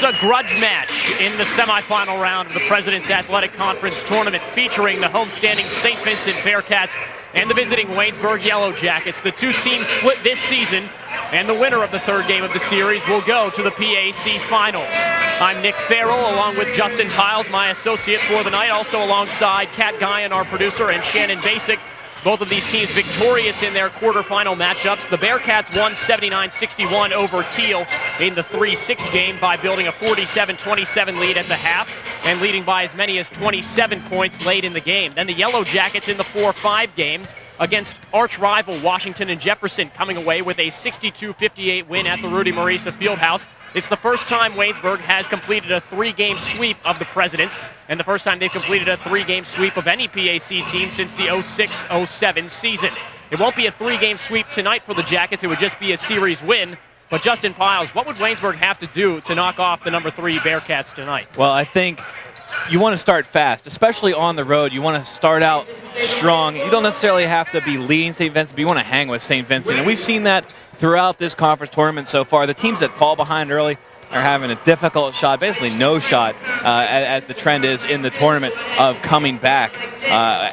It's a grudge match in the semifinal round of the President's Athletic Conference tournament featuring the homestanding St. Vincent Bearcats and the visiting Waynesburg Yellow Jackets. The two teams split this season, and the winner of the third game of the series will go to the PAC Finals. I'm Nick Farrell, along with Justin Piles, my associate for the night, also alongside Kat Guyan, our producer, and Shannon Basic. Both of these teams victorious in their quarterfinal matchups. The Bearcats won 79-61 over Teal in the 3-6 game by building a 47-27 lead at the half and leading by as many as 27 points late in the game. Then the Yellow Jackets in the 4-5 game against arch rival Washington and Jefferson, coming away with a 62-58 win at the Rudy Marisa Fieldhouse. It's the first time Waynesburg has completed a three-game sweep of the Presidents, and the first time they've completed a three-game sweep of any PAC team since the 06-07 season. It won't be a three-game sweep tonight for the Jackets. It would just be a series win. But Justin Piles, what would Waynesburg have to do to knock off the number 3 Bearcats tonight? Well, I think you want to start fast, especially on the road. You want to start out strong. You don't necessarily have to be leading St. Vincent, but you want to hang with St. Vincent. And we've seen that throughout this conference tournament so far. The teams that fall behind early are having a difficult shot, basically no shot, as the trend is in the tournament of coming back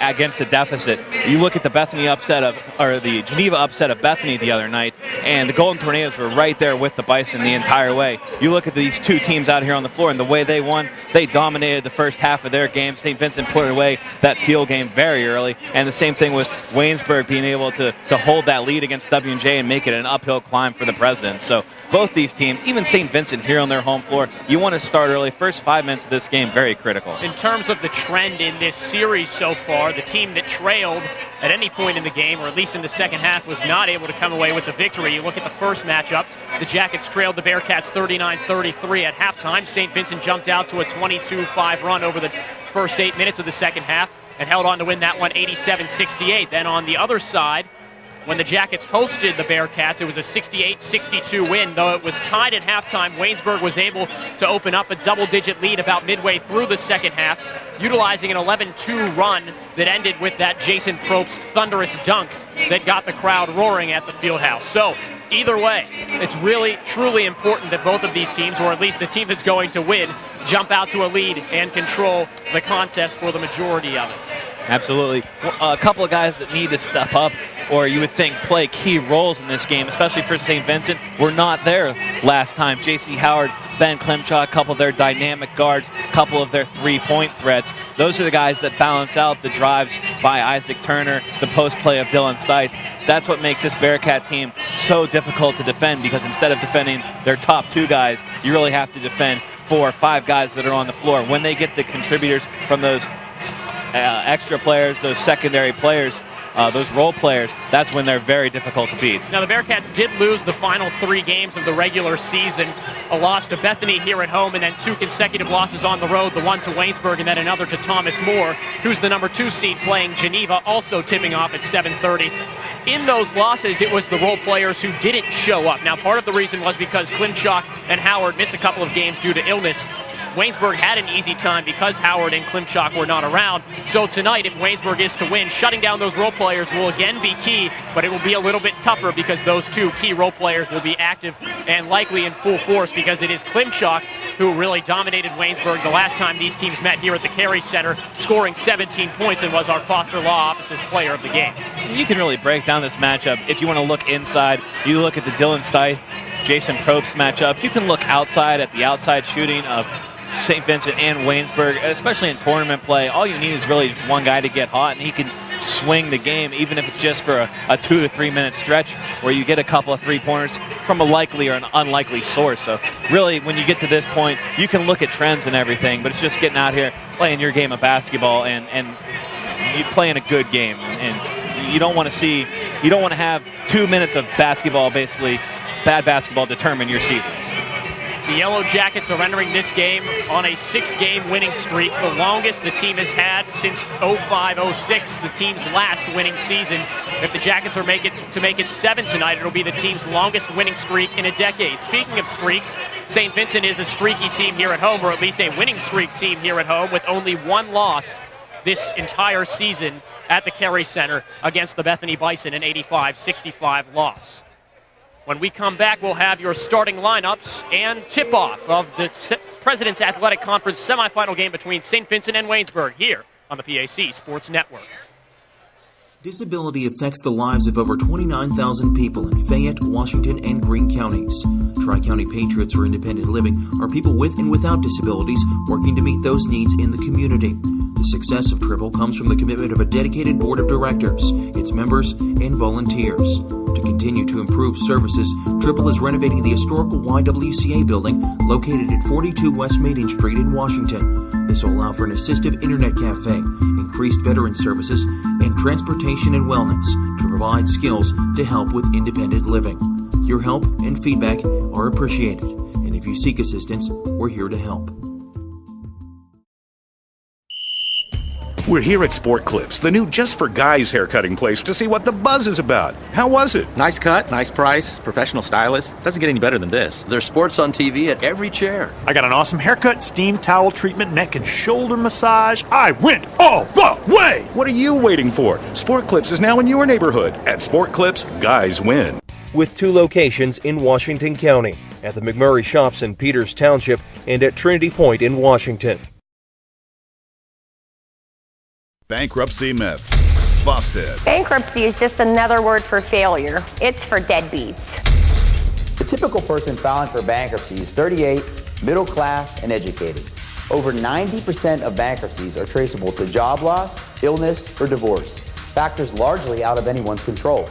against a deficit. You look at the the Geneva upset of Bethany the other night, and the Golden Tornadoes were right there with the Bison the entire way. You look at these two teams out here on the floor, and the way they won, they dominated the first half of their game. St. Vincent put away that Teal game very early, and the same thing with Waynesburg being able to hold that lead against W&J and make it an uphill climb for the Presidents. So both these teams, even St. Vincent here on their home floor, you want to start early. First 5 minutes of this game, very critical. In terms of the trend in this series so far, the team that trailed at any point in the game, or at least in the second half, was not able to come away with the victory. You look at the first matchup, the Jackets trailed the Bearcats 39-33 at halftime. St. Vincent jumped out to a 22-5 run over the first 8 minutes of the second half and held on to win that one 87-68. Then on the other side, when the Jackets hosted the Bearcats, it was a 68-62 win. Though it was tied at halftime, Waynesburg was able to open up a double-digit lead about midway through the second half, utilizing an 11-2 run that ended with that Jason Probst thunderous dunk that got the crowd roaring at the Fieldhouse. So either way, it's really, truly important that both of these teams, or at least the team that's going to win, jump out to a lead and control the contest for the majority of it. Absolutely. A couple of guys that need to step up, or you would think play key roles in this game, especially for St. Vincent, were not there last time. J.C. Howard, Ben Klimchak, a couple of their dynamic guards, a couple of their three-point threats. Those are the guys that balance out the drives by Isaac Turner, the post play of Dylan Stite. That's what makes this Bearcat team so difficult to defend, because instead of defending their top 2 guys, you really have to defend 4 or 5 guys that are on the floor. When they get the contributors from those extra players, those secondary players, those role players, that's when they're very difficult to beat. Now the Bearcats did lose the final 3 games of the regular season. A loss to Bethany here at home, and then 2 consecutive losses on the road, the one to Waynesburg and then another to Thomas More, who's the number 2 seed playing Geneva, also tipping off at 7:30. In those losses, it was the role players who didn't show up. Now part of the reason was because Klimchak and Howard missed a couple of games due to illness. Waynesburg had an easy time because Howard and Klimchak were not around. So tonight, if Waynesburg is to win, shutting down those role players will again be key, but it will be a little bit tougher because those 2 key role players will be active and likely in full force, because it is Klimchak who really dominated Waynesburg the last time these teams met here at the Carey Center, scoring 17 points, and was our Foster Law Office's player of the game. You can really break down this matchup. If you want to look inside, you look at the Dylan Stite, Jason Probst matchup. You can look outside at the outside shooting of St. Vincent and Waynesburg, especially in tournament play. All you need is really just one guy to get hot, and he can swing the game, even if it's just for a 2 to 3 minute stretch where you get a couple of 3-pointers from a likely or an unlikely source. So really, when you get to this point, you can look at trends and everything, but it's just getting out here, playing your game of basketball, and you playing a good game. And you don't want to have 2 minutes of basketball, basically bad basketball, determine your season. The Yellow Jackets are entering this game on a 6-game winning streak, the longest the team has had since 05-06, the team's last winning season. If the Jackets are make it 7 tonight, it'll be the team's longest winning streak in a decade. Speaking of streaks, St. Vincent is a streaky team here at home, or at least a winning streak team here at home, with only 1 loss this entire season at the Carey Center against the Bethany Bison, an 85-65 loss. When we come back, we'll have your starting lineups and tip-off of the President's Athletic Conference semifinal game between St. Vincent and Waynesburg here on the PAC Sports Network. Disability affects the lives of over 29,000 people in Fayette, Washington, and Greene counties. Tri-County Patriots for Independent Living are people with and without disabilities working to meet those needs in the community. The success of Triple comes from the commitment of a dedicated board of directors, its members, and volunteers. To continue to improve services, Triple is renovating the historical YWCA building located at 42 West Maiden Street in Washington. This will allow for an assistive internet cafe, increased veteran services, and transportation and wellness to provide skills to help with independent living. Your help and feedback are appreciated, and if you seek assistance, we're here to help. We're here at Sport Clips, the new just for guys haircutting place, to see what the buzz is about. How was it? Nice cut, nice price, professional stylist. Doesn't get any better than this. There's sports on TV at every chair. I got an awesome haircut, steam towel treatment, neck and shoulder massage. I went all the way! What are you waiting for? Sport Clips is now in your neighborhood. At Sport Clips, guys win. With 2 locations in Washington County, at the McMurray Shops in Peters Township and at Trinity Point in Washington. Bankruptcy myths. Busted. Bankruptcy is just another word for failure. It's for deadbeats. The typical person filing for bankruptcy is 38, middle class, and educated. Over 90% of bankruptcies are traceable to job loss, illness, or divorce, factors largely out of anyone's control.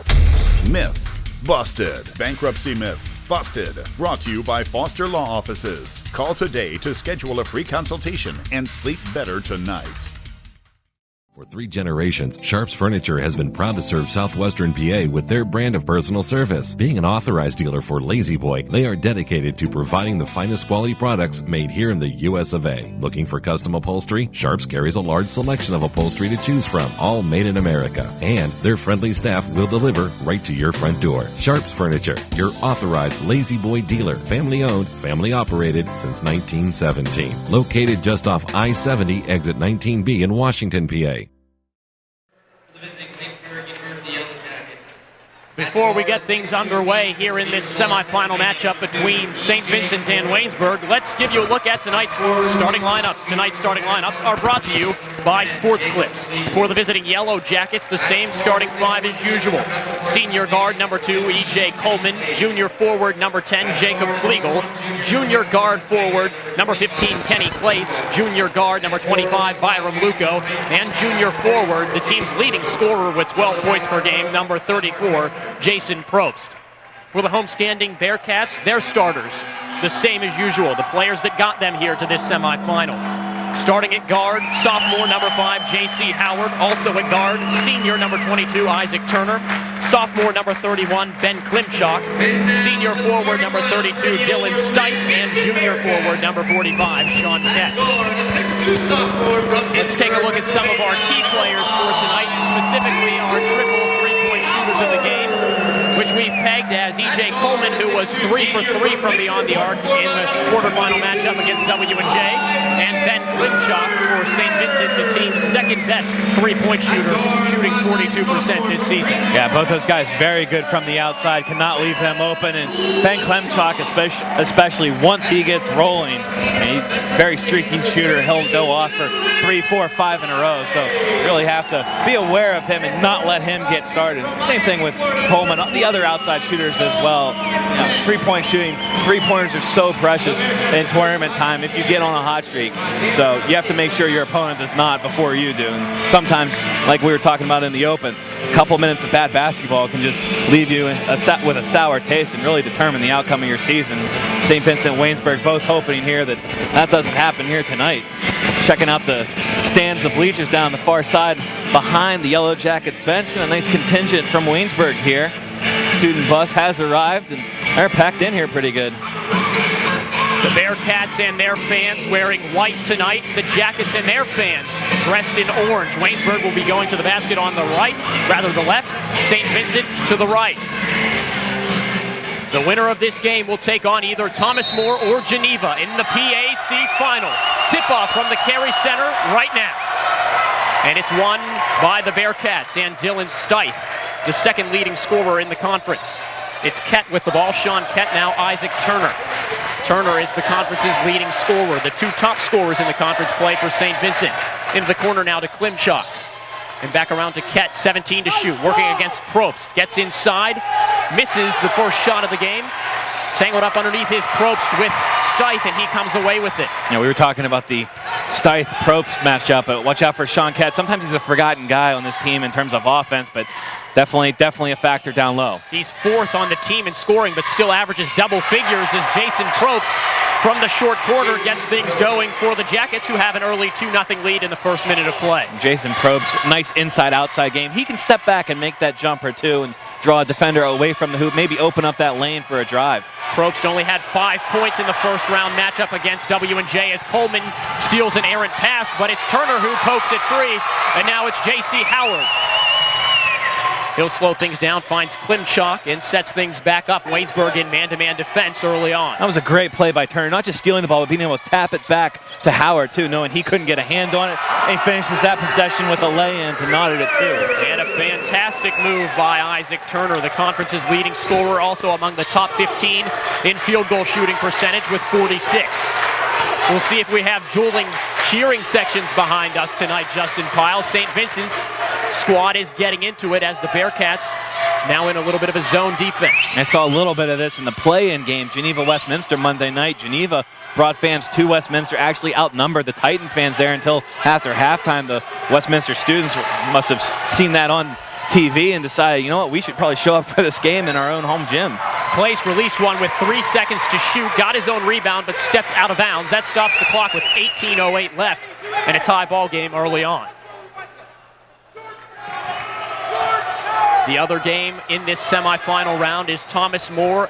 Myth. Busted. Bankruptcy myths. Busted. Brought to you by Foster Law Offices. Call today to schedule a free consultation and sleep better tonight. For 3 generations, Sharps Furniture has been proud to serve southwestern PA with their brand of personal service. Being an authorized dealer for Lazy Boy, they are dedicated to providing the finest quality products made here in the US of A. Looking for custom upholstery? Sharps carries a large selection of upholstery to choose from, all made in America. And their friendly staff will deliver right to your front door. Sharps Furniture, your authorized Lazy Boy dealer. Family owned, family operated since 1917. Located just off I-70, exit 19B in Washington, PA. Before we get things underway here in this semifinal matchup between St. Vincent and Waynesburg, let's give you a look at tonight's starting lineups. Tonight's starting lineups are brought to you by Sports Clips. For the visiting Yellow Jackets, the same starting 5 as usual. Senior guard number 2, E.J. Coleman. Junior forward number 10, Jacob Flegel. Junior guard forward number 15, Kenny Clace. Junior guard number 25, Byram Luco. And junior forward, the team's leading scorer with 12 points per game, number 34, Jason Probst. For the homestanding Bearcats, their starters, the same as usual, the players that got them here to this semifinal. Starting at guard, sophomore number 5, J.C. Howard. Also at guard, senior number 22, Isaac Turner. Sophomore number 31, Ben Klimchak. Senior forward number 32, Dylan Stipe. And junior forward number 45, Sean Kett. Let's take a look at some of our key players for tonight, specifically our triple three-point shooters of the game, which we've pegged as E.J. Coleman, who was 3 for 3 from beyond the arc in the quarterfinal matchup against W&J, and Ben Klimchak for St. Vincent, the team's second-best three-point shooter, shooting 42% this season. Yeah, both those guys very good from the outside, cannot leave them open, and Ben Klimchak, especially once he gets rolling, he's a very streaky shooter. He'll go off for 3, 4, 5 in a row, so you really have to be aware of him and not let him get started. Same thing with Coleman, the other outside shooters as well. You know, three-point shooting, three-pointers are so precious in tournament time if you get on a hot streak. So you have to make sure your opponent does not before you do. And sometimes, like we were talking about in the Open, a couple minutes of bad basketball can just leave you with a sour taste and really determine the outcome of your season. St. Vincent and Waynesburg both hoping here that doesn't happen here tonight. Checking out the stands, the bleachers down the far side behind the Yellow Jackets bench. Got a nice contingent from Waynesburg here. Student bus has arrived and they're packed in here pretty good. The Bearcats and their fans wearing white tonight. The Jackets and their fans dressed in orange. Waynesburg will be going to the basket on the right, rather the left. St. Vincent to the right. The winner of this game will take on either Thomas More or Geneva in the PAC final. Tip-off from the Carey Center right now. And it's won by the Bearcats and Dylan Stipe, the second leading scorer in the conference. It's Kett with the ball. Sean Kett, now Isaac Turner. Turner is the conference's leading scorer. The two top scorers in the conference play for St. Vincent. Into the corner now to Klimchuk. And back around to Kett, 17 to shoot. Working against Probst. Gets inside. Misses the first shot of the game. Tangled up underneath his Probst with Steiff, and he comes away with it. Yeah, we were talking about the Steiff-Probst matchup, but watch out for Sean Kett. Sometimes he's a forgotten guy on this team in terms of offense, but definitely a factor down low. He's fourth on the team in scoring, but still averages double figures as Jason Probst from the short corner gets things going for the Jackets, who have an early 2-0 lead in the first minute of play. Jason Probst, nice inside-outside game. He can step back and make that jumper too and draw a defender away from the hoop, maybe open up that lane for a drive. Probst only had 5 points in the first round matchup against W&J as Coleman steals an errant pass, but it's Turner who pokes it free, and now it's J.C. Howard. He'll slow things down, finds Klimchuk, and sets things back up. Waynesburg in man-to-man defense early on. That was a great play by Turner, not just stealing the ball, but being able to tap it back to Howard, too, knowing he couldn't get a hand on it. And he finishes that possession with a lay-in to knot it, too. And a fantastic move by Isaac Turner, the conference's leading scorer, also among the top 15 in field goal shooting percentage with 46. We'll see if we have dueling cheering sections behind us tonight, Justin Pyle. St. Vincent's squad is getting into it as the Bearcats now in a little bit of a zone defense. I saw a little bit of this in the play-in game, Geneva-Westminster Monday night. Geneva brought fans to Westminster, actually outnumbered the Titan fans there until after halftime. The Westminster students must have seen that on TV and decided, you know what, we should probably show up for this game in our own home gym. Place released one with 3 seconds to shoot, got his own rebound, but stepped out of bounds. That stops the clock with 18:08 left and a tie ball game early on. The other game in this semifinal round is Thomas More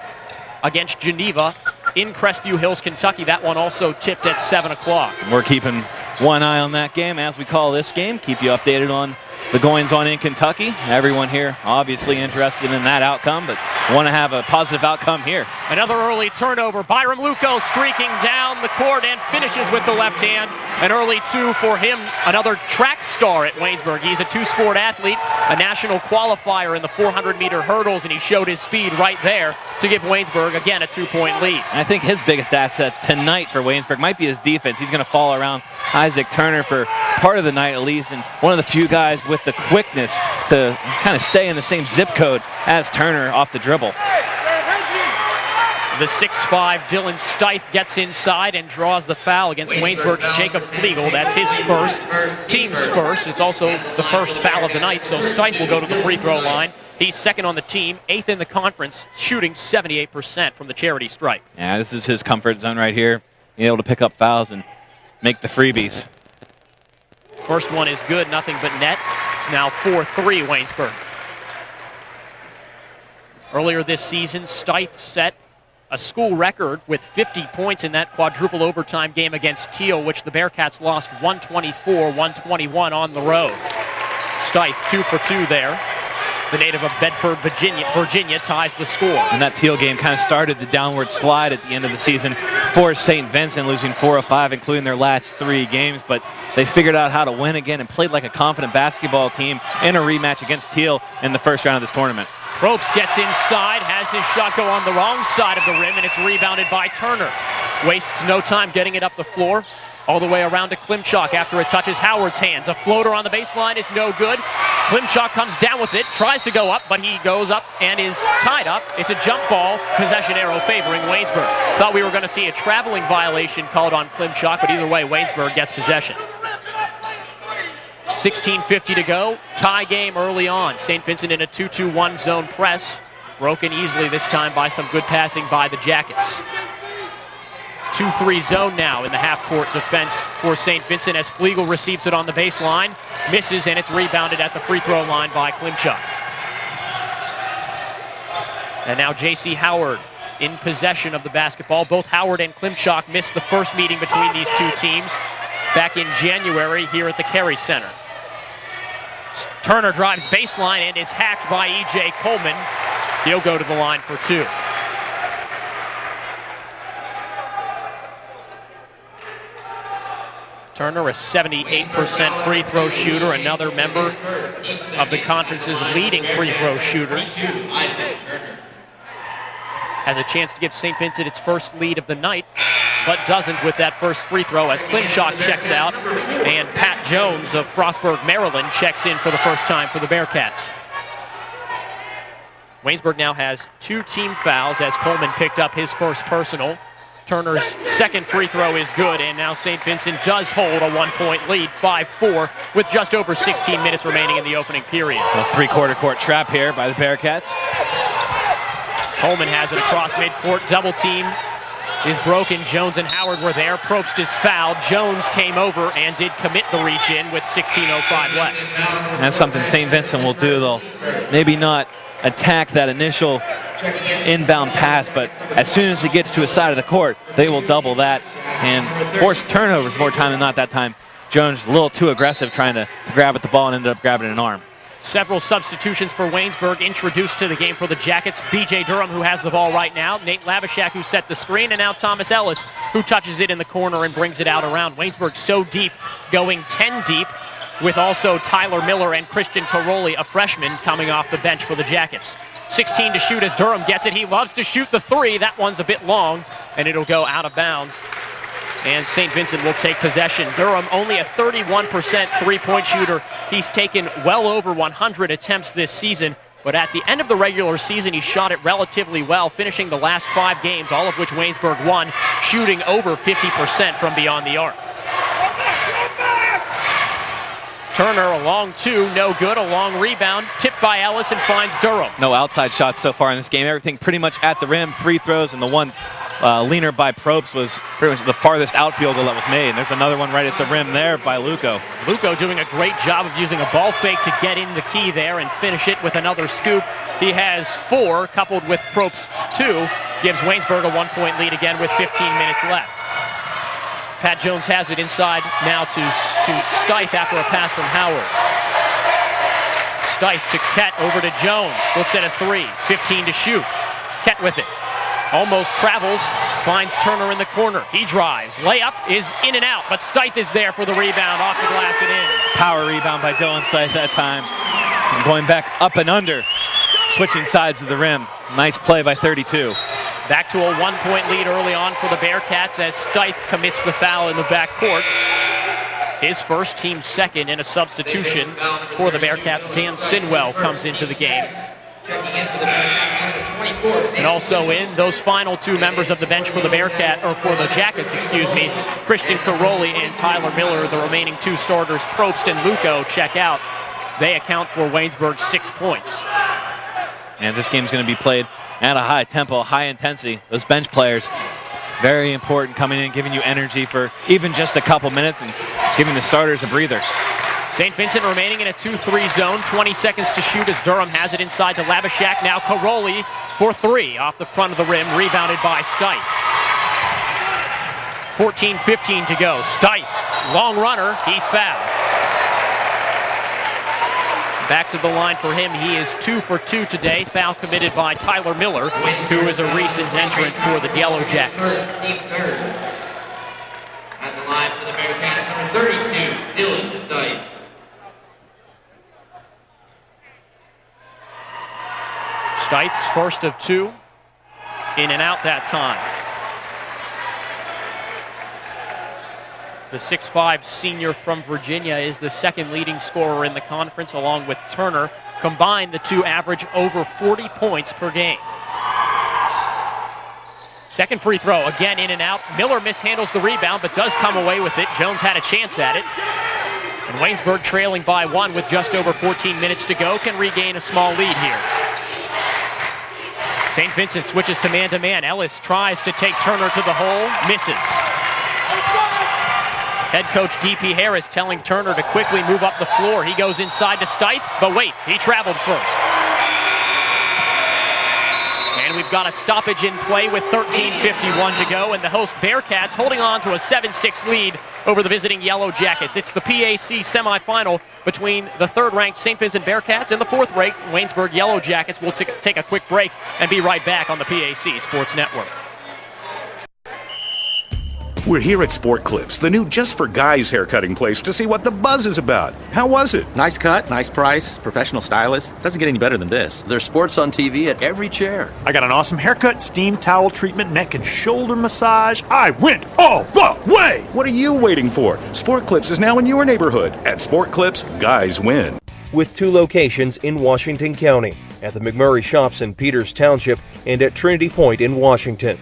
against Geneva in Crestview Hills, Kentucky. That one also tipped at 7 o'clock. We're keeping one eye on that game as we call this game. Keep you updated on the goings-on in Kentucky. Everyone here obviously interested in that outcome, but want to have a positive outcome here. Another early turnover. Byram Luco streaking down the court and finishes with the left hand. An early 2 for him, another track star at Waynesburg. He's a 2-sport athlete, a national qualifier in the 400-meter hurdles, and he showed his speed right there to give Waynesburg, again, a 2-point lead. And I think his biggest asset tonight for Waynesburg might be his defense. He's going to follow around Isaac Turner for part of the night at least, and one of the few guys with the quickness to kind of stay in the same zip code as Turner off the dribble. The 6'5" Dylan Steiff gets inside and draws the foul against Waynesburg's Jacob Flegel. That's his first, team's first. It's also the first foul of the night, so Steiff will go to the free throw line. He's second on the team, 8th in the conference, shooting 78% from the charity stripe. Yeah, this is his comfort zone right here, being able to pick up fouls and make the freebies. First one is good, nothing but net. It's now 4-3 Waynesburg. Earlier this season, Steiff set a school record with 50 points in that quadruple overtime game against Teal, which the Bearcats lost 124-121 on the road. Steiff 2 for 2 there. The native of Bedford, Virginia ties the score. And that Teal game kind of started the downward slide at the end of the season for St. Vincent, losing 4 of 5, including their last 3 games. But they figured out how to win again and played like a confident basketball team in a rematch against Teal in the first round of this tournament. Probst gets inside, has his shot go on the wrong side of the rim, and it's rebounded by Turner. Wastes no time getting it up the floor. All the way around to Klimchuk after it touches Howard's hands. A floater on the baseline is no good. Klimchuk comes down with it, tries to go up, but he goes up and is tied up. It's a jump ball, possession arrow favoring Waynesburg. Thought we were going to see a traveling violation called on Klimchuk, but either way, Waynesburg gets possession. 16:50 to go. Tie game early on. St. Vincent in a 2-2-1 zone press. Broken easily this time by some good passing by the Jackets. 2-3 zone now in the half-court defense for St. Vincent as Flegel receives it on the baseline, misses, and it's rebounded at the free throw line by Klimchuk. And now J.C. Howard in possession of the basketball. Both Howard and Klimchuk missed the first meeting between these two teams back in January here at the Carey Center. Turner drives baseline and is hacked by E.J. Coleman. He'll go to the line for 2. Turner, a 78% free throw shooter, another member of the conference's leading free throw shooters. has a chance to give St. Vincent its first lead of the night, but doesn't with that first free throw as Klimchak checks out and Pat Jones of Frostburg, Maryland checks in for the first time for the Bearcats. Waynesburg now has 2 team fouls as Coleman picked up his first personal. Turner's second free throw is good, and now St. Vincent does hold a 1-point lead, 5-4, with just over 16 minutes remaining in the opening period. A three-quarter court trap here by the Bearcats. Coleman has it across midcourt. Double team is broken. Jones and Howard were there. Probst is fouled. Jones came over and did commit the reach in with 16:05 left. That's something St. Vincent will do. They'll maybe not attack that initial inbound pass, but as soon as it gets to a side of the court, they will double that and force turnovers more time than not. That time, Jones a little too aggressive trying to grab at the ball and ended up grabbing an arm. Several substitutions for Waynesburg introduced to the game for the Jackets. B.J. Durham, who has the ball right now. Nate Lavashak, who set the screen. And now Thomas Ellis, who touches it in the corner and brings it out around. Waynesburg so deep, going 10 deep, with also Tyler Miller and Christian Caroli, a freshman, coming off the bench for the Jackets. 16 to shoot as Durham gets it. He loves to shoot the three. That one's a bit long, and it'll go out of bounds. And St. Vincent will take possession. Durham only a 31% three-point shooter. He's taken well over 100 attempts this season, but at the end of the regular season, he shot it relatively well, finishing the last 5 games, all of which Waynesburg won, shooting over 50% from beyond the arc. Turner, a long 2, no good, a long rebound, tipped by Ellis and finds Durham. No outside shots so far in this game. Everything pretty much at the rim, free throws, and the one leaner by Probst was pretty much the farthest outfield goal that was made. And there's another one right at the rim there by Luco. Luco doing a great job of using a ball fake to get in the key there and finish it with another scoop. He has 4, coupled with Probst's 2, gives Waynesburg a 1-point lead again with 15 minutes left. Pat Jones has it inside now to Stith after a pass from Howard. Stith to Kett, over to Jones. Looks at a 3, 15 to shoot. Kett with it. Almost travels, finds Turner in the corner. He drives. Layup is in and out, but Stith is there for the rebound, off the glass and in. Power rebound by Dylan Stith that time. And going back up and under, switching sides of the rim. Nice play by 32. Back to a 1-point lead early on for the Bearcats as Stith commits the foul in the backcourt. His first, team second, in a substitution for the Bearcats. Dan Sinwell comes into the game. And also in those final 2 members of the bench for the for the Jackets, Christian Caroli and Tyler Miller, the remaining 2 starters, Probst and Luco, check out. They account for Waynesburg's 6 points. And this game's going to be played at a high tempo, high intensity. Those bench players, very important, coming in, giving you energy for even just a couple minutes and giving the starters a breather. St. Vincent remaining in a 2-3 zone, 20 seconds to shoot as Durham has it inside to Lavashak. Now Caroli for 3 off the front of the rim, rebounded by Stith. 14-15 to go. Stith, long runner, he's fouled. Back to the line for him. He is 2 for 2 today. Foul committed by Tyler Miller, who is a recent entrant for the Yellow Jackets. At the line for the Bearcats, number 32, Dylan Stith. Stith's first of 2. In and out that time. The 6'5" senior from Virginia is the second leading scorer in the conference, along with Turner. Combined, the 2 average over 40 points per game. Second free throw, again in and out. Miller mishandles the rebound, but does come away with it. Jones had a chance at it. And Waynesburg, trailing by 1 with just over 14 minutes to go, can regain a small lead here. St. Vincent switches to man-to-man. Ellis tries to take Turner to the hole, misses. Head coach D.P. Harris telling Turner to quickly move up the floor. He goes inside to Stith, but wait, he traveled first. And we've got a stoppage in play with 13:51 to go, and the host Bearcats holding on to a 7-6 lead over the visiting Yellow Jackets. It's the PAC semifinal between the 3rd-ranked St. Vincent Bearcats and the 4th-ranked Waynesburg Yellow Jackets. We'll take a quick break and be right back on the PAC Sports Network. We're here at Sport Clips, the new just for guys haircutting place, to see what the buzz is about. How was it? Nice cut, nice price, professional stylist. Doesn't get any better than this. There's sports on TV at every chair. I got an awesome haircut, steam towel treatment, neck and shoulder massage. I went all the way! What are you waiting for? Sport Clips is now in your neighborhood. At Sport Clips, guys win. With 2 locations in Washington County, at the McMurray Shops in Peters Township and at Trinity Point in Washington.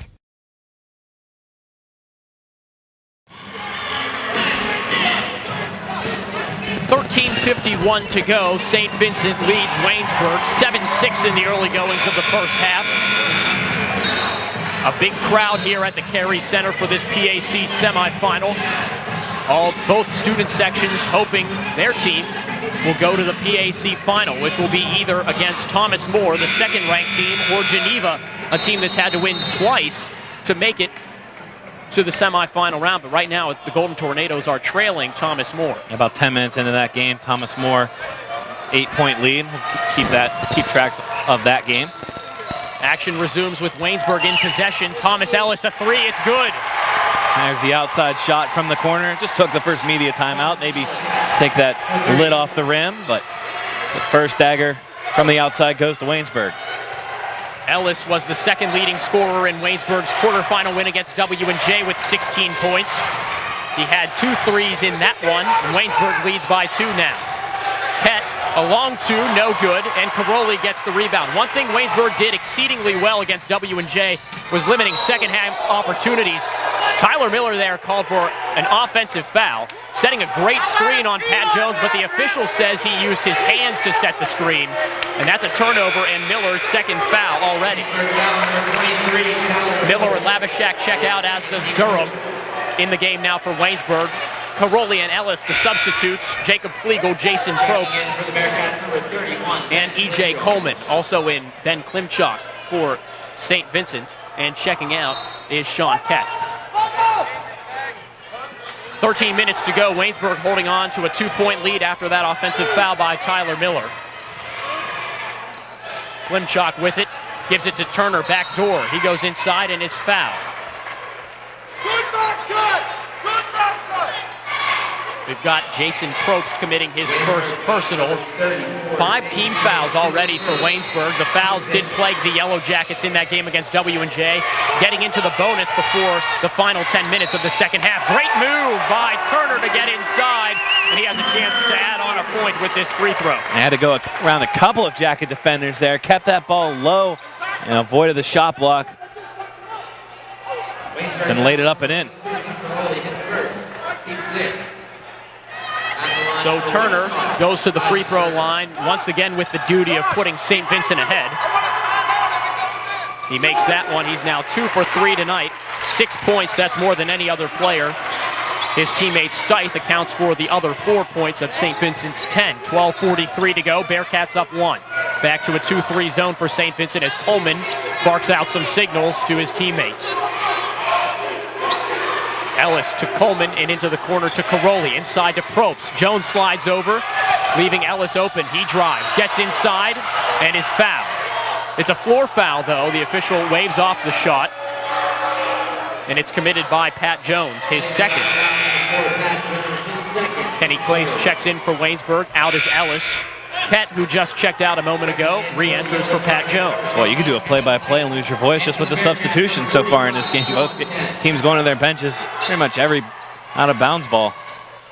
13:51 to go. St. Vincent leads Waynesburg 7-6 in the early goings of the first half. A big crowd here at the Carey Center for this PAC semifinal. Both student sections hoping their team will go to the PAC final, which will be either against Thomas More, the second-ranked team, or Geneva, a team that's had to win twice to make it to the semifinal round. But right now, the Golden Tornadoes are trailing Thomas More. About 10 minutes into that game, Thomas More, 8-point lead. We'll keep track of that game. Action resumes with Waynesburg in possession. Thomas Ellis, a three, it's good. There's the outside shot from the corner. Just took the first media timeout. Maybe take that lid off the rim, but the first dagger from the outside goes to Waynesburg. Ellis was the second leading scorer in Waynesburg's quarterfinal win against W&J with 16 points. He had 2 threes in that one, and Waynesburg leads by 2 now. Kett, a long 2, no good, and Caroli gets the rebound. One thing Waynesburg did exceedingly well against W&J was limiting second-half opportunities. Tyler Miller there called for an offensive foul, setting a great screen on Pat Jones, but the official says he used his hands to set the screen, and that's a turnover and Miller's second foul already. Miller and Labashak check out, as does Durham. In the game now for Waynesburg. Caroli and Ellis, the substitutes. Jacob Flegel, Jason Probst, and E.J. Coleman. Also in Ben Klimchuk for St. Vincent, and checking out is Sean Kett. 13 minutes to go. Waynesburg holding on to a 2-point lead after that offensive foul by Tyler Miller. Klimchuk with it, gives it to Turner, back door. He goes inside and is fouled. We've got Jason Probst committing his first personal. 5 team fouls already for Waynesburg. The fouls did plague the Yellow Jackets in that game against W&J. Getting into the bonus before the final 10 minutes of the second half. Great move by Turner to get inside, and he has a chance to add on a point with this free throw. They had to go around a couple of Jacket defenders there. Kept that ball low and avoided the shot block. Then laid it up and in. So Turner goes to the free throw line, once again with the duty of putting St. Vincent ahead. He makes that one. He's now 2 for 3 tonight. 6 points, that's more than any other player. His teammate Stith accounts for the other 4 points of St. Vincent's 10. 12:43 to go, Bearcats up 1. Back to a 2-3 zone for St. Vincent as Coleman barks out some signals to his teammates. Ellis to Coleman and into the corner to Caroli, inside to Probst. Jones slides over, leaving Ellis open. He drives, gets inside, and is fouled. It's a floor foul, though. The official waves off the shot, and it's committed by Pat Jones, his second. Kenny Clace checks in for Waynesburg. Out is Ellis. Kett, who just checked out a moment ago, re-enters for Pat Jones. Well, you could do a play-by-play and lose your voice just with the substitutions so far in this game. Both teams going to their benches, pretty much every out-of-bounds ball.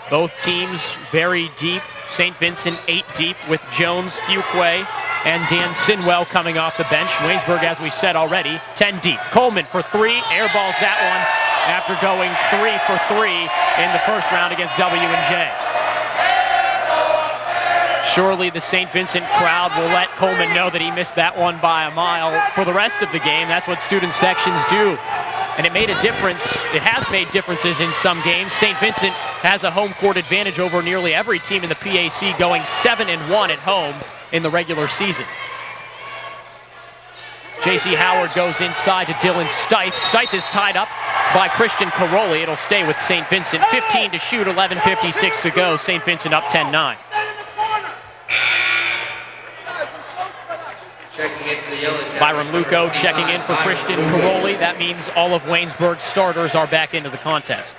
Both teams very deep. St. Vincent 8 deep with Jones, Fuqua, and Dan Sinwell coming off the bench. Waynesburg, as we said already, 10 deep. Coleman for 3, airballs that one after going 3 for 3 in the first round against W&J. Surely the St. Vincent crowd will let Coleman know that he missed that one by a mile for the rest of the game. That's what student sections do. And it made a difference. It has made differences in some games. St. Vincent has a home court advantage over nearly every team in the PAC, going 7-1 at home in the regular season. J.C. Howard goes inside to Dylan Stith. Stith is tied up by Christian Caroli. It'll stay with St. Vincent. 15 to shoot, 11:56 to go. St. Vincent up 10-9. Checking in for the Yellow Jackets. Byram Luco checking in for Christian Caroli. That means all of Waynesburg's starters are back into the contest.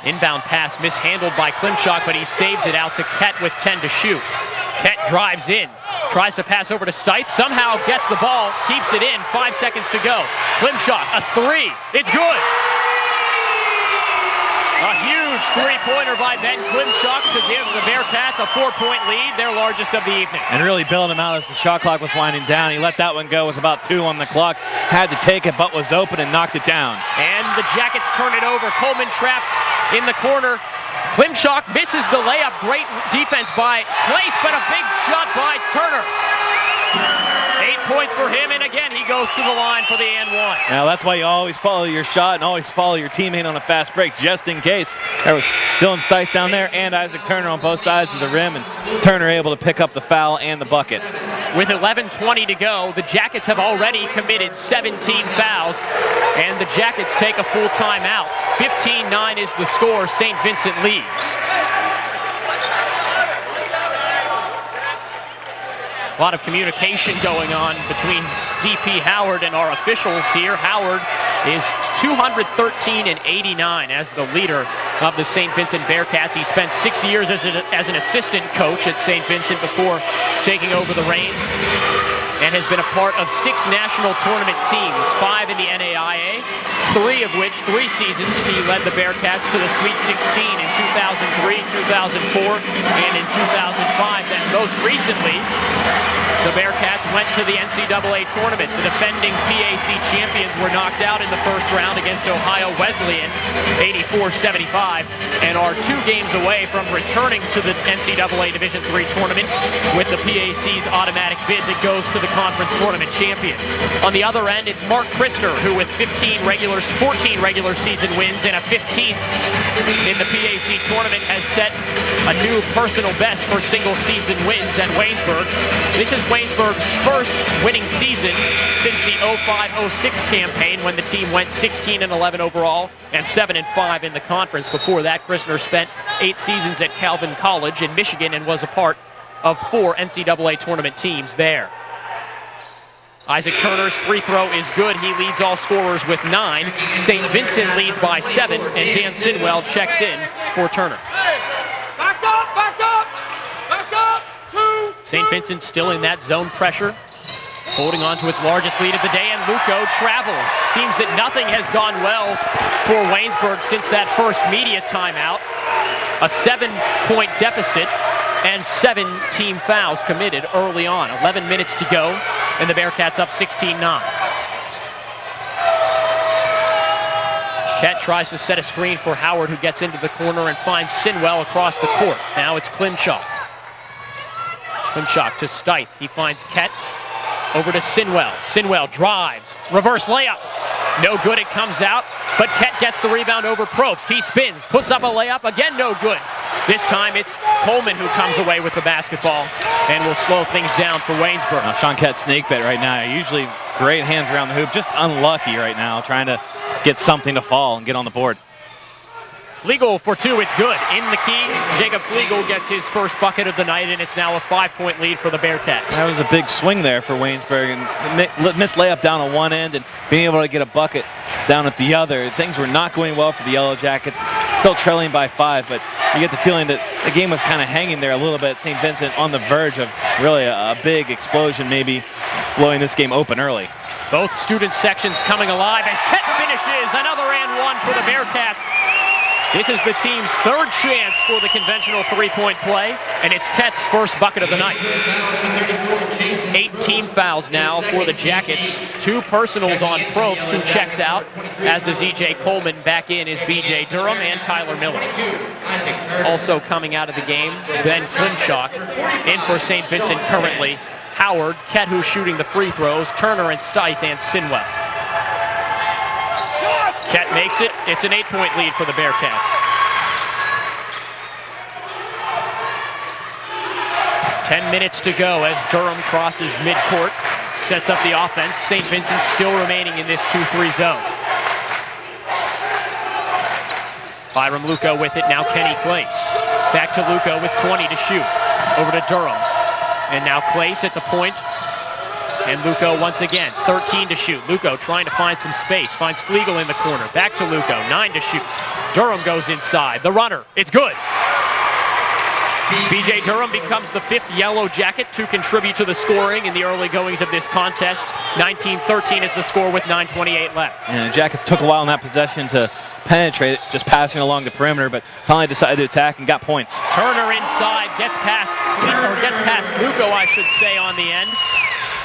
Inbound pass mishandled by Klimchuk, but he saves it out to Kett with 10 to shoot. Kett drives in, tries to pass over to Stite, somehow gets the ball, keeps it in, 5 seconds to go. Klimchuk, a three, it's good. A huge three-pointer by Ben Klimchuk to give the Bearcats a 4-point lead, their largest of the evening. And really bailing him out as the shot clock was winding down. He let that one go with about 2 on the clock. Had to take it, but was open and knocked it down. And the Jackets turn it over. Coleman trapped in the corner. Klimchuk misses the layup. Great defense by Place, but a big shot by Turner. 8 points for him, and again, he goes to the line for the and one. Now, that's why you always follow your shot and always follow your teammate on a fast break, just in case. There was Dylan Stite down there and Isaac Turner on both sides of the rim, and Turner able to pick up the foul and the bucket. With 11:20 to go, the Jackets have already committed 17 fouls, and the Jackets take a full timeout. 15-9 is the score. St. Vincent leads. A lot of communication going on between DP Howard and our officials here. Howard is 213 and 89 as the leader of the St. Vincent Bearcats. He spent 6 years as an assistant coach at St. Vincent before taking over the reins, and has been a part of 6 national tournament teams, 5 in the NAIA, 3 of which, 3 seasons, he led the Bearcats to the Sweet 16 in 2003, 2004, and in 2005. Then most recently, the Bearcats went to the NCAA tournament. The defending PAC champions were knocked out in the first round against Ohio Wesleyan, 84-75, and are 2 games away from returning to the NCAA Division III tournament with the PAC's automatic bid that goes to the conference tournament champion. On the other end, it's Mark Christer, who with 14 regular season wins and a 15th in the PAC tournament has set a new personal best for single season wins at Waynesburg. This is Waynesburg's first winning season since the 05-06 campaign, when the team went 16-11 overall and 7-5 in the conference. Before that, Christner spent 8 seasons at Calvin College in Michigan and was a part of 4 NCAA tournament teams there. Isaac Turner's free throw is good. He leads all scorers with 9. St. Vincent leads by 7, and Dan Sinwell checks in for Turner. Back up, back up, back up, 2. St. Vincent still in that zone pressure, holding on to its largest lead of the day, and Luco travels. Seems that nothing has gone well for Waynesburg since that first media timeout. A 7-point deficit and 7 team fouls committed early on. 11 minutes to go, and the Bearcats up 16-9. Kett tries to set a screen for Howard, who gets into the corner and finds Sinwell across the court. Now it's Klimchuk. Klimchuk to Stite. He finds Kett. Over to Sinwell. Sinwell drives. Reverse layup. No good, it comes out. But Kett gets the rebound over Probst. He spins, puts up a layup. Again, no good. This time it's Coleman who comes away with the basketball and will slow things down for Waynesburg. Now Sean Kett snake bit right now. Usually great hands around the hoop. Just unlucky right now, trying to get something to fall and get on the board. Flegel for 2, it's good. In the key, Jacob Flegel gets his first bucket of the night, and it's now a 5-point lead for the Bearcats. That was a big swing there for Waynesburg, and missed layup down on one end and being able to get a bucket down at the other. Things were not going well for the Yellow Jackets, still trailing by 5, but you get the feeling that the game was kind of hanging there a little bit. St. Vincent on the verge of really a big explosion, maybe blowing this game open early. Both student sections coming alive as Kett finishes another and one for the Bearcats. This is the team's 3rd chance for the conventional 3-point play, and it's Kett's first bucket of the night. 8 team fouls now for the Jackets. 2 personals on Probst, who checks out, as does E.J. Coleman. Back in is B.J. Durham and Tyler Miller. Also coming out of the game, Ben Klimchuk. In for St. Vincent currently, Howard, Kett, who's shooting the free throws, Turner and Stite, and Sinwell. Kett makes it. It's an 8-point lead for the Bearcats. 10 minutes to go as Durham crosses midcourt, sets up the offense. St. Vincent still remaining in this 2-3 zone. Byram Luco with it, now Kenny Place. Back to Luco with 20 to shoot. Over to Durham. And now Clace at the point. And Luco once again, 13 to shoot. Luco trying to find some space. Finds Flegel in the corner. Back to Luco, 9 to shoot. Durham goes inside. The runner, it's good. BJ Durham becomes the 5th Yellow Jacket to contribute to the scoring in the early goings of this contest. 19-13 is the score with 9:28 left. And the Jackets took a while in that possession to penetrate it, just passing along the perimeter, but finally decided to attack and got points. Turner inside, gets past Luco, I should say, on the end.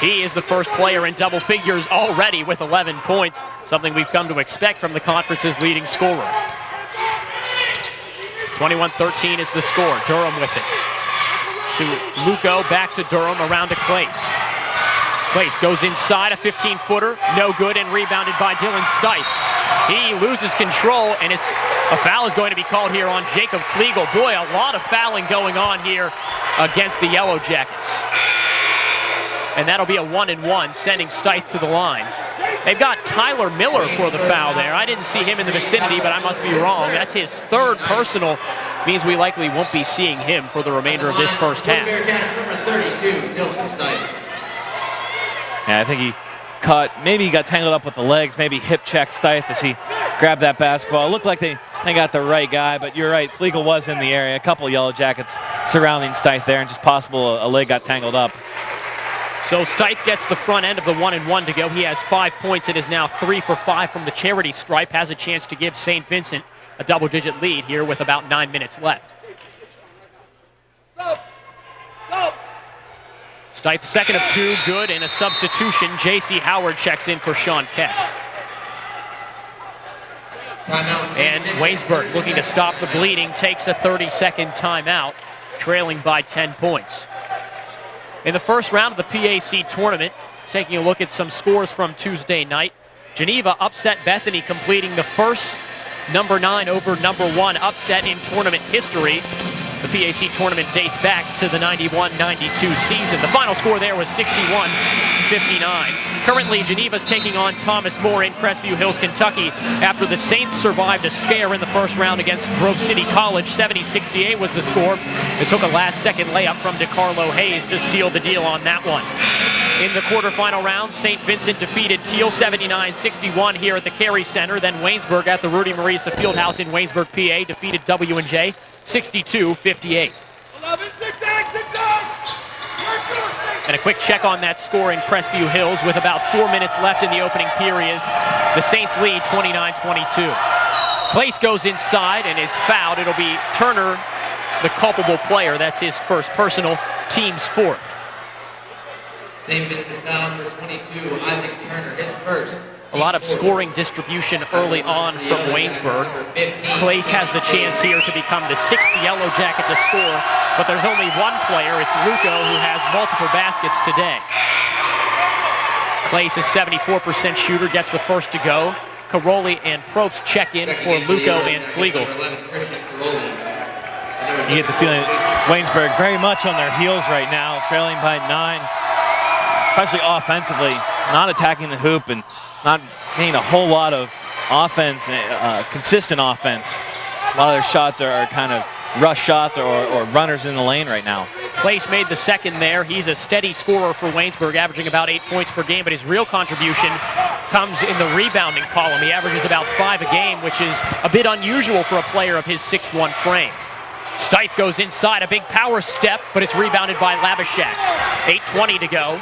He is the first player in double figures already with 11 points, something we've come to expect from the conference's leading scorer. 21-13 is the score. Durham with it. To Luco, back to Durham, around to Clace. Clace goes inside, a 15-footer, no good, and rebounded by Dylan Stipe. He loses control, and a foul is going to be called here on Jacob Flegel. Boy, a lot of fouling going on here against the Yellow Jackets. And that'll be a 1-and-1, sending Stipe to the line. They've got Tyler Miller for the foul there. I didn't see him in the vicinity, but I must be wrong. That's his 3rd personal. Means we likely won't be seeing him for the remainder of this first half. Number 32, Dylan Stipe. Yeah, I think he maybe he got tangled up with the legs, maybe hip checked Stipe as he grabbed that basketball. It looked like they got the right guy, but you're right, Flegel was in the area. A couple Yellow Jackets surrounding Stipe there, and just possible a leg got tangled up. So Stipe gets the front end of the 1-and-1 to go. He has 5 points and is now 3 for 5 from the charity stripe. Has a chance to give St. Vincent a double-digit lead here with about 9 minutes left. Stipe's 2nd of 2, good, and a substitution. J.C. Howard checks in for Sean Keck. And Waynesburg, looking to stop the bleeding, takes a 30-second timeout, trailing by 10 points. In the first round of the PAC tournament, taking a look at some scores from Tuesday night, Geneva upset Bethany, completing the first number 9 over number 1 upset in tournament history. The PAC tournament dates back to the 91-92 season. The final score there was 61-59. Currently, Geneva's taking on Thomas More in Crestview Hills, Kentucky, after the Saints survived a scare in the first round against Grove City College. 70-68 was the score. It took a last-second layup from DeCarlo Hayes to seal the deal on that one. In the quarterfinal round, St. Vincent defeated Teal 79-61 here at the Carey Center. Then Waynesburg at the Rudy Marisa Fieldhouse in Waynesburg, PA, defeated W&J 62-58. And a quick check on that score in Crestview Hills with about 4 minutes left in the opening period. The Saints lead 29-22. Clace goes inside and is fouled. It'll be Turner, the culpable player. That's his first personal, team's 4th. St. Vincent foul number 22, Isaac Turner, his first. A lot of scoring distribution early on from Waynesburg. Clace has the chance here to become the 6th Yellow Jacket to score, but there's only one player. It's Luco, who has multiple baskets today. Clace, a 74% shooter, gets the first to go. Caroli and Probst check in for Luco and Flegel. You get the feeling that Waynesburg very much on their heels right now, trailing by 9, especially offensively, not attacking the hoop and not getting a whole lot of offense, consistent offense. A lot of their shots are kind of rush shots or runners in the lane right now. Clace made the second there. He's a steady scorer for Waynesburg, averaging about 8 points per game, but his real contribution comes in the rebounding column. He averages about 5 a game, which is a bit unusual for a player of his 6'1" frame. Stipe goes inside, a big power step, but it's rebounded by Labashak. 8:20 to go.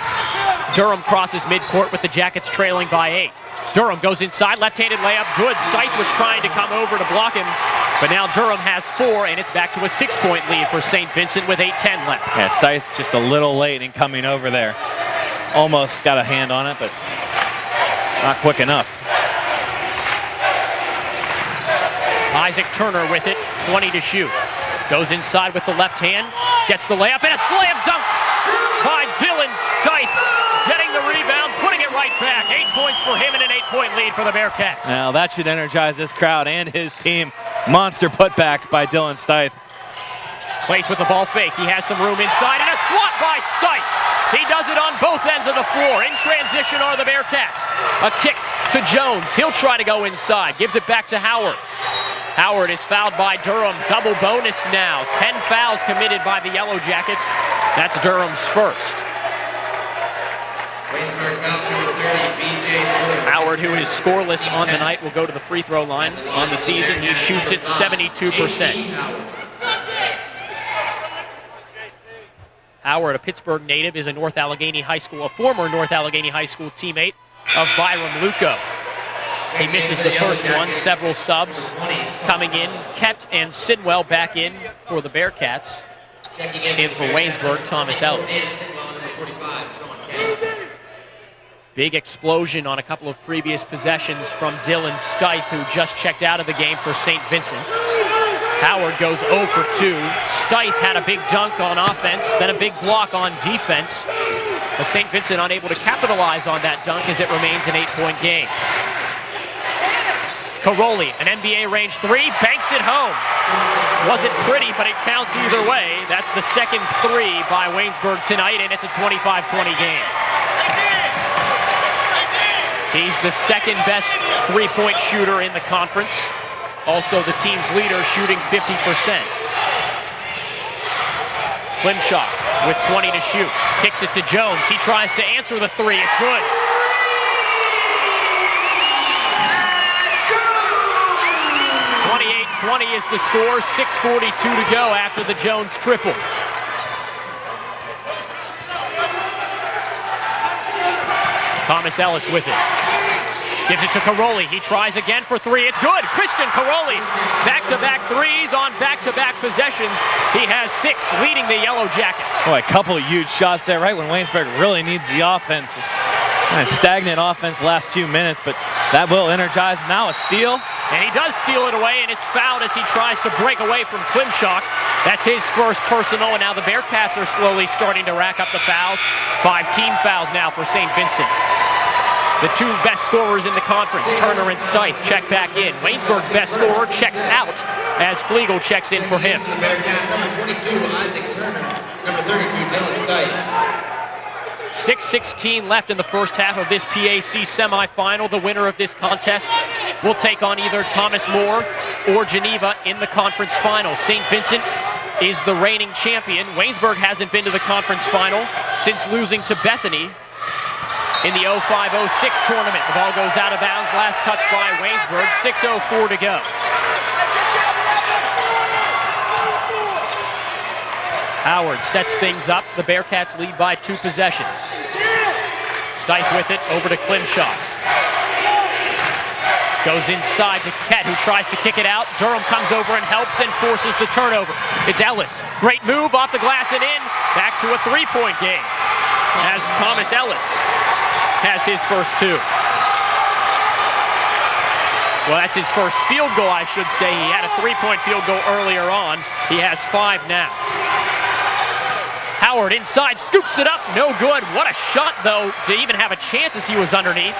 Durham crosses midcourt with the Jackets trailing by 8. Durham goes inside, left-handed layup, good. Stipe was trying to come over to block him, but now Durham has 4, and it's back to a 6-point lead for St. Vincent with 8:10 left. Yeah, Stipe just a little late in coming over there. Almost got a hand on it, but not quick enough. Isaac Turner with it, 20 to shoot. Goes inside with the left hand, gets the layup, and a slam dunk by Dylan Stipe. Getting the rebound, putting it right back. 8 points for him and an 8-point lead for the Bearcats. Now that should energize this crowd and his team. Monster putback by Dylan Stipe. Clace with the ball fake. He has some room inside, and a swat by Stipe. He does it on both ends of the floor. In transition are the Bearcats. A kick to Jones. He'll try to go inside. Gives it back to Howard. Howard is fouled by Durham. Double bonus now. 10 fouls committed by the Yellow Jackets. That's Durham's first. Howard, who is scoreless on the night, will go to the free throw line on the season. He shoots it 72%. Howard, a Pittsburgh native, is a former North Allegheny High School teammate of Byram Luco. He misses the first one. Several subs coming in. Kett and Sidwell back in for the Bearcats. In for Waynesburg, Thomas Ellis. Big explosion on a couple of previous possessions from Dylan Stith, who just checked out of the game for St. Vincent. Howard goes 0 for 2. Stith had a big dunk on offense, then a big block on defense. But St. Vincent unable to capitalize on that dunk as it remains an 8-point game. Caroli, an NBA range 3, banks it home. Wasn't pretty, but it counts either way. That's the second 3 by Waynesburg tonight, and it's a 25-20 game. He's the second best three-point shooter in the conference. Also the team's leader, shooting 50%. Klimchuk with 20 to shoot. Kicks it to Jones. He tries to answer the 3. It's good. .20 is the score. 6:42 to go after the Jones triple. Thomas Ellis with it. Gives it to Caroli. He tries again for 3. It's good. Christian Caroli. Back-to-back threes on back-to-back possessions. He has 6, leading the Yellow Jackets. Boy, a couple of huge shots there, right when Waynesburg really needs the offense. Kind of stagnant offense the last few minutes, but that will energize. Now a steal. And he does steal it away and is fouled as he tries to break away from Klimchuk. That's his first personal, and now the Bearcats are slowly starting to rack up the fouls. 5 team fouls now for St. Vincent. The 2 best scorers in the conference, Turner and Stith, check back in. Waynesburg's best scorer checks out as Flegel checks in for him. Bearcats number 22, Isaac Turner. Number 32, Dylan Stith. 6:16 left in the first half of this PAC semifinal. The winner of this contest will take on either Thomas More or Geneva in the conference final. St. Vincent is the reigning champion. Waynesburg hasn't been to the conference final since losing to Bethany in the 05-06 tournament. The ball goes out of bounds. Last touch by Waynesburg. 6:04 to go. Howard sets things up. The Bearcats lead by 2 possessions. Stith with it, over to Klimchuk. Goes inside to Kett, who tries to kick it out. Durham comes over and helps and forces the turnover. It's Ellis. Great move off the glass and in. Back to a 3-point game as Thomas Ellis has his first 2. Well, that's his first field goal, I should say. He had a 3-point field goal earlier on. He has 5 now. Howard inside, scoops it up, no good. What a shot, though, to even have a chance as he was underneath.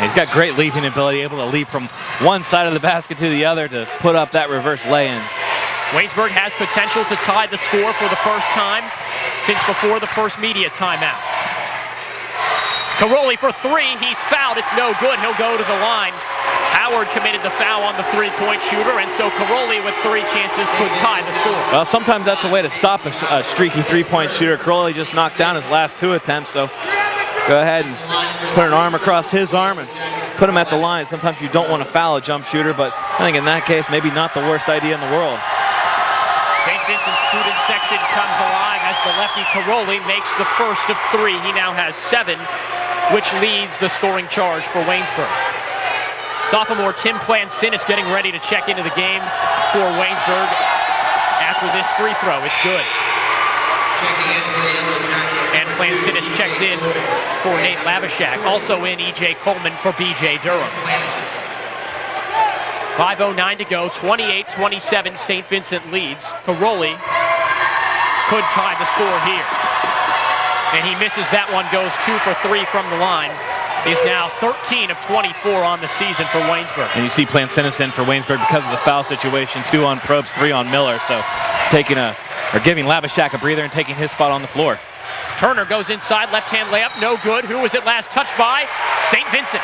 He's got great leaping ability, able to leap from one side of the basket to the other to put up that reverse lay-in. Waynesburg has potential to tie the score for the first time since before the first media timeout. Caroli for 3, he's fouled, it's no good, he'll go to the line. Howard committed the foul on the 3-point shooter, and so Caroli with 3 chances could tie the score. Well, sometimes that's a way to stop a streaky 3-point shooter. Caroli just knocked down his last 2 attempts, so go ahead and put an arm across his arm and put him at the line. Sometimes you don't want to foul a jump shooter, but I think in that case, maybe not the worst idea in the world. St. Vincent's student section comes alive as the lefty Caroli makes the first of 3. He now has 7, which leads the scoring charge for Waynesburg. Sophomore Tim Plansinis getting ready to check into the game for Waynesburg after this free throw. It's good. Checking in for the Yellow Jackets. And Plansinis checks in for Nate Lavishak. Also in E.J. Coleman for B.J. Durham. 5:09 to go. 28-27 St. Vincent leads. Caroli could tie the score here. And he misses that one, goes 2 for 3 from the line. Is now 13 of 24 on the season for Waynesburg. And you see Plansinis in for Waynesburg because of the foul situation. 2 on Probst, 3 on Miller. So giving Lavishak a breather and taking his spot on the floor. Turner goes inside, left-hand layup, no good. Who was it last touched by? St. Vincent.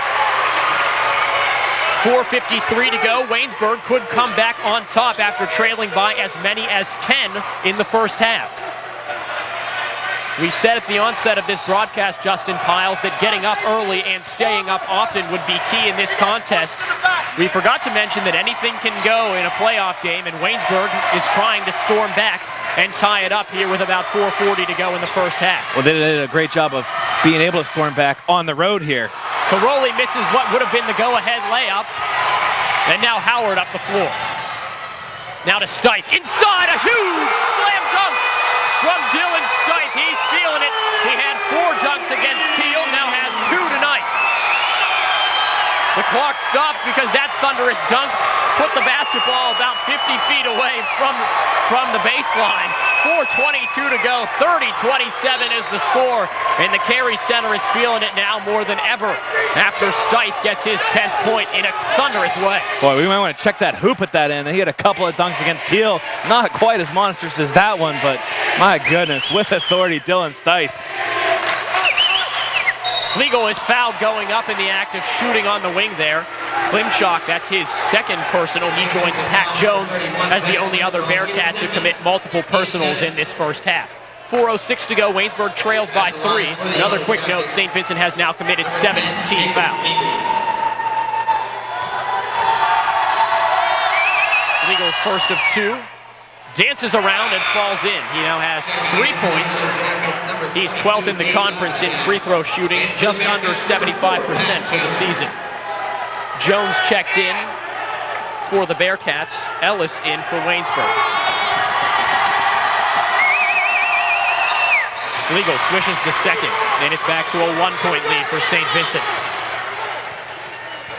4:53 to go. Waynesburg could come back on top after trailing by as many as 10 in the first half. We said at the onset of this broadcast, Justin Piles, that getting up early and staying up often would be key in this contest. We forgot to mention that anything can go in a playoff game, and Waynesburg is trying to storm back and tie it up here with about 4:40 to go in the first half. Well, they did a great job of being able to storm back on the road here. Caroli misses what would have been the go-ahead layup, and now Howard up the floor. Now to Stipe, inside, a huge slam dunk from Dylan Stipe. He's feeling it. He had 4 dunks against Teal, now has 2 tonight. The clock stops because that thunderous dunk put the basketball about 50 feet away from the baseline. 4:22 to go, 30-27 is the score, and the Cary Center is feeling it now more than ever after Stipe gets his 10th point in a thunderous way. Boy, we might want to check that hoop at that end. He had a couple of dunks against Teal. Not quite as monstrous as that one, but my goodness, with authority, Dylan Stipe. Flegel is fouled going up in the act of shooting on the wing there. Klimchak, that's his second personal. He joins Pat Jones as the only other Bearcat to commit multiple personals in this first half. 4:06 to go. Waynesburg trails by 3. Another quick note, St. Vincent has now committed 17 fouls. Flegel's first of 2. Dances around and falls in. He now has 3 points. He's 12th in the conference in free throw shooting, just under 75% for the season. Jones checked in for the Bearcats. Ellis in for Waynesburg. Flegel swishes the second, and it's back to a 1-point lead for St. Vincent.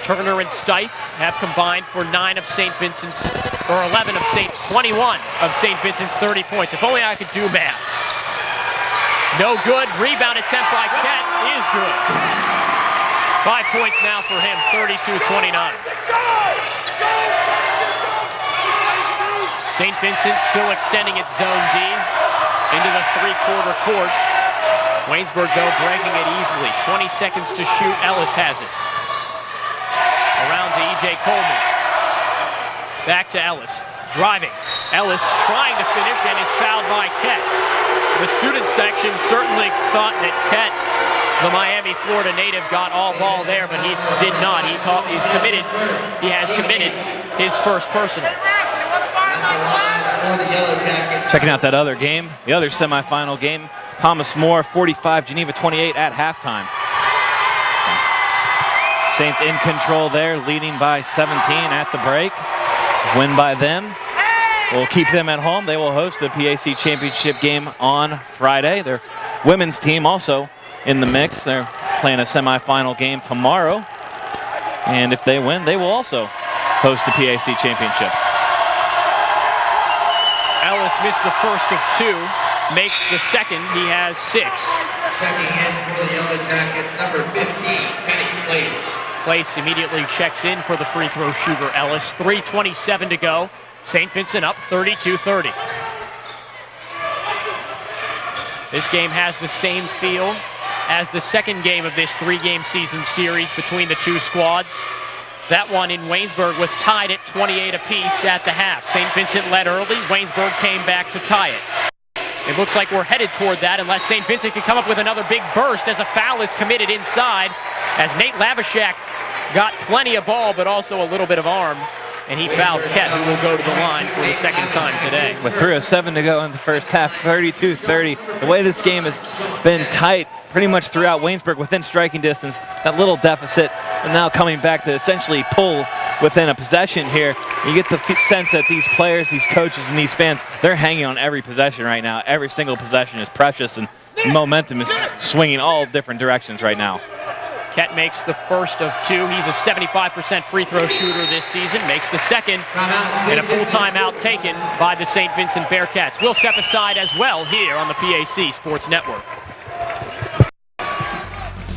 Turner and Stipe have combined for 9 of St. Vincent's, or 11 of 21 of St. Vincent's 30 points. If only I could do math. No good. Rebound attempt by Kett is good. 5 points now for him, 32-29. St. Vincent still extending its zone D into the 3-quarter court. Waynesburg, though, breaking it easily. 20 seconds to shoot. Ellis has it. Around to E.J. Coleman. Back to Ellis. Driving. Ellis trying to finish and is fouled by Kett. The student section certainly thought that Kett, the Miami, Florida native, got all ball there, but he did not. He has committed his first personal. Checking out that other game, the other semifinal game. Thomas More, 45, Geneva 28 at halftime. Saints in control there, leading by 17 at the break. Win by them will keep them at home. They will host the PAC championship game on Friday. Their women's team also in the mix. They're playing a semifinal game tomorrow. And if they win, they will also host the PAC championship. Ellis missed the first of 2, makes the second. He has 6. Checking in for the Yellow Jackets, number 15, Kenny Place. Place immediately checks in for the free throw shooter, Ellis. 3:27 to go. St. Vincent up 32-30. This game has the same feel as the second game of this 3-game season series between the two squads. That one in Waynesburg was tied at 28 apiece at the half. St. Vincent led early. Waynesburg came back to tie it. It looks like we're headed toward that unless St. Vincent can come up with another big burst as a foul is committed inside, as Nate Lavashak got plenty of ball but also a little bit of arm, and he fouled Kett, who will go to the line for the second time today. With 3:07 to go in the first half, 32-30. The way this game has been tight pretty much throughout Waynesburg, within striking distance, that little deficit, and now coming back to essentially pull within a possession here. You get the sense that these players, these coaches, and these fans, they're hanging on every possession right now. Every single possession is precious, and momentum is swinging all different directions right now. Kett makes the first of 2. He's a 75% free throw shooter this season. Makes the second, and a full timeout taken by the St. Vincent Bearcats. We'll step aside as well here on the PAC Sports Network.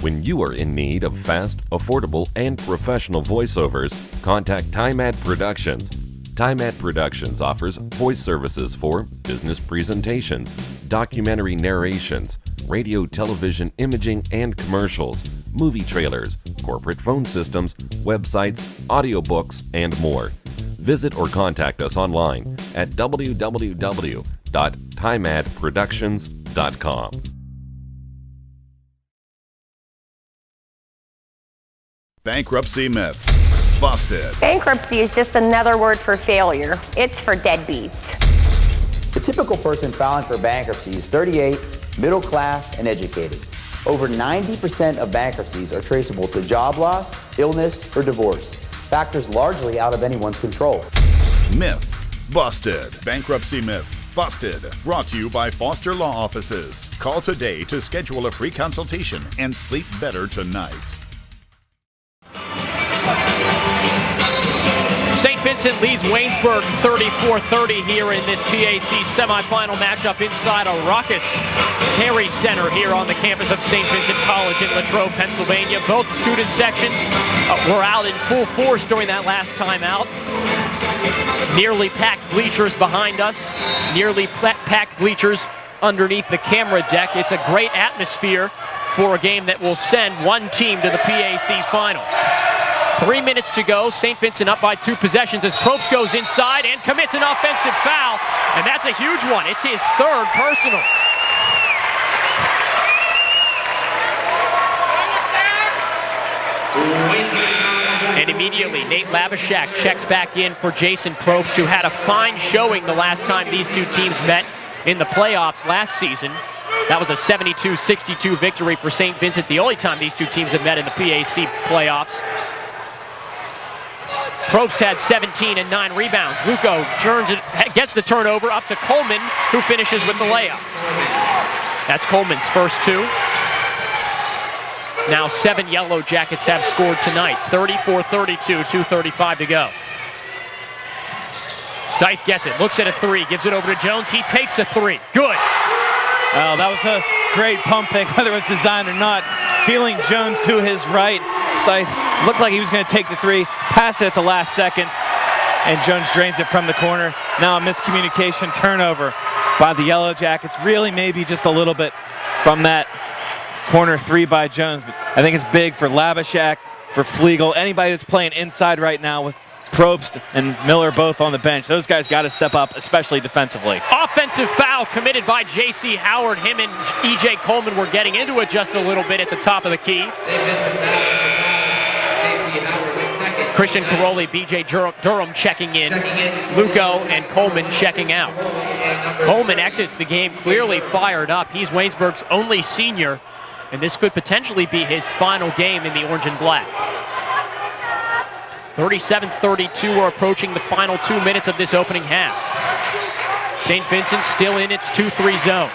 When you are in need of fast, affordable, and professional voiceovers, contact TimeAd Productions. TimeAd Productions offers voice services for business presentations, documentary narrations, radio, television, imaging, and commercials, movie trailers, corporate phone systems, websites, audiobooks, and more. Visit or contact us online at www.timadproductions.com. Bankruptcy myths. Busted. Bankruptcy is just another word for failure. It's for deadbeats. The typical person filing for bankruptcy is 38, middle class, and educated. Over 90% of bankruptcies are traceable to job loss, illness, or divorce, factors largely out of anyone's control. Myth. Busted. Bankruptcy myths. Busted. Brought to you by Foster Law Offices. Call today to schedule a free consultation and sleep better tonight. St. Vincent leads Waynesburg 34-30 here in this PAC semifinal matchup inside a raucous Terry Center here on the campus of St. Vincent College in Latrobe, Pennsylvania. Both student sections were out in full force during that last time out. Nearly packed bleachers behind us, nearly packed bleachers underneath the camera deck. It's a great atmosphere for a game that will send one team to the PAC final. 3 minutes to go. St. Vincent up by 2 possessions as Probst goes inside and commits an offensive foul, and that's a huge one. It's his 3rd personal. And immediately, Nate Lavashak checks back in for Jason Probst, who had a fine showing the last time these two teams met in the playoffs last season. That was a 72-62 victory for St. Vincent, the only time these two teams have met in the PAC playoffs. Probst had 17 and 9 rebounds. Luco gets the turnover up to Coleman, who finishes with the layup. That's Coleman's first 2. Now 7 Yellow Jackets have scored tonight. 34-32, 2:35 to go. Stipe gets it, looks at a 3, gives it over to Jones. He takes a 3. Good. Well, that was a great pump fake, whether it was designed or not. Feeling Jones to his right. Stipe looked like he was going to take the 3, pass it at the last second, and Jones drains it from the corner. Now a miscommunication, turnover by the Yellow Jackets. Really maybe just a little bit from that corner 3 by Jones. But I think it's big for Lavashak, for Flegel, anybody that's playing inside right now with Probst and Miller both on the bench. Those guys got to step up, especially defensively. Offensive foul committed by J.C. Howard. Him and E.J. Coleman were getting into it just a little bit at the top of the key. Christian Caroli, B.J. Durham checking in. Luco and Coleman checking out. Coleman exits the game clearly fired up. He's Waynesburg's only senior, and this could potentially be his final game in the orange and black. 37-32, we're approaching the final 2 minutes of this opening half. St. Vincent still in its 2-3 zone.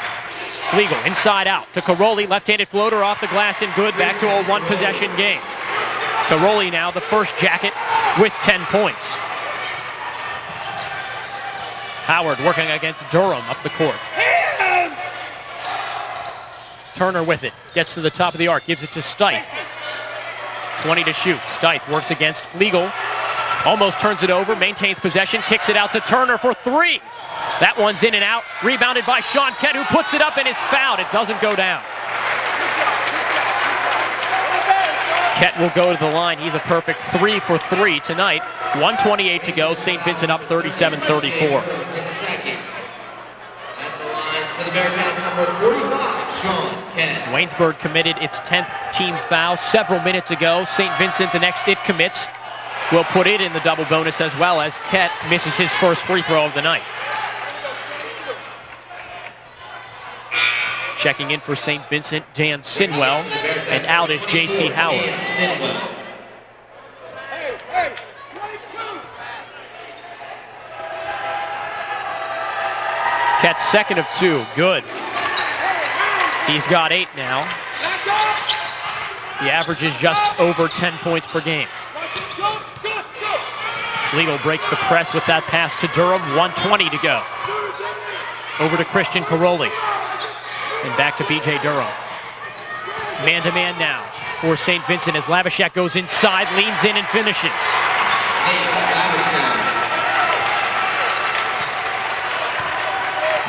Flegel inside out to Caroli, left-handed floater off the glass and good, back to a 1-possession game. Caroli now the first Jacket with 10 points. Howard working against Durham up the court. Turner with it, gets to the top of the arc, gives it to Stipe. 20 to shoot. Stipe works against Flegel. Almost turns it over, maintains possession, kicks it out to Turner for 3. That one's in and out. Rebounded by Sean Kett, who puts it up and is fouled. It doesn't go down. Kett will go to the line. He's a perfect 3 for 3 tonight. 1:28 to go. St. Vincent up 37-34. Waynesburg committed its 10th team foul several minutes ago. St. Vincent, the next it commits, will put it in the double bonus as well as Kett misses his first free throw of the night. Checking in for St. Vincent, Dan Sinwell, and out is J.C. Howard. Kett's second of 2, good. He's got 8 now. The average is just over 10 points per game. Flegel breaks the press with that pass to Durham. 1:20 to go. Over to Christian Caroli. And back to B.J. Durham. Man-to-man now for St. Vincent as Lavashak goes inside, leans in and finishes.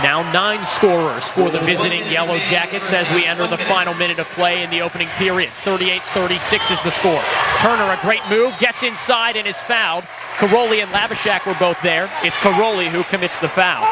Now 9 scorers for the visiting Yellow Jackets as we enter the final minute of play in the opening period. 38-36 is the score. Turner, a great move, gets inside and is fouled. Karoli and Labashak were both there. It's Karoli who commits the foul,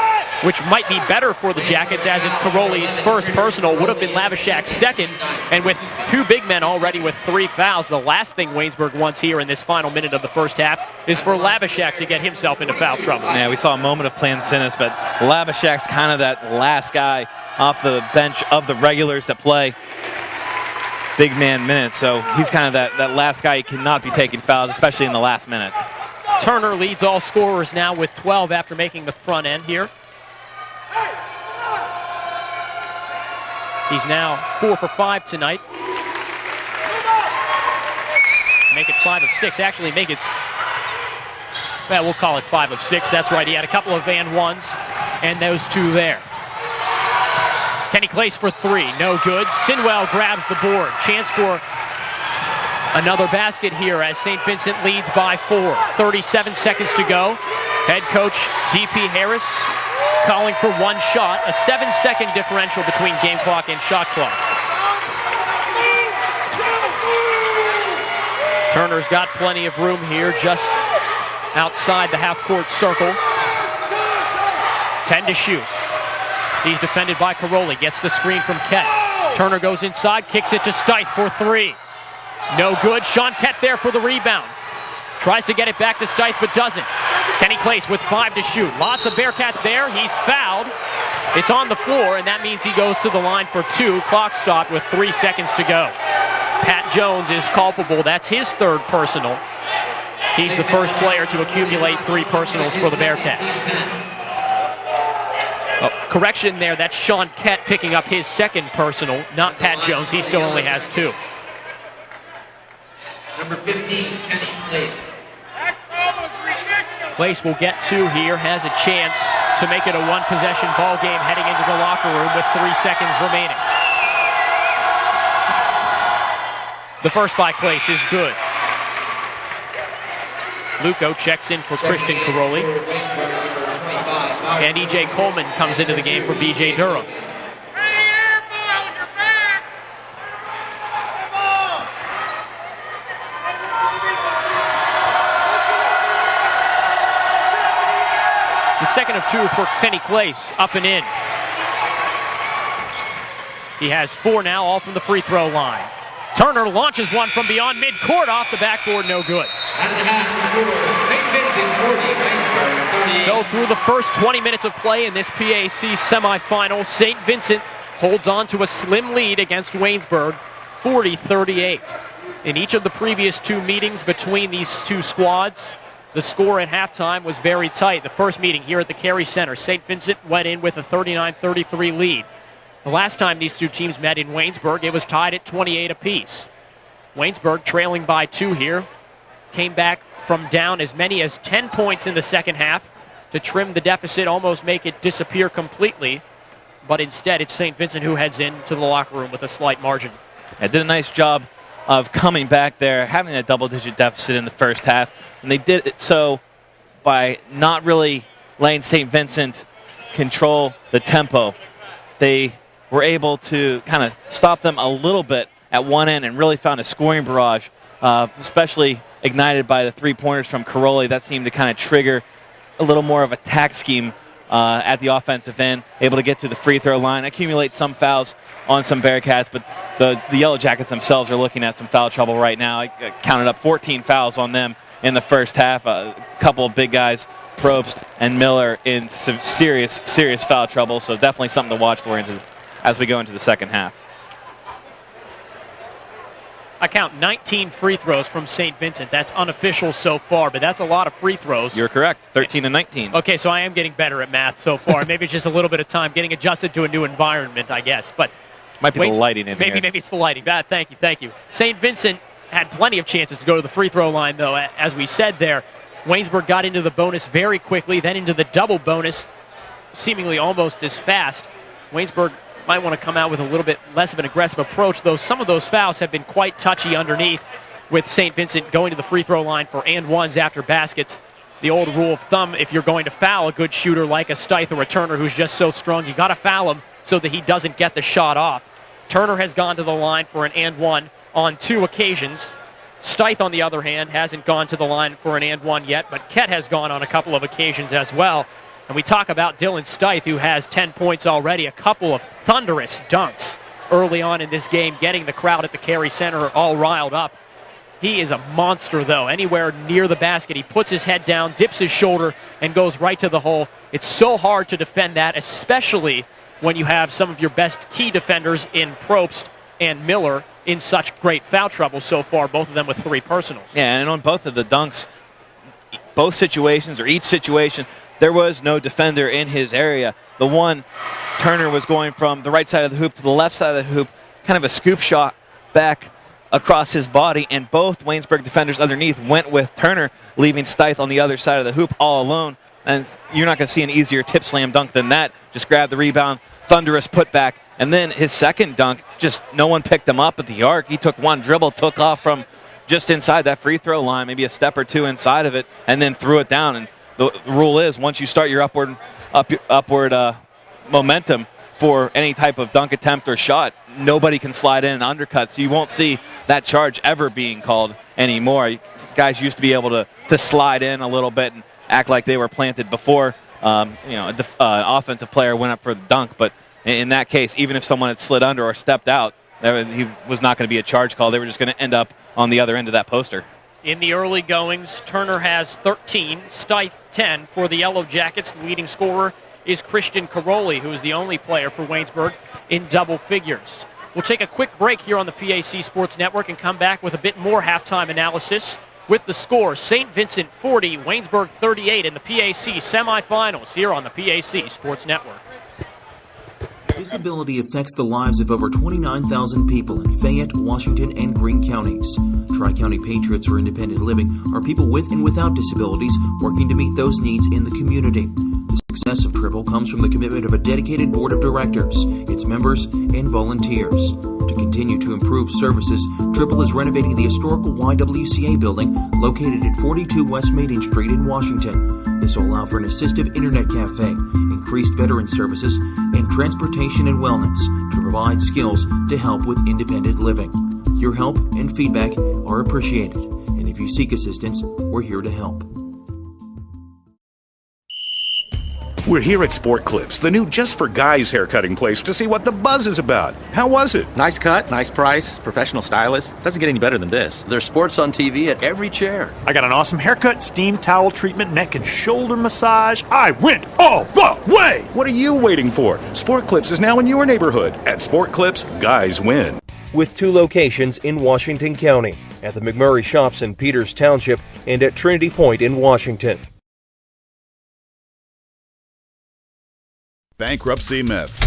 which might be better for the Jackets as it's Karoli's first personal, would have been Labashak's second, and with 2 big men already with 3 fouls, the last thing Waynesburg wants here in this final minute of the first half is for Labashak to get himself into foul trouble. Yeah, we saw a moment of Plansinis, but Labashak's kind of that last guy off the bench of the regulars that play big man minutes, so he's kind of that last guy. He cannot be taking fouls, especially in the last minute. Turner leads all scorers now with 12 after making the front end here. He's now 4 for 5 tonight. Make it 5 of 6. Actually, make it, well, we'll call it 5 of 6. That's right. He had a couple of and ones, and those 2 there. Kenny Clace for 3. No good. Sinwell grabs the board. Chance for another basket here as St. Vincent leads by 4. 37 seconds to go. Head coach D.P. Harris calling for 1 shot. A 7-second differential between game clock and shot clock. Turner's got plenty of room here just outside the half-court circle. 10 to shoot. He's defended by Karoli. Gets the screen from Kett. Turner goes inside, kicks it to Steiff for 3. No good. Sean Kett there for the rebound. Tries to get it back to Steiff, but doesn't. Kenny Clace with 5 to shoot. Lots of Bearcats there. He's fouled. It's on the floor, and that means he goes to the line for 2. Clock stopped with 3 seconds to go. Pat Jones is culpable. That's his 3rd personal. He's the first player to accumulate 3 personals for the Bearcats. Oh, correction there, that's Sean Kett picking up his 2nd personal, not Pat Jones. He still only has 2. Number 15, Kenny Clace. Clace will get 2 here, has a chance to make it a 1-possession ball game heading into the locker room with 3 seconds remaining. The first by Clace is good. Luco checks in for Christian Karoli. And E.J. Coleman comes into the game for B.J. Durham. The second of 2 for Kenny Clace, up and in. He has 4 now, all from the free throw line. Turner launches one from beyond midcourt, off the backboard, no good. So through the first 20 minutes of play in this PAC semifinal, St. Vincent holds on to a slim lead against Waynesburg, 40-38. In each of the previous 2 meetings between these 2 squads, the score at halftime was very tight. The first meeting here at the Carey Center, St. Vincent went in with a 39-33 lead. The last time these 2 teams met in Waynesburg, it was tied at 28 apiece. Waynesburg trailing by 2 here, came back from down as many as 10 points in the second half to trim the deficit, almost make it disappear completely. But instead, it's St. Vincent who heads into the locker room with a slight margin. They did a nice job of coming back there, having a double-digit deficit in the first half. And they did it so by not really letting St. Vincent control the tempo. They were able to kind of stop them a little bit at one end and really found a scoring barrage, especially ignited by the 3-pointers from Karoli. That seemed to kind of trigger a little more of a attack scheme at the offensive end, able to get to the free throw line, accumulate some fouls on some Bearcats, but the Yellow Jackets themselves are looking at some foul trouble right now. I counted up 14 fouls on them in the first half. A couple of big guys, Probst and Miller, in some serious foul trouble, so definitely something to watch for as we go into the second half. I count 19 free throws from St. Vincent. That's unofficial so far, but that's a lot of free throws. You're correct, 13 and 19. Okay, so I am getting better at math so far. Maybe it's just a little bit of time getting adjusted to a new environment, I guess. But might be the lighting in here. Maybe it's the lighting. Thank you. St. Vincent had plenty of chances to go to the free throw line, though, as we said there. Waynesburg got into the bonus very quickly, then into the double bonus, seemingly almost as fast. Waynesburg might want to come out with a little bit less of an aggressive approach, though some of those fouls have been quite touchy underneath, with St. Vincent going to the free throw line for and ones after baskets the old rule of thumb, if you're going to foul a good shooter like a Stith or a Turner who's just so strong, you got to foul him so that he doesn't get the shot off. Turner has gone to the line for an and one on 2 occasions. Stith, on the other hand, hasn't gone to the line for an and one yet, but Kett has gone on a couple of occasions as well. And we talk about Dylan Stith, who has 10 points already, a couple of thunderous dunks early on in this game, getting the crowd at the Carey Center all riled up. He is a monster, though. Anywhere near the basket, he puts his head down, dips his shoulder, and goes right to the hole. It's so hard to defend that, especially when you have some of your best key defenders in Probst and Miller in such great foul trouble so far, both of them with 3 personals. Yeah, and on both of the dunks, both situations, or each situation, there was no defender in his area. The one, Turner was going from the right side of the hoop to the left side of the hoop, kind of a scoop shot back across his body, and both Waynesburg defenders underneath went with Turner, leaving Stith on the other side of the hoop all alone. And you're not going to see an easier tip slam dunk than that. Just grab the rebound, thunderous putback, and then his second dunk, just no one picked him up at the arc. He took one dribble, took off from just inside that free throw line, maybe a step or 2 inside of it, and then threw it down. And the rule is, once you start your upward momentum for any type of dunk attempt or shot, nobody can slide in and undercut, so you won't see that charge ever being called anymore. Guys used to be able to slide in a little bit and act like they were planted before an offensive player went up for the dunk, but in that case, even if someone had slid under or stepped out, he was not going to be a charge call. They were just going to end up on the other end of that poster. In the early goings, Turner has 13, Stith 10 for the Yellow Jackets. The leading scorer is Christian Caroli, who is the only player for Waynesburg in double figures. We'll take a quick break here on the PAC Sports Network and come back with a bit more halftime analysis with the score. St. Vincent 40, Waynesburg 38 in the PAC semifinals here on the PAC Sports Network. Disability affects the lives of over 29,000 people in Fayette, Washington, and Greene counties. Tri-County Patriots for Independent Living are people with and without disabilities working to meet those needs in the community. The success of Triple comes from the commitment of a dedicated board of directors, its members, and volunteers. To continue to improve services, Triple is renovating the historical YWCA building located at 42 West Maiden Street in Washington. This will allow for an assistive internet cafe, increased veteran services, and transportation and wellness to provide skills to help with independent living. Your help and feedback are appreciated, and if you seek assistance, we're here to help. We're here at Sport Clips, the new just for guys haircutting place, to see what the buzz is about. How was it? Nice cut, nice price, professional stylist. Doesn't get any better than this. There's sports on TV at every chair. I got an awesome haircut, steam towel treatment, neck and shoulder massage. I went all the way! What are you waiting for? Sport Clips is now in your neighborhood. At Sport Clips, guys win. With 2 locations in Washington County, at the McMurray Shops in Peters Township and at Trinity Point in Washington. Bankruptcy myths.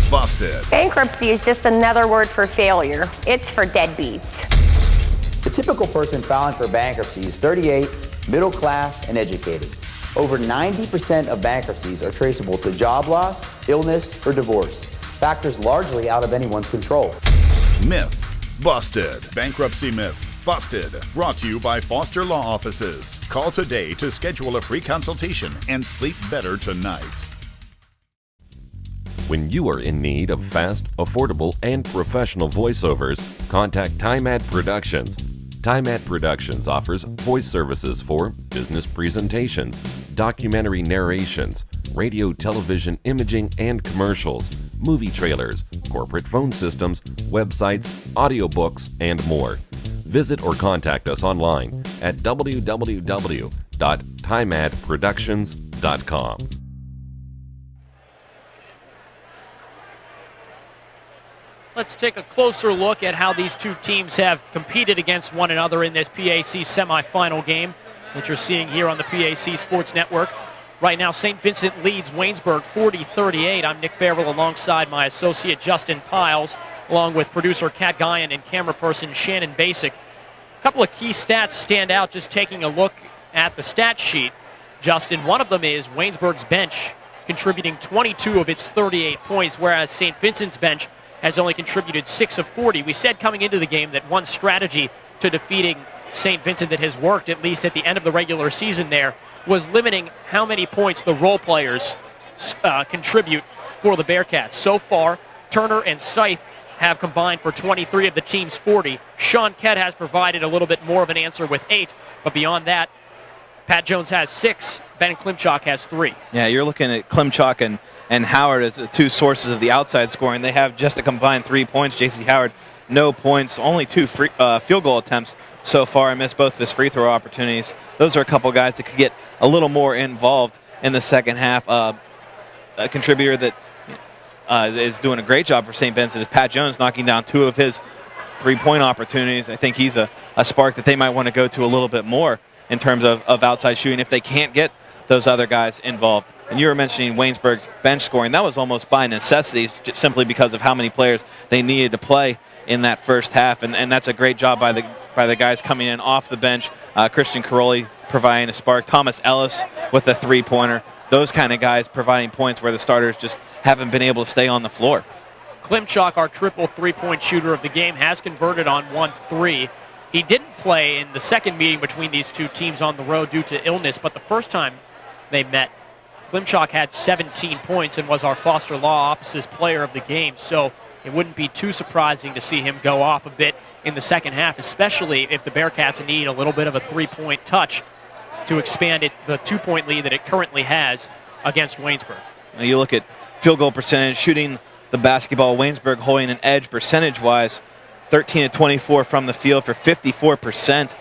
Busted. Bankruptcy is just another word for failure. It's for deadbeats. The typical person filing for bankruptcy is 38, middle class, and educated. Over 90% of bankruptcies are traceable to job loss, illness, or divorce, factors largely out of anyone's control. Myth. Busted. Bankruptcy myths. Busted. Brought to you by Foster Law Offices. Call today to schedule a free consultation and sleep better tonight. When you are in need of fast, affordable, and professional voiceovers, contact TimeAd Productions. TimeAd Productions offers voice services for business presentations, documentary narrations, radio, television, imaging, and commercials, movie trailers, corporate phone systems, websites, audiobooks, and more. Visit or contact us online at www.timeadproductions.com. Let's take a closer look at how these two teams have competed against one another in this PAC semifinal game that you're seeing here on the PAC Sports Network. Right now, St. Vincent leads Waynesburg 40-38. I'm Nick Farrell alongside my associate Justin Piles, along with producer Kat Guyan and camera person Shannon Basic. A couple of key stats stand out just taking a look at the stat sheet. Justin, one of them is Waynesburg's bench contributing 22 of its 38 points, whereas St. Vincent's bench has only contributed 6 of 40. We said coming into the game that one strategy to defeating St. Vincent that has worked, at least at the end of the regular season there, was limiting how many points the role players contribute for the Bearcats. So far, Turner and Scythe have combined for 23 of the team's 40. Sean Kett has provided a little bit more of an answer with 8, but beyond that, Pat Jones has 6, Ben Klimchak has 3. Yeah, you're looking at Klimchak and Howard as the two sources of the outside scoring. They have just a combined 3 points. J.C. Howard, no points, only 2 field goal attempts so far. I missed both of his free throw opportunities. Those are a couple guys that could get a little more involved in the second half. A contributor that is doing a great job for St. Vincent is Pat Jones, knocking down 2 of his 3-point opportunities. I think he's a spark that they might want to go to a little bit more in terms of outside shooting if they can't get those other guys involved. And you were mentioning Waynesburg's bench scoring. That was almost by necessity, simply because of how many players they needed to play in that first half. And that's a great job by the guys coming in off the bench. Christian Caroli providing a spark. Thomas Ellis with a 3-pointer. Those kind of guys providing points where the starters just haven't been able to stay on the floor. Klimchak, our triple 3-point shooter of the game, has converted on 1 3. He didn't play in the second meeting between these two teams on the road due to illness, but the first time they met, Klimchak had 17 points and was our Foster Law Office's player of the game, so it wouldn't be too surprising to see him go off a bit in the second half, especially if the Bearcats need a little bit of a 3-point touch to expand the 2-point lead that it currently has against Waynesburg. Now you look at field goal percentage, shooting the basketball, Waynesburg holding an edge percentage-wise, 13 of 24 from the field for 54%.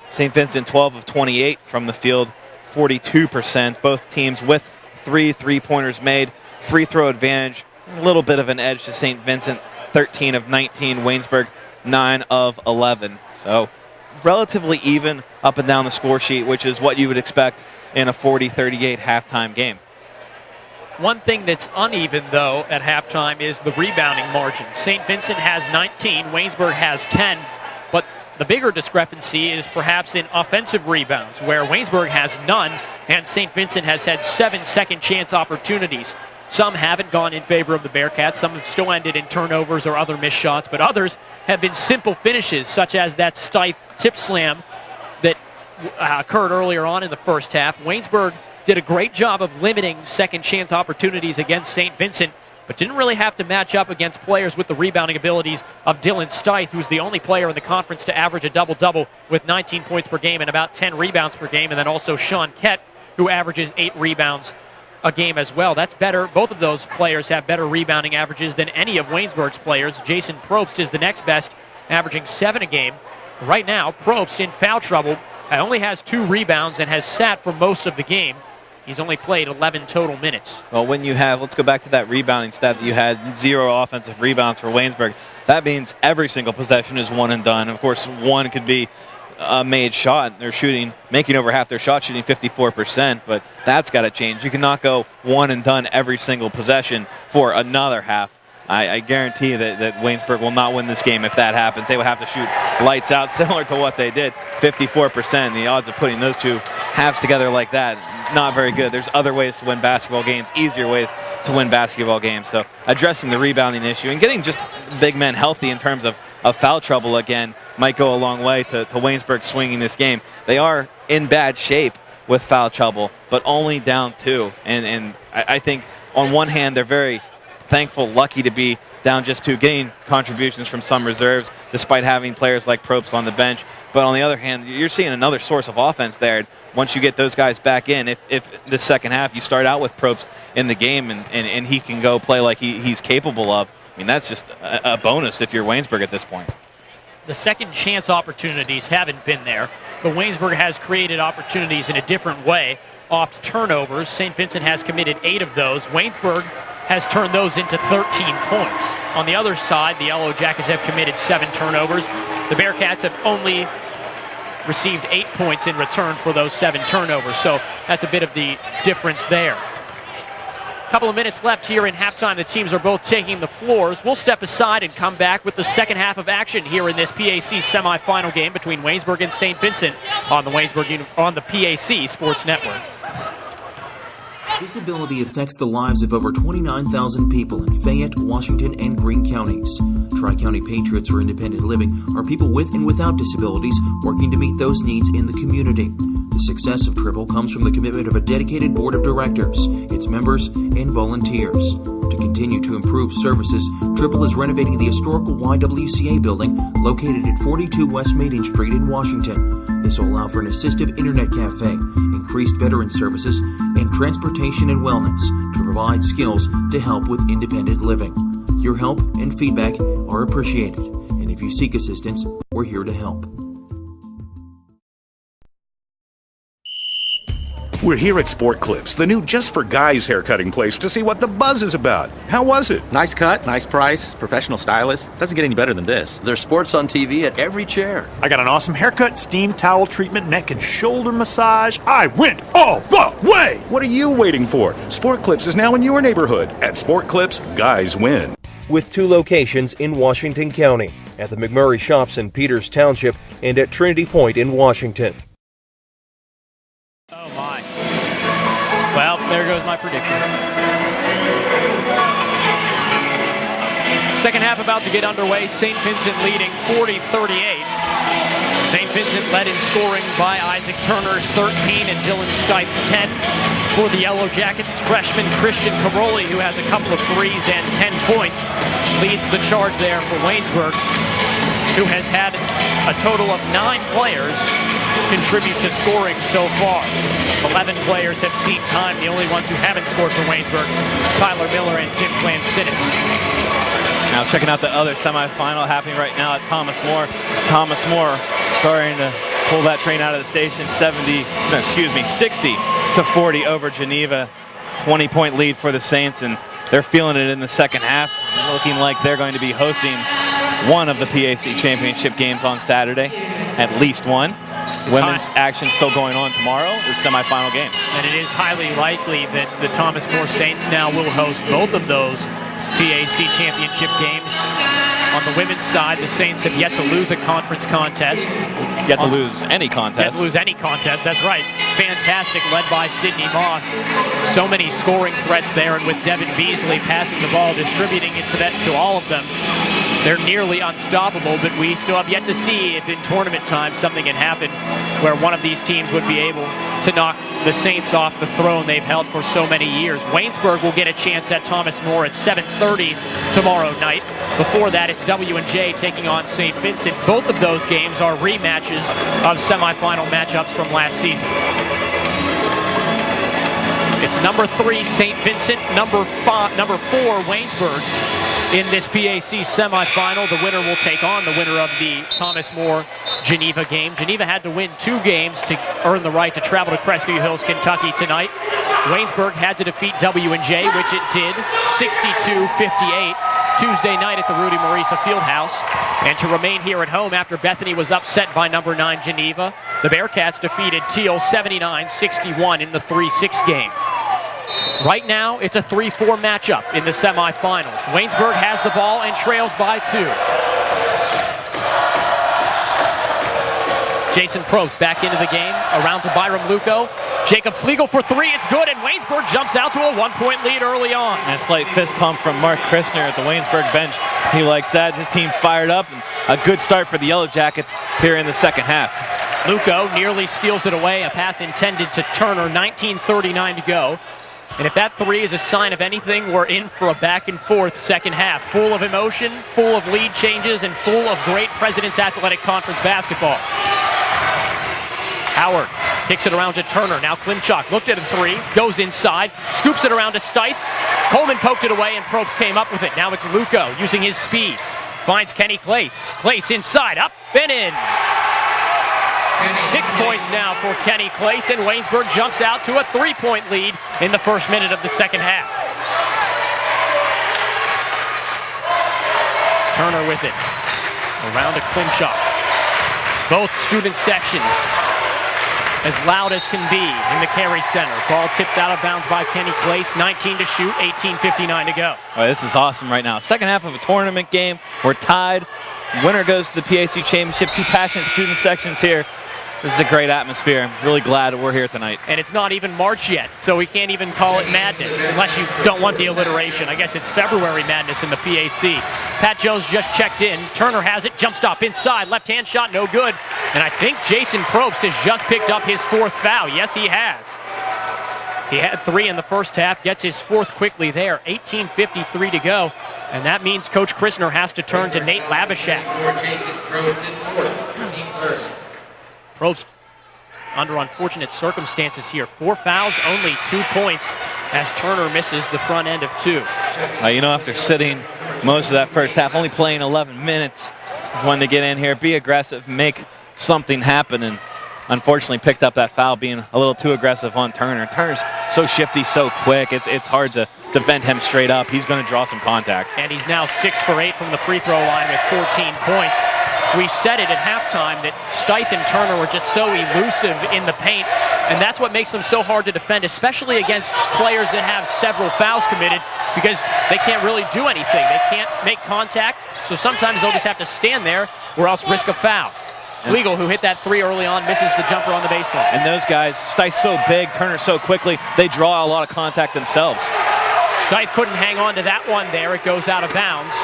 St. Vincent 12 of 28 from the field, 42%. Both teams with 3 3-pointers made. Free throw advantage, a little bit of an edge to St. Vincent, 13 of 19. Waynesburg 9 of 11. So relatively even up and down the score sheet, which is what you would expect in a 40-38 halftime game. One thing that's uneven, though, at halftime is the rebounding margin. St. Vincent has 19, Waynesburg has 10, but the bigger discrepancy is perhaps in offensive rebounds, where Waynesburg has none and St. Vincent has had 7 second-chance opportunities. Some haven't gone in favor of the Bearcats, some have still ended in turnovers or other missed shots, but others have been simple finishes, such as that Scythe tip slam that occurred earlier on in the first half. Waynesburg did a great job of limiting second chance opportunities against St. Vincent, but didn't really have to match up against players with the rebounding abilities of Dylan Scythe, who's the only player in the conference to average a double-double with 19 points per game and about 10 rebounds per game, and then also Sean Kett, who averages 8 rebounds a game as well. That's better. Both of those players have better rebounding averages than any of Waynesburg's players. Jason Probst is the next best, averaging 7 a game. Right now, Probst in foul trouble, only has 2 rebounds and has sat for most of the game. He's only played 11 total minutes. Well, when you have, let's go back to that rebounding stat that you had, 0 offensive rebounds for Waynesburg. That means every single possession is one and done. Of course, one could be a made shot. They're making over half their shots, shooting 54%, but that's got to change. You cannot go one and done every single possession for another half. I guarantee that Waynesburg will not win this game if that happens. They will have to shoot lights out, similar to what they did, 54%. The odds of putting those two halves together like that, not very good. There's other ways to win basketball games, easier ways to win basketball games. So addressing the rebounding issue and getting just big men healthy in terms of foul trouble again might go a long way to Waynesburg swinging this game. They are in bad shape with foul trouble, but only down 2. And I think on one hand they're very thankful, lucky to be down just 2, getting contributions from some reserves despite having players like Probst on the bench. But on the other hand, you're seeing another source of offense there. Once you get those guys back in, if the second half you start out with Probst in the game and he can go play like he's capable of, I mean, that's just a bonus if you're Waynesburg at this point. The second chance opportunities haven't been there, but Waynesburg has created opportunities in a different way off turnovers. St. Vincent has committed 8 of those. Waynesburg has turned those into 13 points. On the other side, the Yellow Jackets have committed 7 turnovers. The Bearcats have only received 8 points in return for those 7 turnovers, so that's a bit of the difference there. Couple of minutes left here in halftime. The teams are both taking the floors. We'll step aside and come back with the second half of action here in this PAC semifinal game between Waynesburg and St. Vincent on the PAC Sports Network. Disability affects the lives of over 29,000 people in Fayette, Washington, and Greene counties. Tri-County Patriots for Independent Living are people with and without disabilities working to meet those needs in the community. The success of Triple comes from the commitment of a dedicated board of directors, its members, and volunteers. To continue to improve services, Triple is renovating the historical YWCA building located at 42 West Maiden Street in Washington. This will allow for an assistive internet cafe, increased veteran services, and transportation and wellness to provide skills to help with independent living. Your help and feedback are appreciated, and if you seek assistance, we're here to help. We're here at Sport Clips, the new just for guys haircutting place, to see what the buzz is about. How was it? Nice cut, nice price, professional stylist. Doesn't get any better than this. There's sports on TV at every chair. I got an awesome haircut, steam towel treatment, neck and shoulder massage. I went all the way! What are you waiting for? Sport Clips is now in your neighborhood. At Sport Clips, guys win. With 2 locations in Washington County, at the McMurray Shops in Peters Township and at Trinity Point in Washington. Oh my. Well, there goes my prediction. Second half about to get underway. St. Vincent leading 40-38. St. Vincent led in scoring by Isaac Turner's 13 and Dylan Stipe's 10. For the Yellow Jackets, freshman Christian Caroli, who has a couple of threes and 10 points, leads the charge there for Waynesburg, who has had a total of 9 players contribute to scoring so far. 11 players have seen time. The only ones who haven't scored for Waynesburg, Tyler Miller and Tim Clansinis. Now checking out the other semifinal happening right now at Thomas More. Thomas More starting to pull that train out of the station. 60-40 over Geneva. 20-point lead for the Saints, and they're feeling it in the second half. Looking like they're going to be hosting one of the PAC championship games on Saturday, at least one. Women's action still going on tomorrow, the semifinal games. And it is highly likely that the Thomas More Saints now will host both of those PAC championship games. On the women's side, the Saints have yet to lose a conference contest. Yet to lose any contest. Yet to lose any contest, that's right. Fantastic, led by Sydney Moss. So many scoring threats there, and with Devin Beasley passing the ball, distributing it to all of them. They're nearly unstoppable, but we still have yet to see if in tournament time something can happen where one of these teams would be able to knock the Saints off the throne they've held for so many years. Waynesburg will get a chance at Thomas More at 7:30 tomorrow night. Before that, it's W&J taking on St. Vincent. Both of those games are rematches of semifinal matchups from last season. It's number 3 St. Vincent, number 4 Waynesburg in this PAC semifinal. The winner will take on the winner of the Thomas More Geneva game. Geneva had to win 2 games to earn the right to travel to Crestview Hills, Kentucky tonight. Waynesburg had to defeat W&J, which it did, 62-58. Tuesday night at the Rudy Marisa Fieldhouse. And to remain here at home after Bethany was upset by number 9 Geneva, the Bearcats defeated Teal 79-61 in the 3-6 game. Right now, it's a 3-4 matchup in the semifinals. Waynesburg has the ball and trails by 2. Jason Probst back into the game, around to Byram Luco. Jacob Flegel for 3, it's good, and Waynesburg jumps out to a 1-point lead early on. And a slight fist pump from Mark Christner at the Waynesburg bench. He likes that. His team fired up, and a good start for the Yellow Jackets here in the second half. Luco nearly steals it away, a pass intended to Turner, 19:39 to go. And if that 3 is a sign of anything, we're in for a back and forth second half. Full of emotion, full of lead changes, and full of great President's Athletic Conference basketball. Howard kicks it around to Turner. Now Klimchuk looked at a 3, goes inside, scoops it around to Stipe. Coleman poked it away, and Probst came up with it. Now it's Luco using his speed. Finds Kenny Clace. Clace inside, up and in. 6 points now for Kenny Clace, and Waynesburg jumps out to a 3-point lead in the first minute of the second half. Turner with it. Around to Klimchuk. Both student sections as loud as can be in the Carey Center. Ball tipped out of bounds by Kenny Clace. 19 to shoot, 18:59 to go. Oh, this is awesome right now. Second half of a tournament game. We're tied. Winner goes to the PAC Championship. 2 passionate student sections here. This is a great atmosphere. I'm really glad we're here tonight. And it's not even March yet, so we can't even call it madness unless you don't want the alliteration. I guess it's February madness in the PAC. Pat Jones just checked in. Turner has it. Jump stop inside. Left-hand shot, no good. And I think Jason Probst has just picked up his 4th foul. Yes, he has. He had 3 in the first half. Gets his 4th quickly there. 18:53 to go. And that means Coach Christner has to turn to Nate Labashak. Jason Probst is 4th, team first. Probst under unfortunate circumstances here. 4 fouls, only 2 points as Turner misses the front end of 2. After sitting most of that first half, only playing 11 minutes, he's wanting to get in here, be aggressive, make something happen, and unfortunately picked up that foul, being a little too aggressive on Turner. Turner's so shifty, so quick, it's hard to defend him straight up. He's going to draw some contact. And he's now 6 for 8 from the free throw line with 14 points. We said it at halftime that Stith and Turner were just so elusive in the paint, and that's what makes them so hard to defend, especially against players that have several fouls committed, because they can't really do anything. They can't make contact, so sometimes they'll just have to stand there or else risk a foul. Flegel, who hit that 3 early on, misses the jumper on the baseline. And those guys, Stith's so big, Turner so quickly, they draw a lot of contact themselves. Stith couldn't hang on to that one there. It goes out of bounds.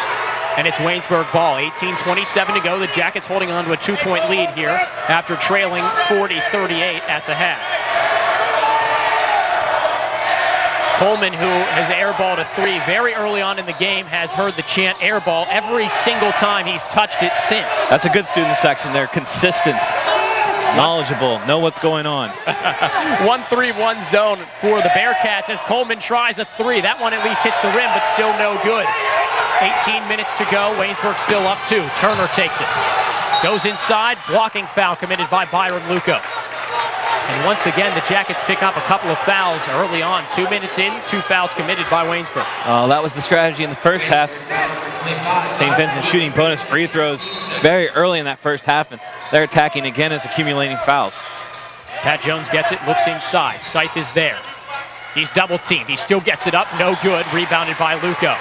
And it's Waynesburg ball. 18:27 to go. The Jackets holding on to a 2-point lead here after trailing 40-38 at the half. Coleman, who has airballed a 3 very early on in the game, has heard the chant airball every single time he's touched it since. That's a good student section there. Consistent, knowledgeable, know what's going on. 1-3-1 zone for the Bearcats as Coleman tries a 3. That one at least hits the rim, but still no good. 18 minutes to go. Waynesburg still up 2. Turner takes it. Goes inside. Blocking foul committed by Byron Luco. And once again, the Jackets pick up a couple of fouls early on. 2 minutes in, 2 fouls committed by Waynesburg. That was the strategy in the first half. St. Vincent shooting bonus free throws very early in that first half, and they're attacking again as accumulating fouls. Pat Jones gets it, looks inside. Stith is there. He's double teamed. He still gets it up, no good. Rebounded by Luco.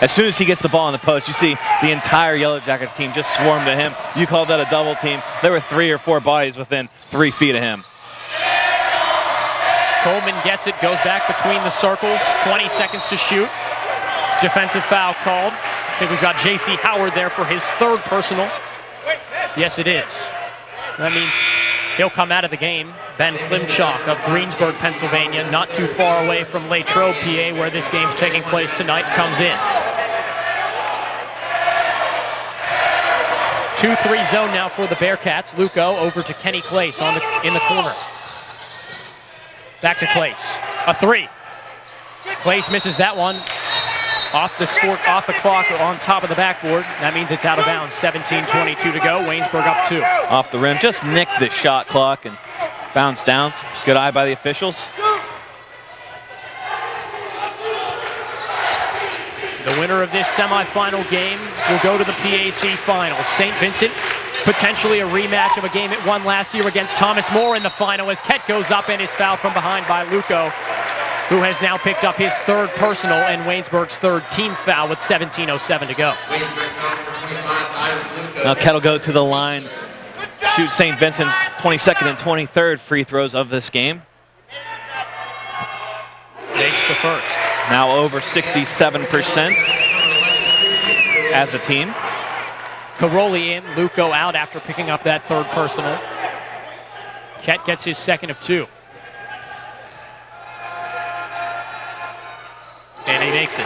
As soon as he gets the ball in the post, you see the entire Yellow Jackets team just swarm to him. You called that a double team. There were 3 or 4 bodies within 3 feet of him. Coleman gets it, goes back between the circles. 20 seconds to shoot. Defensive foul called. I think we've got J.C. Howard there for his 3rd personal. Yes, it is. That means he'll come out of the game. Ben Klimchak of Greensburg, Pennsylvania, not too far away from Latrobe, PA, where this game's taking place tonight, comes in. 2-3 zone now for the Bearcats. Luco over to Kenny Clace in the corner. Back to Clace. A 3. Clace misses that one. Off the clock, on top of the backboard. That means it's out of bounds. 17:22 to go. Waynesburg up 2. Off the rim, just nicked the shot clock and bounced down. Good eye by the officials. The winner of this semifinal game will go to the PAC Finals. St. Vincent, potentially a rematch of a game it won last year against Thomas More in the final as Kett goes up and is fouled from behind by Luco, who has now picked up his 3rd personal and Waynesburg's 3rd team foul with 17:07 to go. Now Kett will go to the line, shoot St. Vincent's 22nd and 23rd free throws of this game. Makes the first. Now over 67% as a team. Caroli in, Luco out after picking up that 3rd personal. Kett gets his 2nd of 2. And he makes it.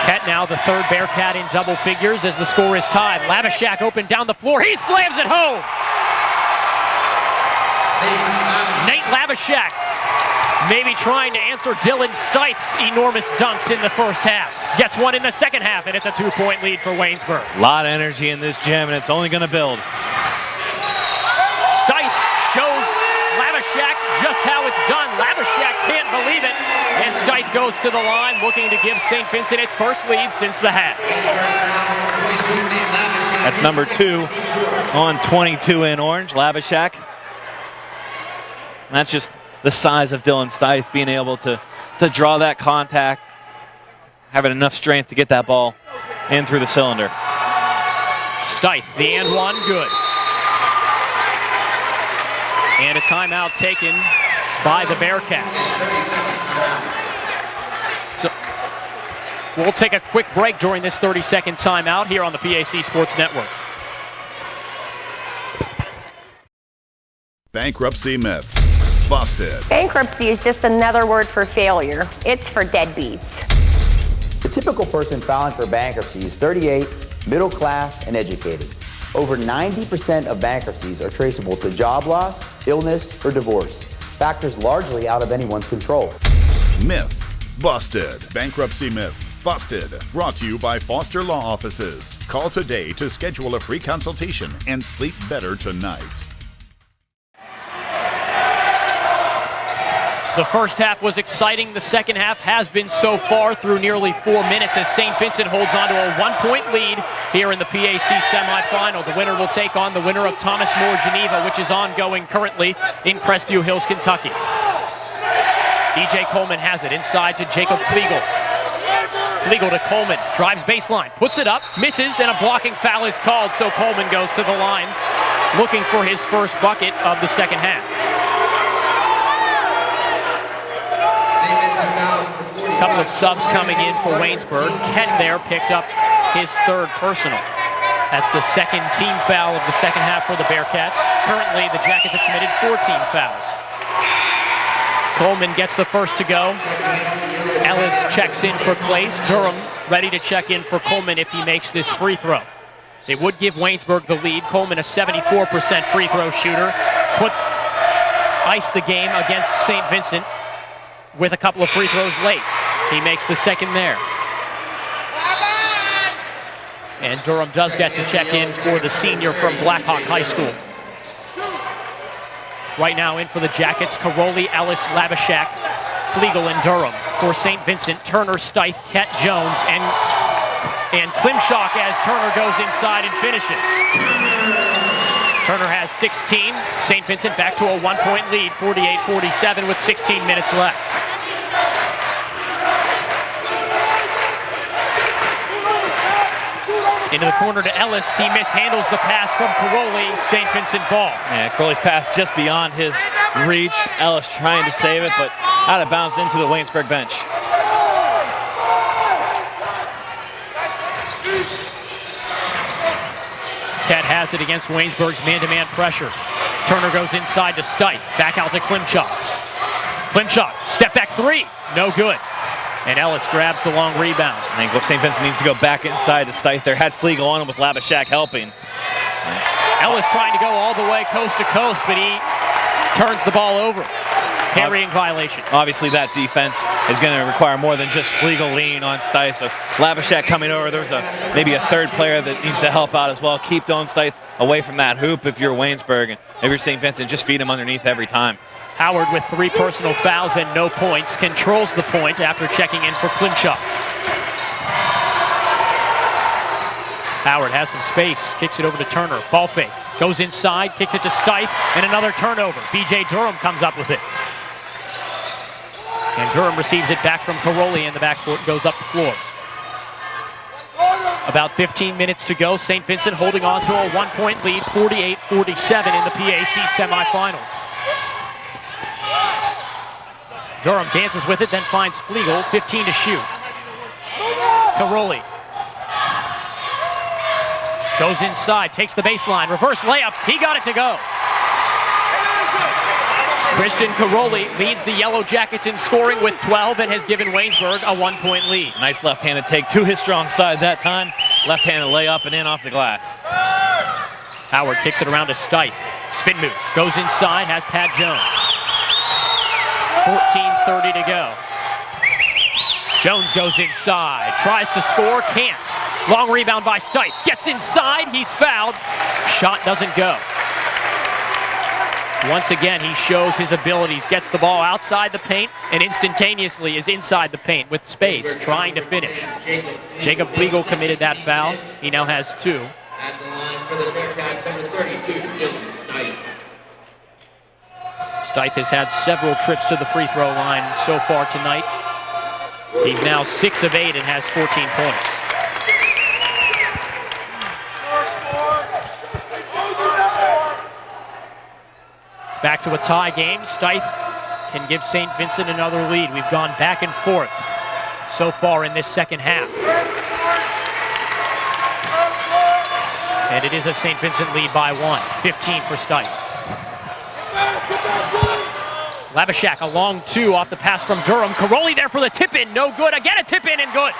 Kett now the 3rd Bearcat in double figures as the score is tied. Labashak open down the floor. He slams it home. Nate Labashak maybe trying to answer Dylan Stith's enormous dunks in the first half. Gets one in the second half, and it's a 2-point lead for Waynesburg. A lot of energy in this gym, and it's only going to build. Stith shows Labashak just how it's done. Labashak can't believe it. And Stith goes to the line looking to give St. Vincent its first lead since the half. That's number 2 on 22 in orange, Labashak. That's just the size of Dylan Stith, being able to draw that contact, having enough strength to get that ball in through the cylinder. Stith, the and one, good. And a timeout taken by the Bearcats. So we'll take a quick break during this 30-second timeout here on the PAC Sports Network. Bankruptcy myths. Busted. Bankruptcy is just another word for failure. It's for deadbeats. The typical person filing for bankruptcy is 38, middle class, and educated. Over 90% of bankruptcies are traceable to job loss, illness, or divorce, factors largely out of anyone's control. Myth. Busted. Bankruptcy myths. Busted. Brought to you by Foster Law Offices. Call today to schedule a free consultation and sleep better tonight. The first half was exciting. The second half has been so far through nearly 4 minutes as St. Vincent holds on to a 1-point lead here in the PAC semifinal. The winner will take on the winner of Thomas More Geneva, which is ongoing currently in Crestview Hills, Kentucky. E.J. Coleman has it inside to Jacob Flegel. Flegel to Coleman, drives baseline, puts it up, misses, and a blocking foul is called, so Coleman goes to the line looking for his first bucket of the second half. A couple of subs coming in for Waynesburg. Ken there picked up his third personal. That's the second team foul of the second half for the Bearcats. Currently, the Jackets have committed 14 fouls. Coleman gets the first to go. Ellis checks in for Clace. Durham ready to check in for Coleman if he makes this free throw. They would give Waynesburg the lead. Coleman, a 74% free throw shooter, iced the game against St. Vincent with a couple of free throws late. He makes the second there. And Durham does get to check in for the senior from Blackhawk High School. Right now in for the Jackets, Caroli, Ellis, Labashak, Flegel, and Durham. For St. Vincent, Turner, Stith, Ket, Jones, and Klimchak as Turner goes inside and finishes. Turner has 16. St. Vincent back to a 1-point lead, 48-47 with 16 minutes left. Into the corner to Ellis. He mishandles the pass from Caroli. St. Vincent ball. Yeah, Caroli's pass just beyond his reach. Ellis trying to save it, but out of bounds into the Waynesburg bench. Ket has it against Waynesburg's man-to-man pressure. Turner goes inside to Stith. Back out to Klimchak. Klimchak, step back three. No good. And Ellis grabs the long rebound. I think St. Vincent needs to go back inside to Stith there. Had Flegel on him with Labashak helping. Ellis trying to go all the way coast to coast, but he turns the ball over. Carrying violation. Obviously that defense is going to require more than just Flegel lean on Stith. So Labashak coming over. There's maybe a third player that needs to help out as well. Keep Don Stith away from that hoop if you're Waynesburg. And if you're St. Vincent, just feed him underneath every time. Howard with 3 personal fouls and no points controls the point after checking in for Klimchak. Howard has some space, kicks it over to Turner. Ball fake, goes inside, kicks it to Stith, and another turnover. B.J. Durham comes up with it. And Durham receives it back from Caroli in the backcourt, goes up the floor. About 15 minutes to go. St. Vincent holding on to a 1-point lead, 48-47 in the PAC semifinals. Durham dances with it, then finds Flegel, 15 to shoot. Caroli goes inside, takes the baseline, reverse layup, he got it to go. Christian Caroli leads the Yellow Jackets in scoring with 12 and has given Waynesburg a 1-point lead. Nice left-handed take to his strong side that time. Left-handed layup and in off the glass. Howard kicks it around to Stith. Spin move, goes inside, has Pat Jones. 14:30 to go. Jones goes inside, tries to score, can't. Long rebound by Stith, gets inside, he's fouled. Shot doesn't go. Once again, he shows his abilities, gets the ball outside the paint, and instantaneously is inside the paint with space, trying to finish. Jacob Flegel committed that foul. He now has 2. At the line for the Bearcats, number 32, Dylan Stith. Stith has had several trips to the free throw line so far tonight. He's now 6 of 8 and has 14 points. It's back to a tie game. Stith can give St. Vincent another lead. We've gone back and forth so far in this second half. And it is a St. Vincent lead by 1, 15 for Stith. Labashak a long 2 off the pass from Durham. Caroli there for the tip-in, no good. Again a tip-in and good.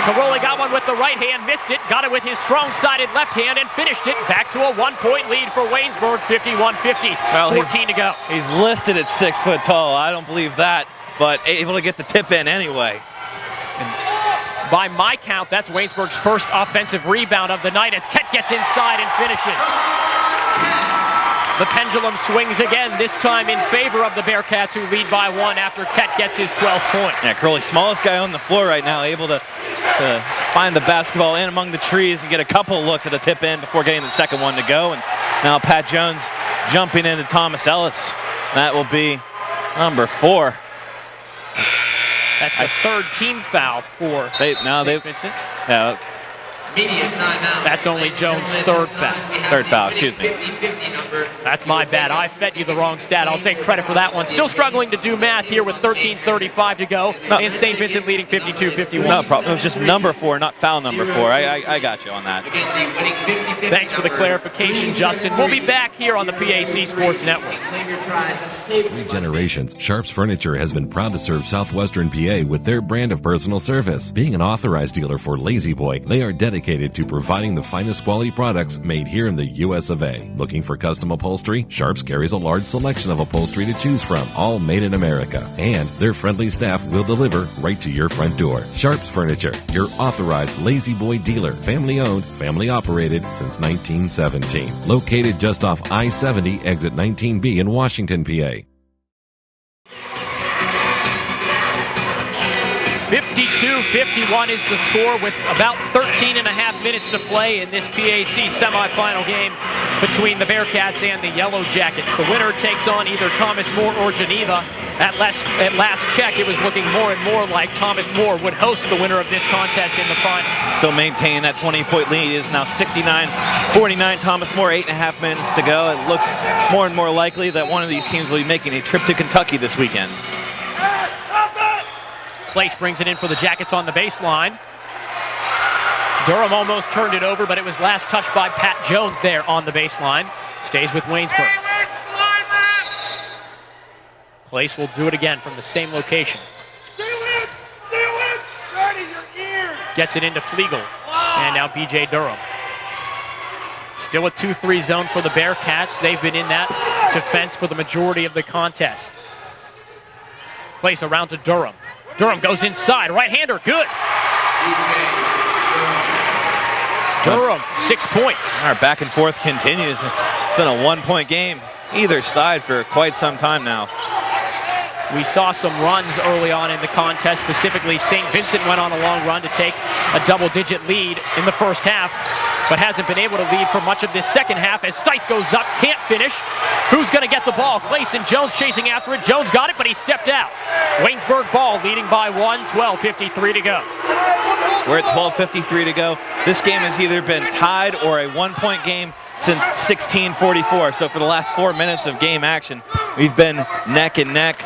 Caroli got one with the right hand, missed it, got it with his strong-sided left hand and finished it. Back to a 1-point lead for Waynesburg, 51-50, well, 14 to go. He's listed at 6 foot tall. I don't believe that, but able to get the tip in anyway. And by my count, that's Waynesburg's first offensive rebound of the night as Kett gets inside and finishes. The pendulum swings again, this time in favor of the Bearcats, who lead by 1 after Kett gets his 12th point. Yeah, Curley, smallest guy on the floor right now, able to find the basketball in among the trees and get a couple looks at a tip in before getting the second one to go. And now Pat Jones jumping into Thomas Ellis. That will be number 4. That's the third team foul for St. Vincent. Yeah. Media timeout. That's only Jones' third foul. Third foul, excuse me. That's my bad. I fed you the wrong stat. I'll take credit for that one. Still struggling to do math here with 13:35 to go. No. And St. Vincent leading 52-51. No problem. It was just number 4, not foul number 4. I got you on that. Thanks for the clarification, Justin. We'll be back here on the PAC Sports Network. 3 generations, Sharps Furniture has been proud to serve Southwestern PA with their brand of personal service. Being an authorized dealer for Lazy Boy, they are dedicated to providing the finest quality products made here in the US of A. Looking for custom upholstery? Sharps carries a large selection of upholstery to choose from, all made in America. And their friendly staff will deliver right to your front door. Sharps Furniture, your authorized Lazy Boy dealer. Family owned, family operated since 1917. Located just off I-70, exit 19B in Washington, PA. 52-51 is the score with about 13 and a half minutes to play in this PAC semifinal game between the Bearcats and the Yellow Jackets. The winner takes on either Thomas More or Geneva. At last check, it was looking more and more like Thomas More would host the winner of this contest in the final. Still maintaining that 20-point lead. It is now 69-49. Thomas More, 8.5 minutes to go. It looks more and more likely that one of these teams will be making a trip to Kentucky this weekend. Place brings it in for the Jackets on the baseline. Durham almost turned it over, but it was last touched by Pat Jones there on the baseline. Stays with Waynesburg. Place will do it again from the same location. Gets it into Flegel, and now B.J. Durham. Still a 2-3 zone for the Bearcats. They've been in that defense for the majority of the contest. Place around to Durham. Durham goes inside, right-hander, good. Durham, 6 points. Our back and forth continues. It's been a 1-point game either side for quite some time now. We saw some runs early on in the contest. Specifically, St. Vincent went on a long run to take a double-digit lead in the first half, but hasn't been able to lead for much of this second half as Stith goes up, can't finish. Who's going to get the ball? Clayson Jones chasing after it. Jones got it, but he stepped out. Waynesburg ball leading by 1, 12:53 to go. We're at 12:53 to go. This game has either been tied or a 1-point game since 16:44. So for the last 4 minutes of game action, we've been neck and neck.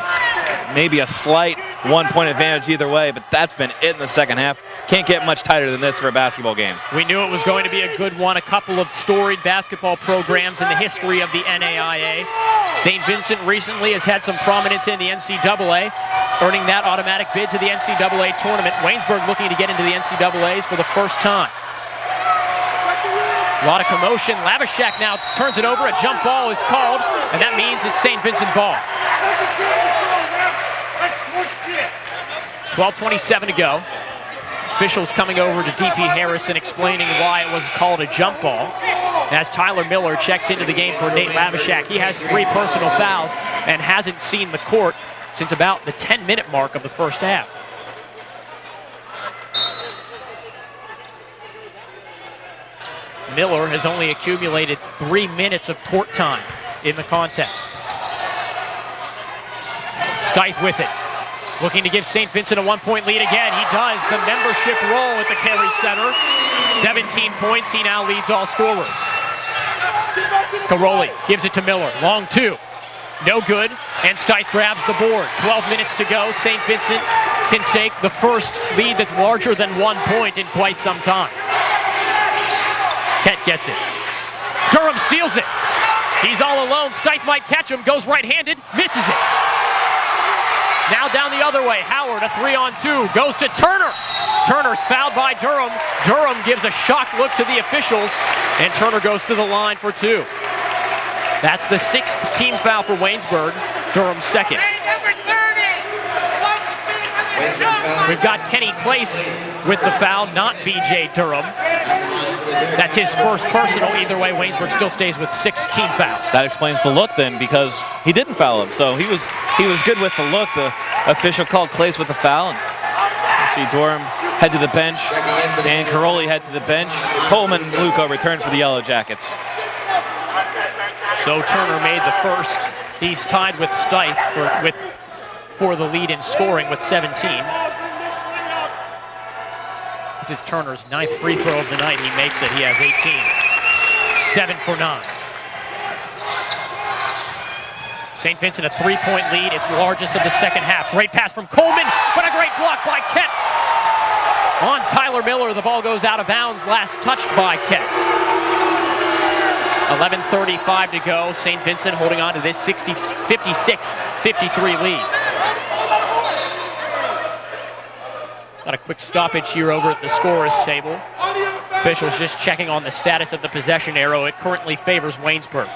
Maybe a slight 1-point advantage either way, but that's been it in the second half. Can't get much tighter than this for a basketball game. We knew it was going to be a good one. A couple of storied basketball programs in the history of the NAIA. St. Vincent recently has had some prominence in the NCAA, earning that automatic bid to the NCAA tournament. Waynesburg looking to get into the NCAAs for the first time. A lot of commotion. Labashak now turns it over. A jump ball is called, and that means it's St. Vincent ball. 12:27 to go. Officials coming over to D.P. Harrison explaining why it was called a jump ball. As Tyler Miller checks into the game for Nate Labashak. He has 3 personal fouls and hasn't seen the court since about the 10-minute mark of the first half. Miller has only accumulated 3 minutes of court time in the contest. Stith with it. Looking to give St. Vincent a 1-point lead again. He does. The membership roll at the Carey Center. 17 points. He now leads all scorers. Caroli gives it to Miller. Long two. No good. And Steiff grabs the board. 12 minutes to go. St. Vincent can take the first lead that's larger than 1 point in quite some time. Kett gets it. Durham steals it. He's all alone. Steiff might catch him. Goes right-handed. Misses it. Now down the other way. Howard, a 3-on-2. Goes to Turner. Turner's fouled by Durham. Durham gives a shocked look to the officials, and Turner goes to the line for two. That's the 6th team foul for Waynesburg. Durham's second. We've got Kenny Place with the foul, not B.J. Durham. That's his first personal. Either way, Waynesburg still stays with 6 team fouls. That explains the look then, because he didn't foul him. So he was good with the look. The official called Place with the foul. And you see Durham head to the bench, and Caroli head to the bench. Coleman and Luco return for the Yellow Jackets. So Turner made the first. He's tied with Steiff for the lead in scoring with 17. This is Turner's 9th free throw of the night. He makes it. He has 18. 7 for 9. St. Vincent a 3-point lead. It's the largest of the second half. Great pass from Coleman, but a great block by Kett. On Tyler Miller, the ball goes out of bounds. Last touched by Kett. 11:35 to go. St. Vincent holding on to this 56-53 lead. Got a quick stoppage here over at the scorer's table. Officials just checking on the status of the possession arrow. It currently favors Waynesburg.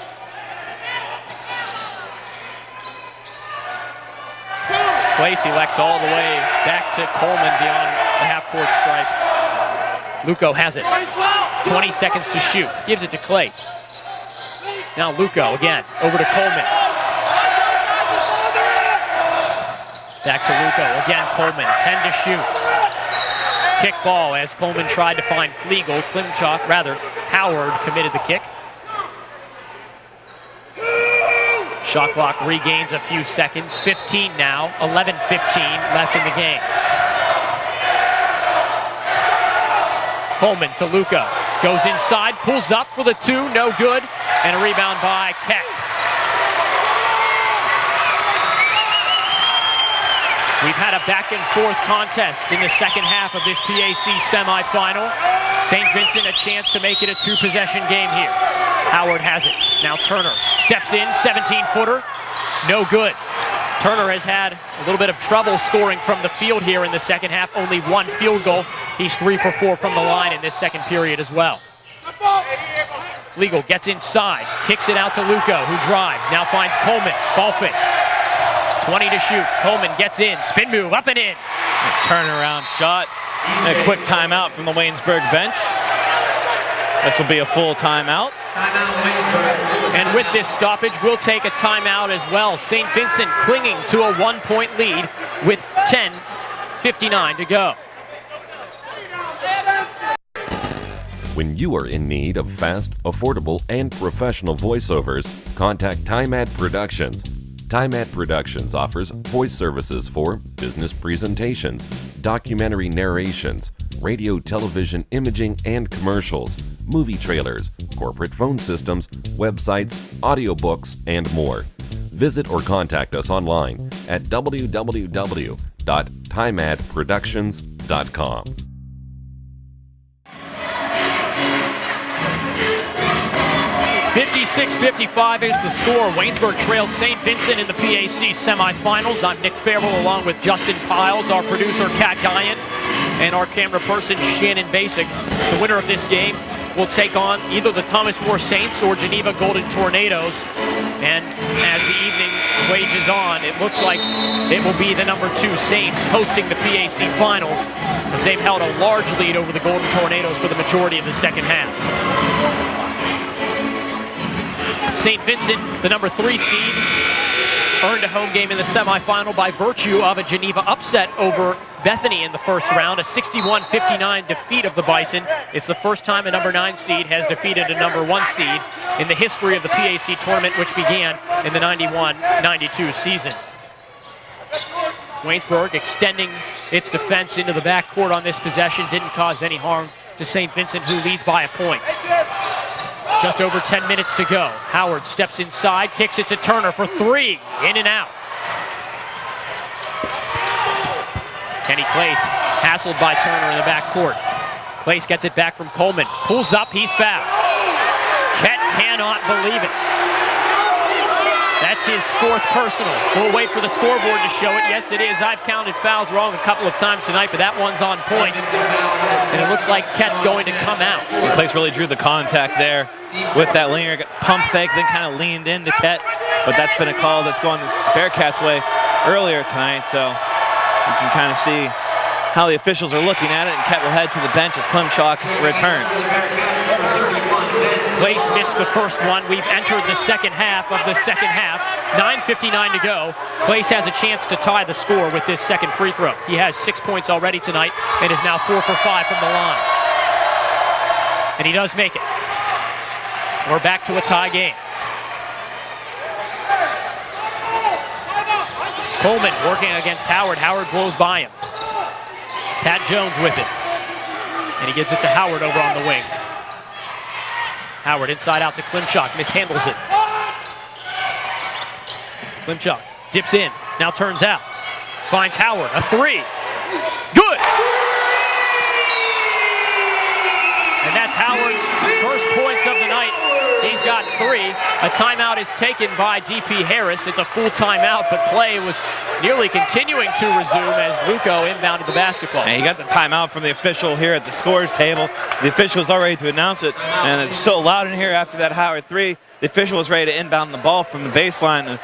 Place elects all the way back to Coleman beyond the half-court stripe. Luco has it. 20 seconds to shoot. Gives it to Clace. Now Luco again, over to Coleman. Back to Luco, again Coleman, 10 to shoot. Kick ball as Coleman tried to find Flegel. Howard committed the kick. Shot clock regains a few seconds, 15 now, 11:15 left in the game. Coleman to Luco, goes inside, pulls up for the two, no good, and a rebound by Kett. We've had a back and forth contest in the second half of this PAC semifinal. St. Vincent a chance to make it a 2-possession game here. Howard has it. Now Turner steps in, 17-footer, no good. Turner has had a little bit of trouble scoring from the field here in the second half. Only 1 field goal. He's 3 for 4 from the line in this second period as well. Flegel gets inside, kicks it out to Luco, who drives, now finds Coleman, ball fake. 20 to shoot, Coleman gets in, spin move, up and in. Nice turnaround shot. A quick timeout from the Waynesburg bench. This will be a full timeout. And with this stoppage, we'll take a timeout as well. St. Vincent clinging to a 1-point lead with 10:59 to go. When you are in need of fast, affordable, and professional voiceovers, contact TimeAd Productions. TimeAd Productions offers voice services for business presentations, documentary narrations, radio, television, imaging, and commercials, movie trailers, corporate phone systems, websites, audiobooks, and more. Visit or contact us online at www.timeadproductions.com. .56-55 is the score. Waynesburg trails St. Vincent in the PAC semifinals. I'm Nick Farrell along with Justin Piles, our producer Kat Guyan, and our camera person Shannon Basic. The winner of this game will take on either the Thomas More Saints or Geneva Golden Tornadoes. And as the evening wages on, it looks like it will be the number 2 Saints hosting the PAC final, as they've held a large lead over the Golden Tornadoes for the majority of the second half. St. Vincent, the number 3 seed, earned a home game in the semifinal by virtue of a Geneva upset over Bethany in the first round, a 61-59 defeat of the Bison. It's the first time a number 9 seed has defeated a number 1 seed in the history of the PAC tournament, which began in the 91-92 season. Waynesburg extending its defense into the backcourt on this possession didn't cause any harm to St. Vincent, who leads by a point. Just over 10 minutes to go. Howard steps inside, kicks it to Turner for three. In and out. Kenny Clace hassled by Turner in the backcourt. Clace gets it back from Coleman. Pulls up, he's fouled. Kett cannot believe it. That's his fourth personal. We'll wait for the scoreboard to show it. Yes, it is. I've counted fouls wrong a couple of times tonight, but that one's on point. And it looks like Kett's going to come out. Clace really drew the contact there with that linear pump fake, then kind of leaned into Kett. But that's been a call that's going this Bearcats' way earlier tonight, so you can kind of see how the officials are looking at it, and Kett will head to the bench as Klimchak returns. Clace missed the first one. We've entered the second half of the second half. 9:59 to go. Clace has a chance to tie the score with this second free throw. He has 6 points already tonight and is now 4 for 5 from the line. And he does make it. We're back to a tie game. Coleman working against Howard. Howard blows by him. Pat Jones with it. And he gives it to Howard over on the wing. Howard inside out to Klimchak, mishandles it. Klimchak dips in, now turns out. Finds Howard, a three. Good! And that's Howard's first points of the night. He's got three. A timeout is taken by D.P. Harris. It's a full timeout, but play was nearly continuing to resume as Luco inbounded the basketball. And he got the timeout from the official here at the scores table. The official was all ready to announce it, and it's so loud in here after that Howard three. The official was ready to inbound the ball from the baseline. The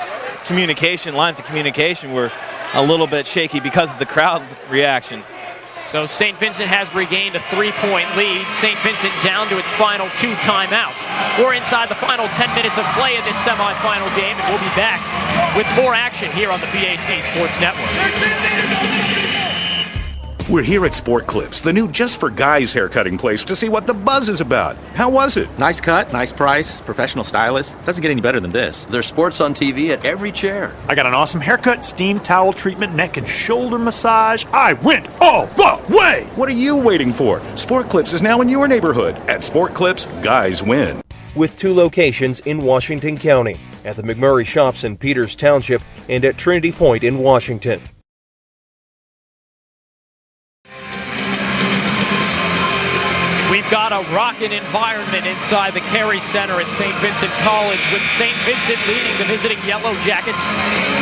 lines of communication were a little bit shaky because of the crowd reaction. So St. Vincent has regained a 3-point lead. St. Vincent down to its final 2 timeouts. We're inside the final 10 minutes of play in this semifinal game, and we'll be back with more action here on the BAC Sports Network. We're here at Sport Clips, the new just for guys haircutting place, to see what the buzz is about. How was it? Nice cut, nice price, professional stylist. Doesn't get any better than this. There's sports on TV at every chair. I got an awesome haircut, steam towel treatment, neck and shoulder massage. I went all the way! What are you waiting for? Sport Clips is now in your neighborhood. At Sport Clips, guys win. With 2 locations in Washington County, at the McMurray Shops in Peters Township and at Trinity Point in Washington. We've got a rocking environment inside the Carey Center at St. Vincent College, with St. Vincent leading the visiting Yellow Jackets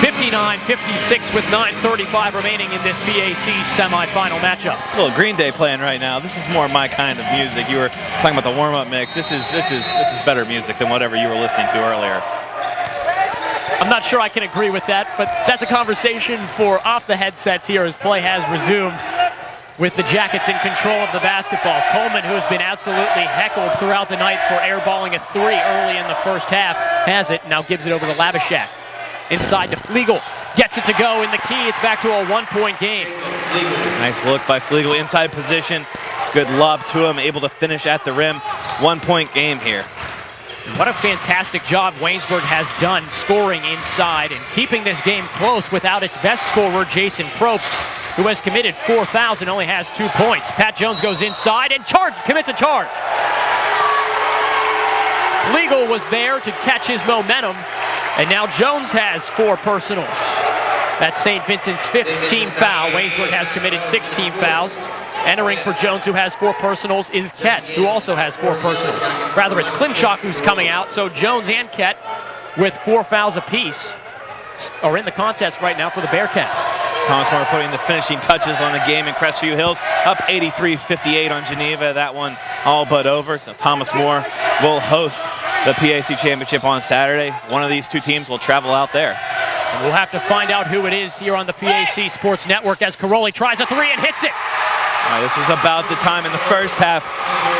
59-56 with 9:35 remaining in this BAC semifinal matchup. A little Green Day playing right now. This is more my kind of music. You were talking about the warm-up mix. This is better music than whatever you were listening to earlier. I'm not sure I can agree with that, but that's a conversation for off the headsets here as play has resumed, with the Jackets in control of the basketball. Coleman, who has been absolutely heckled throughout the night for airballing a three early in the first half, has it, now gives it over to Labashak. Inside to Flegel, gets it to go in the key. It's back to a 1-point game. Nice look by Flegel, inside position. Good lob to him, able to finish at the rim. 1-point game here. What a fantastic job Waynesburg has done scoring inside and keeping this game close without its best scorer, Jason Probst, who has committed 4 fouls and only has 2 points. Pat Jones goes inside and commits a charge. Flegel was there to catch his momentum, and now Jones has 4 personals. That's St. Vincent's 5th team foul. Waynesburg has committed 16 fouls. Entering for Jones, who has 4 personals, is Kett, who also has 4 personals. Rather, it's Klimchak who's coming out, so Jones and Kett, with 4 fouls apiece, are in the contest right now for the Bearcats. Thomas More putting the finishing touches on the game in Crestview Hills. Up 83-58 on Geneva. That one all but over. So Thomas More will host the PAC Championship on Saturday. One of these 2 teams will travel out there. And we'll have to find out who it is here on the PAC Sports Network as Caroli tries a 3 and hits it. This was about the time in the first half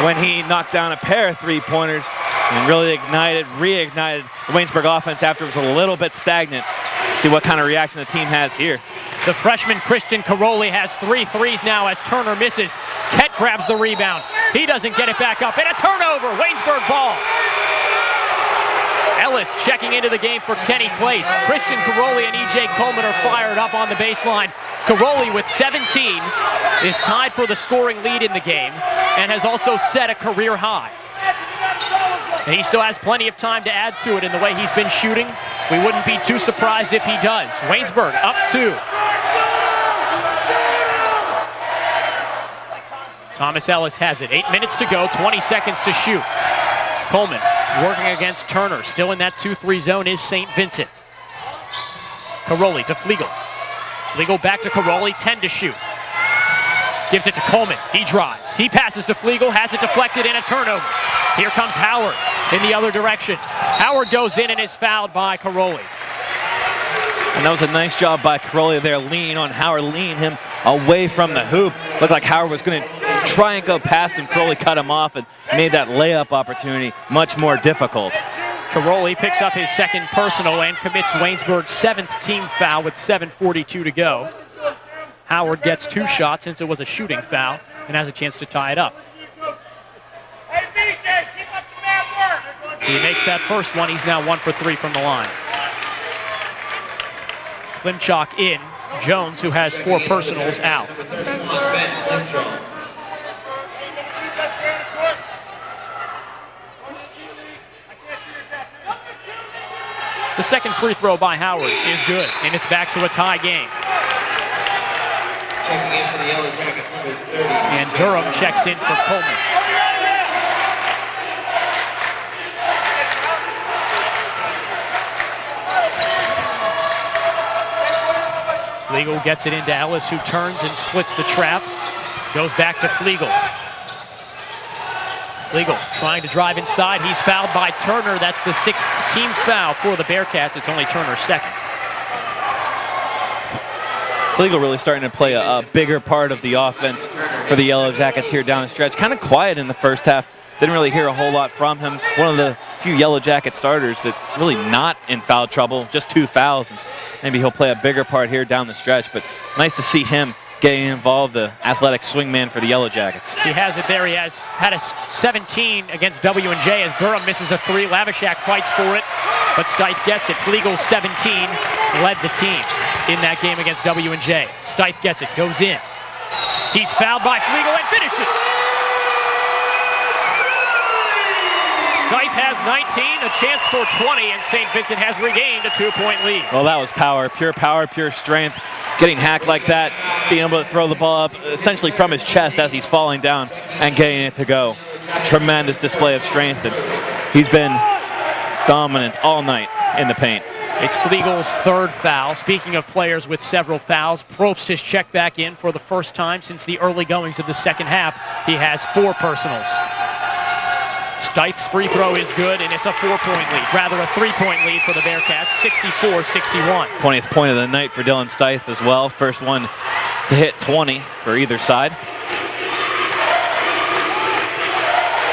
when he knocked down a pair of 3-pointers and really reignited the Waynesburg offense after it was a little bit stagnant. See what kind of reaction the team has here. The freshman Christian Caroli has 3 threes now as Turner misses. Kett grabs the rebound. He doesn't get it back up. And a turnover. Waynesburg ball. Ellis checking into the game for Kenny Clace. Christian Caroli and E.J. Coleman are fired up on the baseline. Caroli with 17 is tied for the scoring lead in the game and has also set a career high. And he still has plenty of time to add to it in the way he's been shooting. We wouldn't be too surprised if he does. Waynesburg up 2. Thomas Ellis has it. 8 minutes to go, 20 seconds to shoot. Coleman working against Turner. Still in that 2-3 zone is St. Vincent. Caroli to Flegel. Flegel back to Caroli, 10 to shoot. Gives it to Coleman. He drives. He passes to Flegel, has it deflected in a turnover. Here comes Howard in the other direction. Howard goes in and is fouled by Caroli. And that was a nice job by Caroli there, lean on Howard, lean him away from the hoop. Looked like Howard was going to try and go past him. Caroli cut him off and made that layup opportunity much more difficult. Caroli picks up his second personal and commits Waynesburg's 7th team foul with 7:42 to go. Howard gets 2 shots since it was a shooting foul and has a chance to tie it up. He makes that first one. He's now 1 for 3 from the line. Klimchak in. Jones, who has 4 personals, out. The second free throw by Howard is good, and it's back to a tie game. Checking in for the Yellow Jackets, number 30. And Durham checks in for Coleman. Flegel gets it into Ellis, who turns and splits the trap. Goes back to Flegel. Flegel trying to drive inside. He's fouled by Turner. That's the 6th team foul for the Bearcats. It's only Turner's 2nd. Flegel really starting to play a bigger part of the offense for the Yellow Jackets here down the stretch. Kind of quiet in the first half. Didn't really hear a whole lot from him. One of the few Yellow Jacket starters that really not in foul trouble, just 2 fouls. And maybe he'll play a bigger part here down the stretch, but nice to see him getting involved, the athletic swingman for the Yellow Jackets. He has it there. He has had a 17 against W&J as Durham misses a 3. Lavishak fights for it, but Steiff gets it. Flegel 17 led the team in that game against W&J. Steiff gets it, goes in. He's fouled by Flegel and finishes. Steiff has 19, a chance for 20, and St. Vincent has regained a 2-point lead. Well, that was power, pure strength. Getting hacked like that, being able to throw the ball up essentially from his chest as he's falling down and getting it to go. Tremendous display of strength, and he's been dominant all night in the paint. It's Flegel's 3rd foul. Speaking of players with several fouls, Probst has checked back in for the first time since the early goings of the second half. He has 4 personals. Steiff's free throw is good, and it's a 4-point lead, rather a 3-point lead for the Bearcats, 64-61. 20th point of the night for Dylan Steiff as well. First one to hit 20 for either side.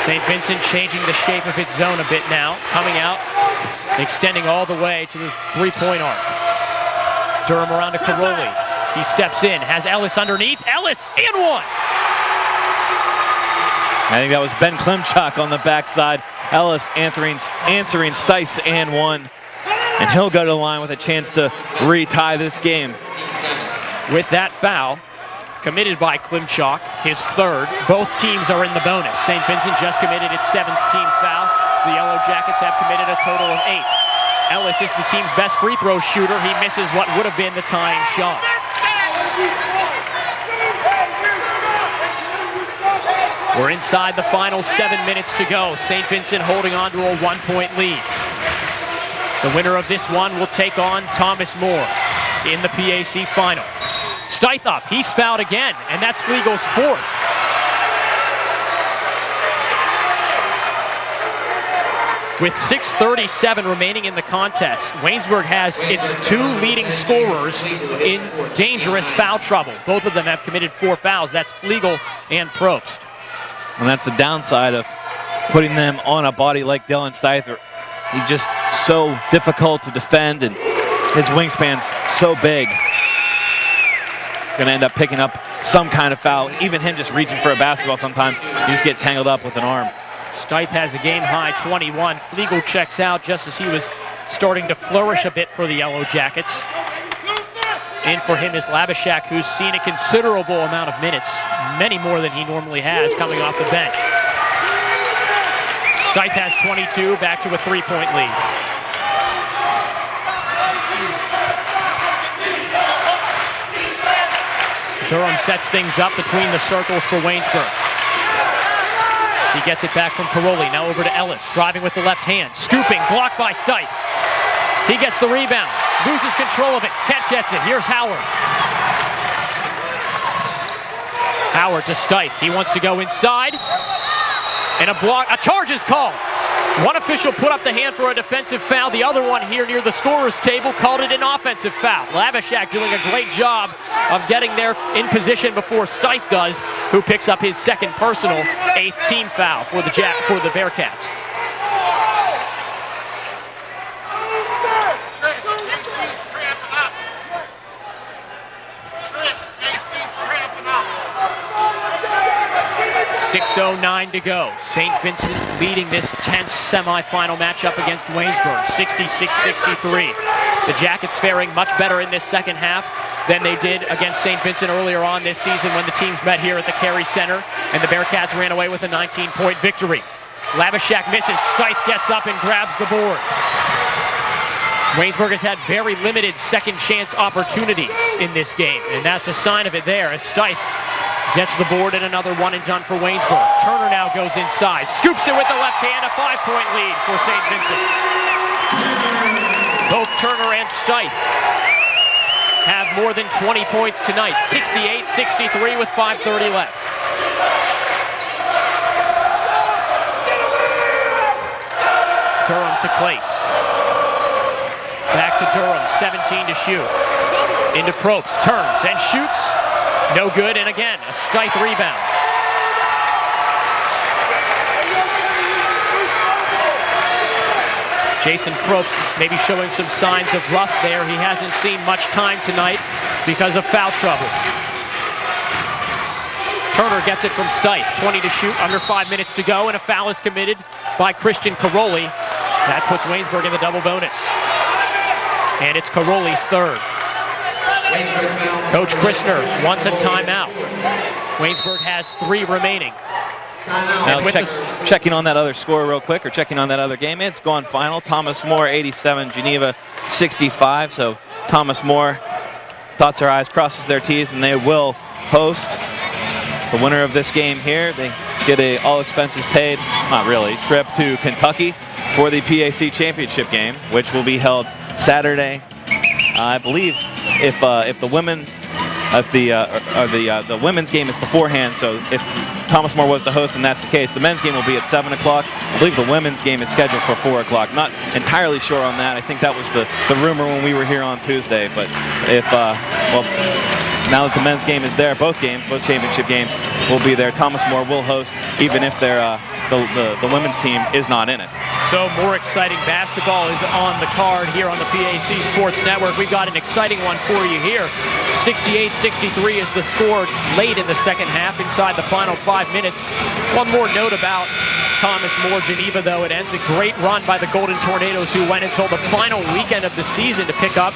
St. Vincent changing the shape of its zone a bit now, coming out, extending all the way to the 3-point arc. Durham around to Caroli. He steps in, has Ellis underneath. Ellis, and 1! I think that was Ben Klimchak on the backside. Ellis answering Steiff's and 1. And he'll go to the line with a chance to retie this game. With that foul, committed by Klimchak, his 3rd. Both teams are in the bonus. St. Vincent just committed its 7th team foul. The Yellow Jackets have committed a total of 8. Ellis is the team's best free throw shooter. He misses what would have been the tying shot. We're inside the final 7 minutes to go. St. Vincent holding on to a 1-point lead. The winner of this one will take on Thomas More in the PAC final. Steiff up, he's fouled again, and that's Flegel's 4th. With 6:37 remaining in the contest, Waynesburg has its 2 leading scorers in dangerous foul trouble. Both of them have committed 4 fouls. That's Flegel and Probst. And that's the downside of putting them on a body like Dylan Steiff. He's just so difficult to defend, and his wingspan's so big. Going to end up picking up some kind of foul. Even him just reaching for a basketball sometimes, you just get tangled up with an arm. Steiff has a game-high 21. Flegel checks out just as he was starting to flourish a bit for the Yellow Jackets. In for him is Lavishak, who's seen a considerable amount of minutes, many more than he normally has, coming off the bench. Steiff has 22, back to a 3-point lead. Durham sets things up between the circles for Waynesburg. He gets it back from Caroli, now over to Ellis, driving with the left hand, scooping, blocked by Steiff. He gets the rebound, loses control of it, Kett gets it, here's Howard. Howard to Steiff, he wants to go inside, and a charge is called. One official put up the hand for a defensive foul, the other one here near the scorer's table called it an offensive foul. Labashak doing a great job of getting there in position before Steiff does, who picks up his second personal, 8th team foul for the Bearcats. .609 to go. St. Vincent leading this tense semifinal matchup against Waynesburg, 66-63. The Jackets faring much better in this second half than they did against St. Vincent earlier on this season when the teams met here at the Carey Center, and the Bearcats ran away with a 19-point victory. Labashak misses, Steiff gets up and grabs the board. Waynesburg has had very limited second chance opportunities in this game, and that's a sign of it there as Steiff gets the board and another one and done for Waynesburg. Turner now goes inside, scoops it with the left hand, a 5-point lead for St. Vincent. Both Turner and Steiff have more than 20 points tonight, 68-63 with 5:30 left. Durham to Clace. Back to Durham, 17 to shoot. Into Probst, turns and shoots. No good, and again, a Steiff rebound. Jason Probst maybe showing some signs of rust there. He hasn't seen much time tonight because of foul trouble. Turner gets it from Steiff, 20 to shoot, under 5 minutes to go, and a foul is committed by Christian Caroli. That puts Waynesburg in the double bonus. And it's Caroli's third. Coach Christner wants a timeout. Waynesburg has 3 remaining. Now checking on that other score real quick, or checking on that other game. It's gone final. Thomas More 87, Geneva 65. So Thomas More dots their I's, crosses their T's, and they will host the winner of this game here. They get a all expenses paid, not really, trip to Kentucky for the PAC championship game, which will be held Saturday. I believe if the women's game is beforehand, so if Thomas More was to host and that's the case, the men's game will be at 7 o'clock. I believe the women's game is scheduled for 4 o'clock. Not entirely sure on that. I think that was the rumor when we were here on Tuesday. But if, now that the men's game is there, both championship games will be there. Thomas More will host even if the women's team is not in it. So more exciting basketball is on the card here on the PAC Sports Network. We've got an exciting one for you here. 68-63 is the score late in the second half, inside the final 5 minutes. One more note about Thomas More Geneva, though. It ends a great run by the Golden Tornadoes, who went until the final weekend of the season to pick up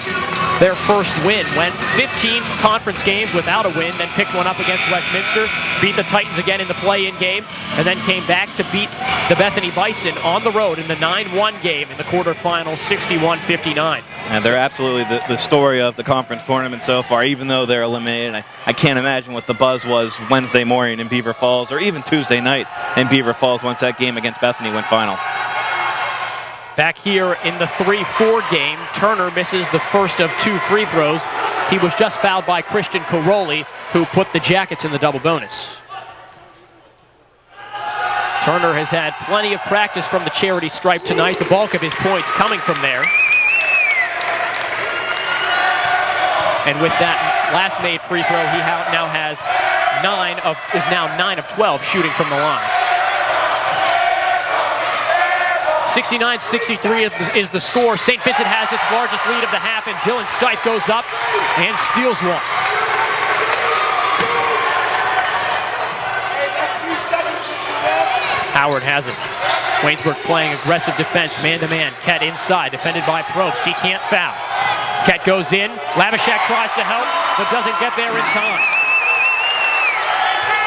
their first win. Went 15 conference games without a win, then picked one up against Westminster, beat the Titans again in the play-in game, and then came back to beat the Bethany Bison on the road in the 9-1 game in the quarterfinals, 61-59. And they're absolutely the story of the conference tournament so far, even though they're eliminated. I can't imagine what the buzz was Wednesday morning in Beaver Falls, or even Tuesday night in Beaver Falls once that game against Bethany went final. Back here in the 3-4 game, Turner misses the first of 2 free throws. He was just fouled by Christian Caroli, who put the Jackets in the double bonus. Turner has had plenty of practice from the charity stripe tonight, the bulk of his points coming from there. And with that last made free throw, he now has 9 of 12 shooting from the line. 69-63 is the score. St. Vincent has its largest lead of the half, and Dylan Steiff goes up and steals one. Howard has it. Waynesburg playing aggressive defense, man-to-man. Kett inside, defended by Probst. He can't foul. Kett goes in. Labashak tries to help, but doesn't get there in time.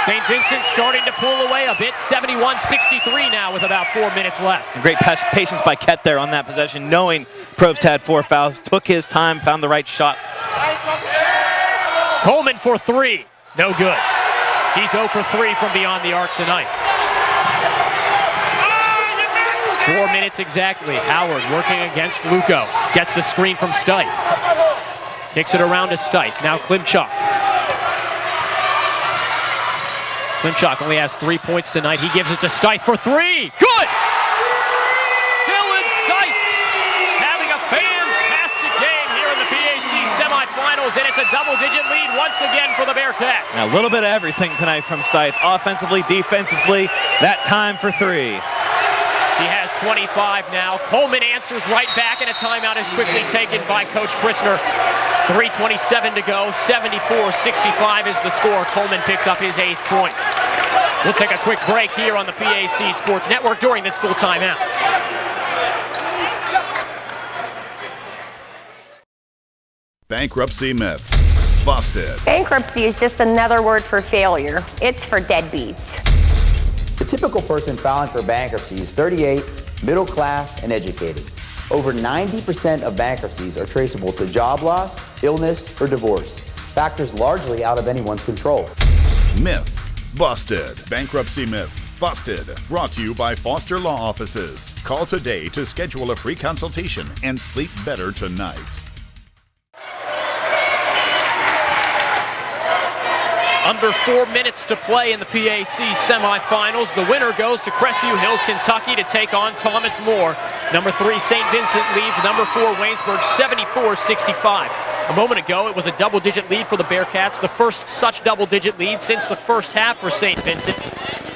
St. Vincent starting to pull away a bit, 71-63 now with about 4 minutes left. Great patience by Ket there on that possession, knowing Probst had 4 fouls, took his time, found the right shot. Coleman for 3, no good. He's 0 for 3 from beyond the arc tonight. 4 minutes exactly. Howard working against Luco. Gets the screen from Stipe. Kicks it around to Stipe. Now Klimchuk. Klimchuk only has 3 points tonight. He gives it to Stipe for 3. Good! Dylan Stipe having a fantastic game here in the PAC semifinals, and it's a double-digit lead once again for the Bearcats. Now, a little bit of everything tonight from Stipe. Offensively, defensively, that time for 3. He has 25 now. Coleman answers right back, and a timeout is quickly taken by Coach Christner. 3:27 to go, 74-65 is the score. Coleman picks up his 8th point. We'll take a quick break here on the PAC Sports Network during this full timeout. Bankruptcy myths. Busted. Bankruptcy is just another word for failure. It's for deadbeats. The typical person filing for bankruptcy is 38, middle class, and educated. Over 90% of bankruptcies are traceable to job loss, illness, or divorce, factors largely out of anyone's control. Myth. Busted. Bankruptcy myths. Busted. Brought to you by Foster Law Offices. Call today to schedule a free consultation and sleep better tonight. Under 4 minutes to play in the PAC semifinals. The winner goes to Crestview Hills, Kentucky to take on Thomas More. Number 3, St. Vincent leads number 4, Waynesburg, 74-65. A moment ago, it was a double-digit lead for the Bearcats, the first such double-digit lead since the first half for St. Vincent.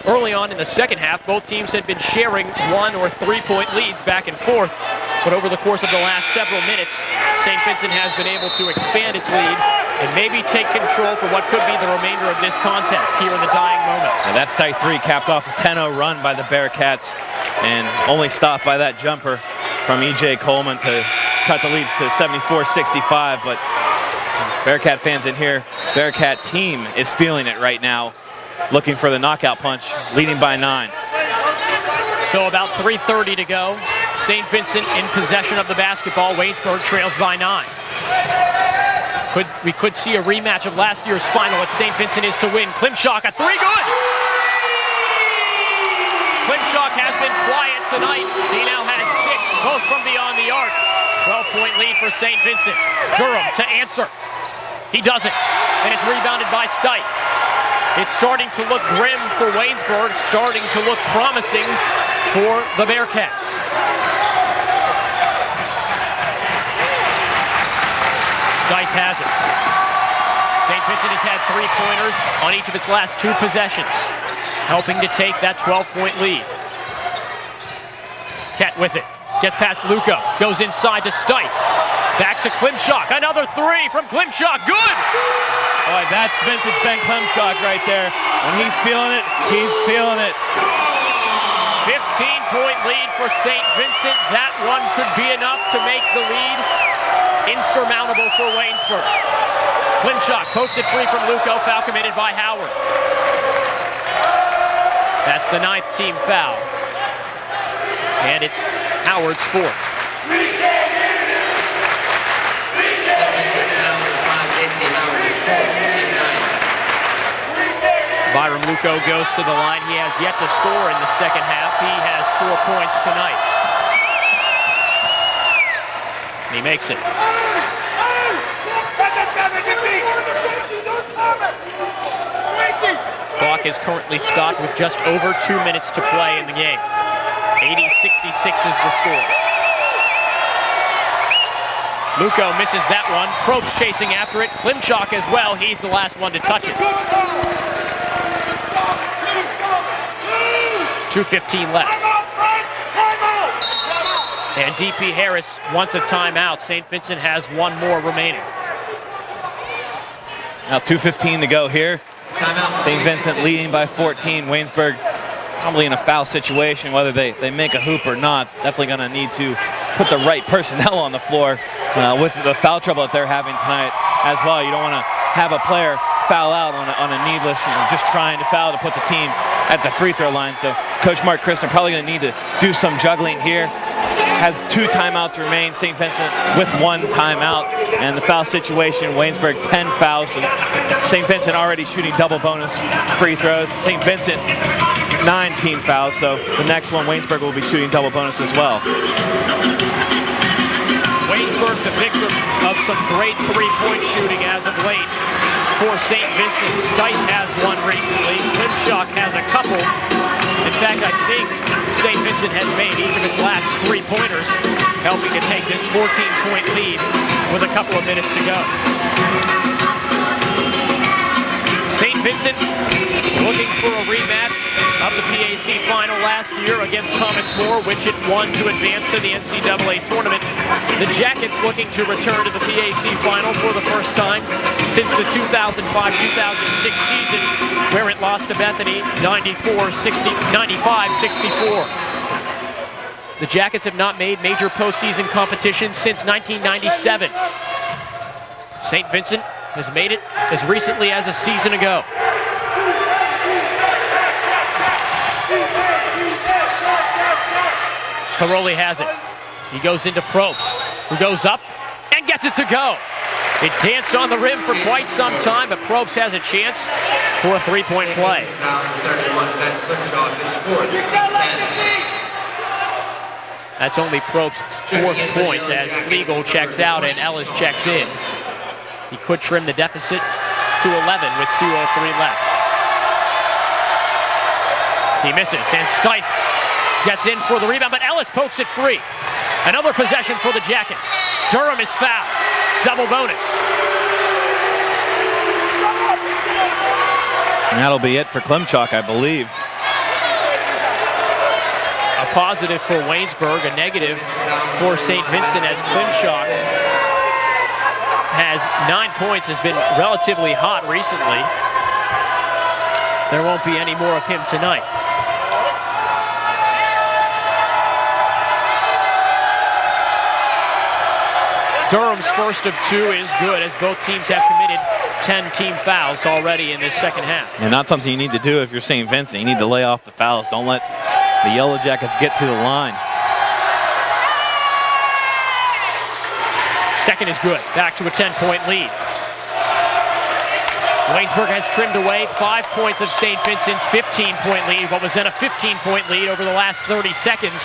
Early on in the second half, both teams had been sharing 1 or 3 point leads back and forth. But over the course of the last several minutes, St. Vincent has been able to expand its lead and maybe take control for what could be the remainder of this contest here in the dying moments. And that Stipe 3 capped off a 10-0 run by the Bearcats and only stopped by that jumper from E.J. Coleman to cut the leads to 74-65. But Bearcat fans in here, Bearcat team is feeling it right now, looking for the knockout punch, leading by 9. So about 3:30 to go. St. Vincent in possession of the basketball. Waynesburg trails by 9. We could see a rematch of last year's final if St. Vincent is to win. Klimchuk, a 3, good! Klimchuk has been quiet tonight. He now has 6, both from beyond the arc. 12-point lead for St. Vincent. Durham to answer. He doesn't, and it's rebounded by Stipe. It's starting to look grim for Waynesburg, starting to look promising for the Bearcats. Stipe has it. St. Vincent has had 3-pointers on each of its last 2 possessions, helping to take that 12-point lead. Ket with it. Gets past Luco. Goes inside to Stipe. Back to Klimchuk. Another 3 from Klimchuk. Good! Boy, that's vintage Ben Klimchuk right there. When he's feeling it, he's feeling it. 15-point lead for St. Vincent. That one could be enough to make the lead insurmountable for Waynesburg. Klimchuk pokes it free from Luco. Foul committed by Howard. That's the 9th team foul. And it's Howard's 4th. Byram Luco goes to the line. He has yet to score in the second half. He has 4 points tonight. He makes it. Clock is currently stopped with just over 2 minutes to play in the game. 80-66 is the score. Luco misses that one. Probst chasing after it. Klimchuk as well. He's the last one to touch it. 2:15 left. And D.P. Harris wants a timeout. St. Vincent has 1 more remaining. Now 2:15 to go here. St. Vincent leading by 14. Waynesburg probably in a foul situation, whether they make a hoop or not. Definitely going to need to put the right personnel on the floor with the foul trouble that they're having tonight as well. You don't want to have a player foul out on a needless, just trying to foul to put the team at the free throw line. So Coach Mark Christen probably going to need to do some juggling here. Has 2 timeouts remain, St. Vincent with 1 timeout. And the foul situation, Waynesburg 10 fouls. St. Vincent already shooting double bonus free throws. St. Vincent 9 team fouls, so the next one, Waynesburg will be shooting double bonus as well. Waynesburg, the victim of some great three-point shooting as of late for St. Vincent. Stipe has one recently. Klimchuk has a couple. In fact, I think St. Vincent has made each of its last 3-pointers, helping to take this 14-point lead with a couple of minutes to go. St. Vincent looking for a rematch of the PAC final last year against Thomas More, which it won to advance to the NCAA tournament. The Jackets looking to return to the PAC final for the first time since the 2005-2006 season, where it lost to Bethany 95-64. The Jackets have not made major postseason competition since 1997. St. Vincent has made it as recently as a season ago. Caroli has it. He goes into Probst, who goes up and gets it to go. It danced on the rim for quite some time, but Probst has a chance for a 3-point play. That's only Probst's 4th point as Flegel checks out and Ellis checks in. He could trim the deficit to 11 with 2:03 left. He misses, and Stipe gets in for the rebound, but Ellis pokes it free. Another possession for the Jackets. Durham is fouled. Double bonus. And that'll be it for Klimchuk, I believe. A positive for Waynesburg, a negative for St. Vincent as Klimchuk has 9 points, has been relatively hot recently. There won't be any more of him tonight. Durham's first of 2 is good, as both teams have committed 10 team fouls already in this second half. And not something you need to do if you're St. Vincent. You need to lay off the fouls. Don't let the Yellow Jackets get to the line. Second is good, back to a 10-point lead. Waynesburg has trimmed away 5 points of St. Vincent's 15-point lead, what was then a 15-point lead over the last 30 seconds.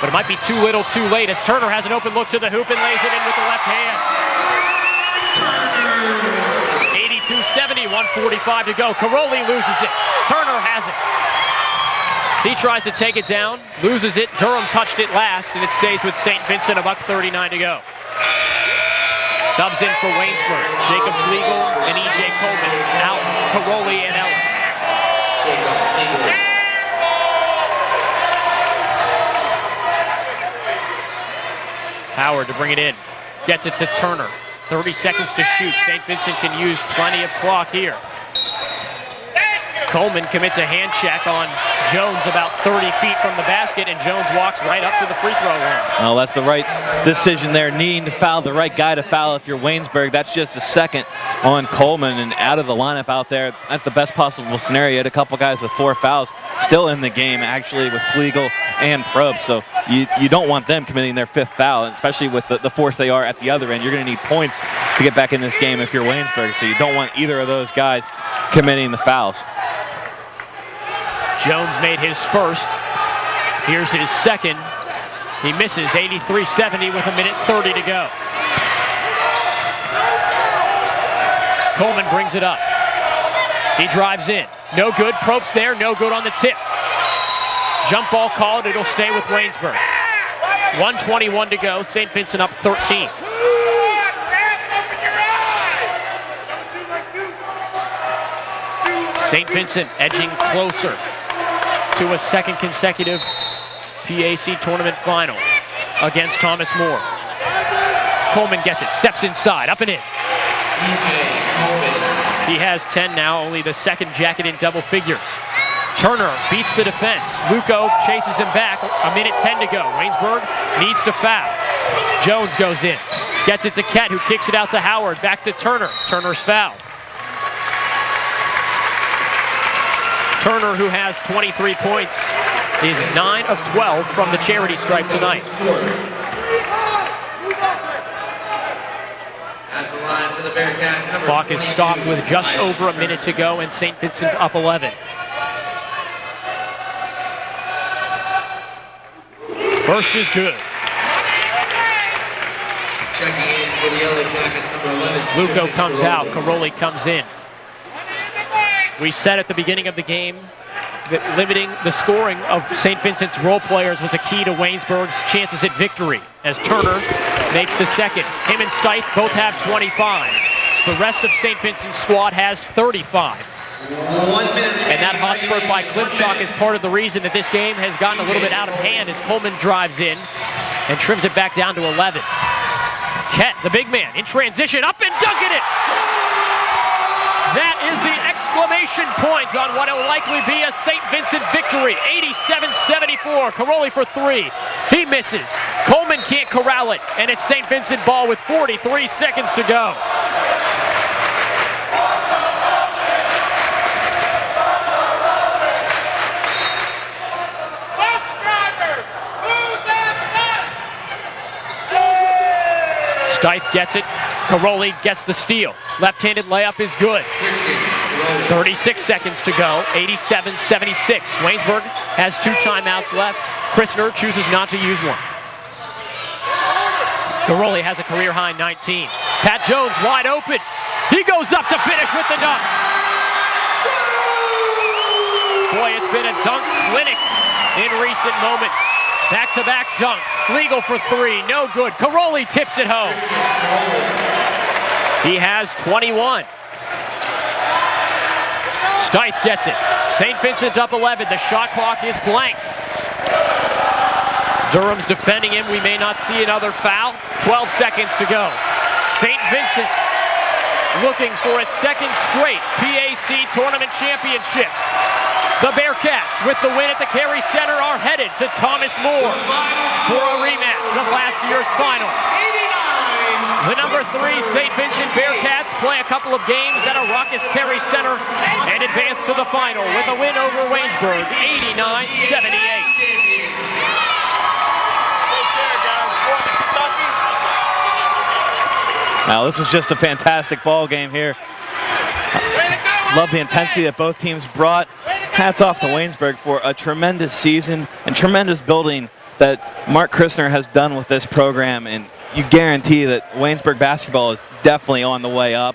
But it might be too little too late as Turner has an open look to the hoop and lays it in with the left hand. 82-70, 1:45 to go. Caroli loses it. Turner has it. He tries to take it down, loses it. Durham touched it last, and it stays with St. Vincent, a $1:39 to go. Subs in for Waynesburg. Jacob Flegel and E.J. Coleman out. Caroli and Ellis. Jacob Flegel. Howard to bring it in. Gets it to Turner. 30 seconds to shoot. St. Vincent can use plenty of clock here. Coleman commits a hand check on Jones about 30 feet from the basket, and Jones walks right up to the free throw line. Well, that's the right decision there. Needing to foul the right guy to foul if you're Waynesburg. That's just a second on Coleman, and out of the lineup out there, that's the best possible scenario. You had a couple guys with 4 fouls still in the game, actually, with Flegel and Probst. So you don't want them committing their 5th foul, especially with the force they are at the other end. You're going to need points to get back in this game if you're Waynesburg, so you don't want either of those guys committing the fouls. Jones made his first. Here's his second. He misses, 83-70 with 1:30 to go. Coleman brings it up. He drives in. No good. Probst there. No good on the tip. Jump ball called. It'll stay with Waynesburg. 1:21 to go. St. Vincent up 13. St. Vincent edging closer to a second consecutive PAC tournament final against Thomas More. Coleman gets it, steps inside, up and in. He has 10 now, only the second Jacket in double figures. Turner beats the defense. Luco chases him back, 1:10 to go. Waynesburg needs to foul. Jones goes in, gets it to Kett, who kicks it out to Howard, back to Turner. Turner's fouled. Turner, who has 23 points, is 9 of 12 from the charity stripe tonight. At the line for the Bearcats, Clock is stopped with just over a minute to go, and St. Vincent up 11. First is good. Checking in for the Yellow Jackets, number 11. Luco comes out, Caroli comes in. We said at the beginning of the game that limiting the scoring of St. Vincent's role players was a key to Waynesburg's chances at victory, as Turner makes the second. Him and Steiff both have 25. The rest of St. Vincent's squad has 35. 1 minute. And that hot spurt by Klimchak is part of the reason that this game has gotten a little bit out of hand as Coleman drives in and trims it back down to 11. Kett, the big man, in transition, up and dunking it! That is the exclamation point on what will likely be a St. Vincent victory. 87-74, Caroli for 3. He misses. Coleman can't corral it, and it's St. Vincent ball with 43 seconds to go. Steiff gets it. Caroli gets the steal. Left-handed layup is good. 36 seconds to go. 87-76. Waynesburg has 2 timeouts left. Christner chooses not to use one. Caroli has a career-high 19. Pat Jones wide open. He goes up to finish with the dunk. Boy, it's been a dunk clinic in recent moments. Back-to-back dunks. Flegel for 3, no good. Caroli tips it home. He has 21. Steiff gets it. St. Vincent up 11. The shot clock is blank. Durham's defending him. We may not see another foul. 12 seconds to go. St. Vincent looking for its second straight PAC tournament championship. The Bearcats, with the win at the Carey Center, are headed to Thomas More for a rematch of last year's final. The number 3 St. Vincent Bearcats play a couple of games at a raucous Carey Center and advance to the final with a win over Waynesburg, 89-78. Now, this was just a fantastic ball game here. Love the intensity that both teams brought. Hats off to Waynesburg for a tremendous season and tremendous building that Mark Christner has done with this program, and you guarantee that Waynesburg basketball is definitely on the way up.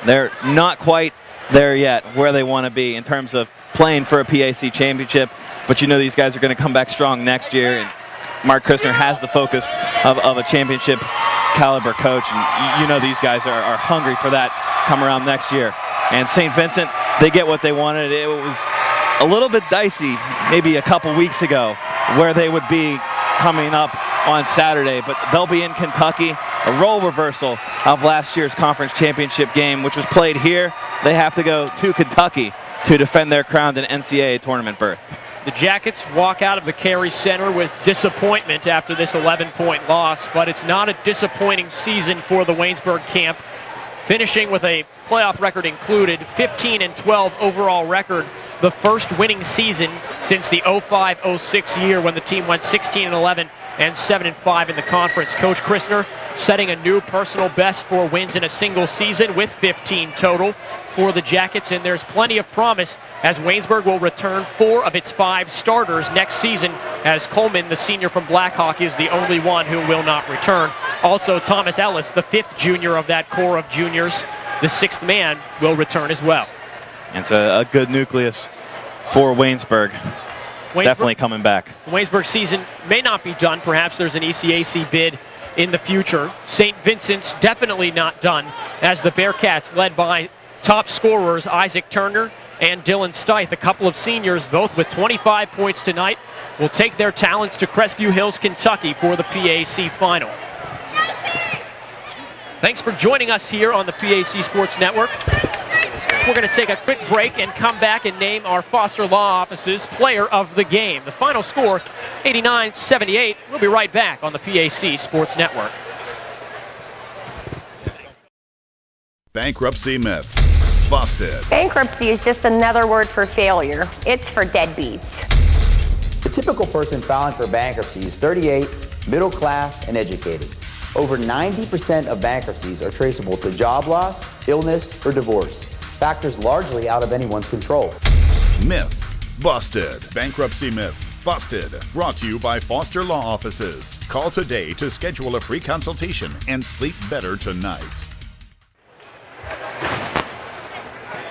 They're not quite there yet where they want to be in terms of playing for a PAC championship, but you know these guys are going to come back strong next year, and Mark Christner has the focus of a championship caliber coach, and you know these guys are hungry for that come around next year. And St. Vincent, they get what they wanted. It was a little bit dicey maybe a couple weeks ago where they would be coming up on Saturday, but they'll be in Kentucky. A role reversal of last year's conference championship game, which was played here. They have to go to Kentucky to defend their crown in NCAA tournament berth. The Jackets walk out of the Carey Center with disappointment after this 11-point loss, but it's not a disappointing season for the Waynesburg camp, finishing with a playoff record included, 15-12 overall record, the first winning season since the 05-06 year when the team went 16-11 and 7-5 in the conference. Coach Christner setting a new personal best for wins in a single season with 15 total for the Jackets, and there's plenty of promise as Waynesburg will return 4 of its 5 starters next season, as Coleman, the senior from Blackhawk, is the only one who will not return. Also, Thomas Ellis, the 5th junior of that core of juniors, the 6th man, will return as well. And it's a good nucleus for Waynesburg. Definitely coming back. The Waynesburg season may not be done. Perhaps there's an ECAC bid in the future. St. Vincent's definitely not done, as the Bearcats, led by top scorers Isaac Turner and Dylan Steiff, a couple of seniors, both with 25 points tonight, will take their talents to Crestview Hills, Kentucky for the PAC final. Thanks for joining us here on the PAC Sports Network. We're going to take a quick break and come back and name our Foster Law Office's player of the game. The final score, 89-78. We'll be right back on the PAC Sports Network. Bankruptcy myths. Busted. Bankruptcy is just another word for failure. It's for deadbeats. The typical person filing for bankruptcy is 38, middle class, and educated. Over 90% of bankruptcies are traceable to job loss, illness, or divorce, factors largely out of anyone's control. Myth busted. Bankruptcy myths busted. Brought to you by Foster Law Offices. Call today to schedule a free consultation and sleep better tonight.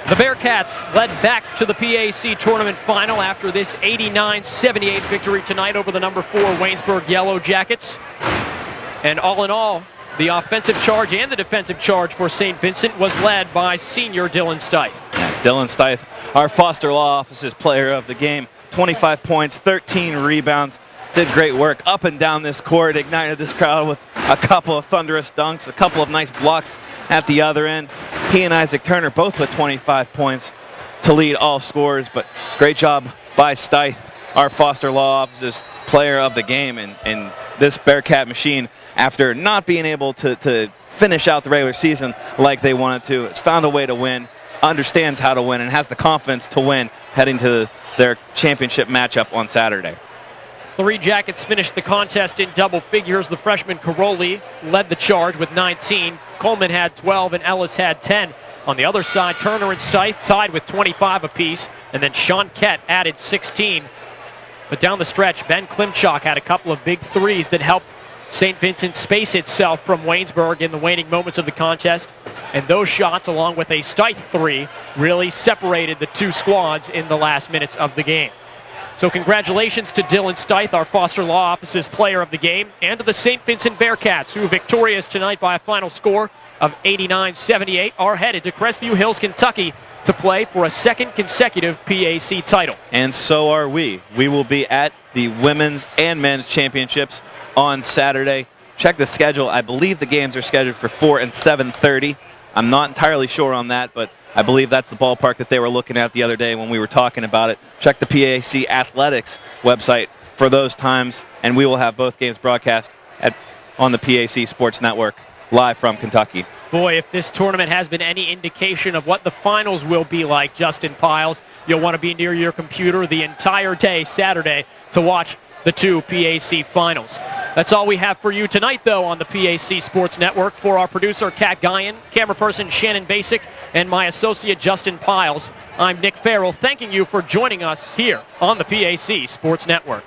The Bearcats led back to the PAC tournament final after this 89-78 victory tonight over the number 4 Waynesburg Yellow Jackets. And all in all, the offensive charge and the defensive charge for St. Vincent was led by senior Dylan Steiff. Yeah, Dylan Steiff, our Foster Law Office's player of the game. 25 points, 13 rebounds. Did great work up and down this court, ignited this crowd with a couple of thunderous dunks, a couple of nice blocks at the other end. He and Isaac Turner both with 25 points to lead all scorers, but great job by Steiff, our Foster Law Office's player of the game. And this Bearcat machine, after not being able to finish out the regular season like they wanted to, has found a way to win, understands how to win, and has the confidence to win heading to their championship matchup on Saturday. 3 Jackets finished the contest in double figures. The freshman Caroli led the charge with 19. Coleman had 12 and Ellis had 10. On the other side, Turner and Steiff tied with 25 apiece, and then Sean Kett added 16. But down the stretch, Ben Klimchak had a couple of big threes that helped St. Vincent space itself from Waynesburg in the waning moments of the contest. And those shots, along with a Steiff three, really separated the two squads in the last minutes of the game. So congratulations to Dylan Steiff, our Foster Law Office's player of the game, and to the St. Vincent Bearcats, who victorious tonight by a final score of 89-78, are headed to Crestview Hills, Kentucky to play for a second consecutive PAC title. And so are we. We will be at the women's and men's championships on Saturday. Check the schedule. I believe the games are scheduled for 4 and 7:30. I'm not entirely sure on that, but I believe that's the ballpark that they were looking at the other day when we were talking about it. Check the PAC Athletics website for those times, and we will have both games broadcast on the PAC Sports Network live from Kentucky. Boy, if this tournament has been any indication of what the finals will be like, Justin Piles, you'll want to be near your computer the entire day Saturday to watch the 2 PAC finals. That's all we have for you tonight, though, on the PAC Sports Network. For our producer, Kat Guyon, camera person Shannon Basic, and my associate, Justin Piles, I'm Nick Farrell, thanking you for joining us here on the PAC Sports Network.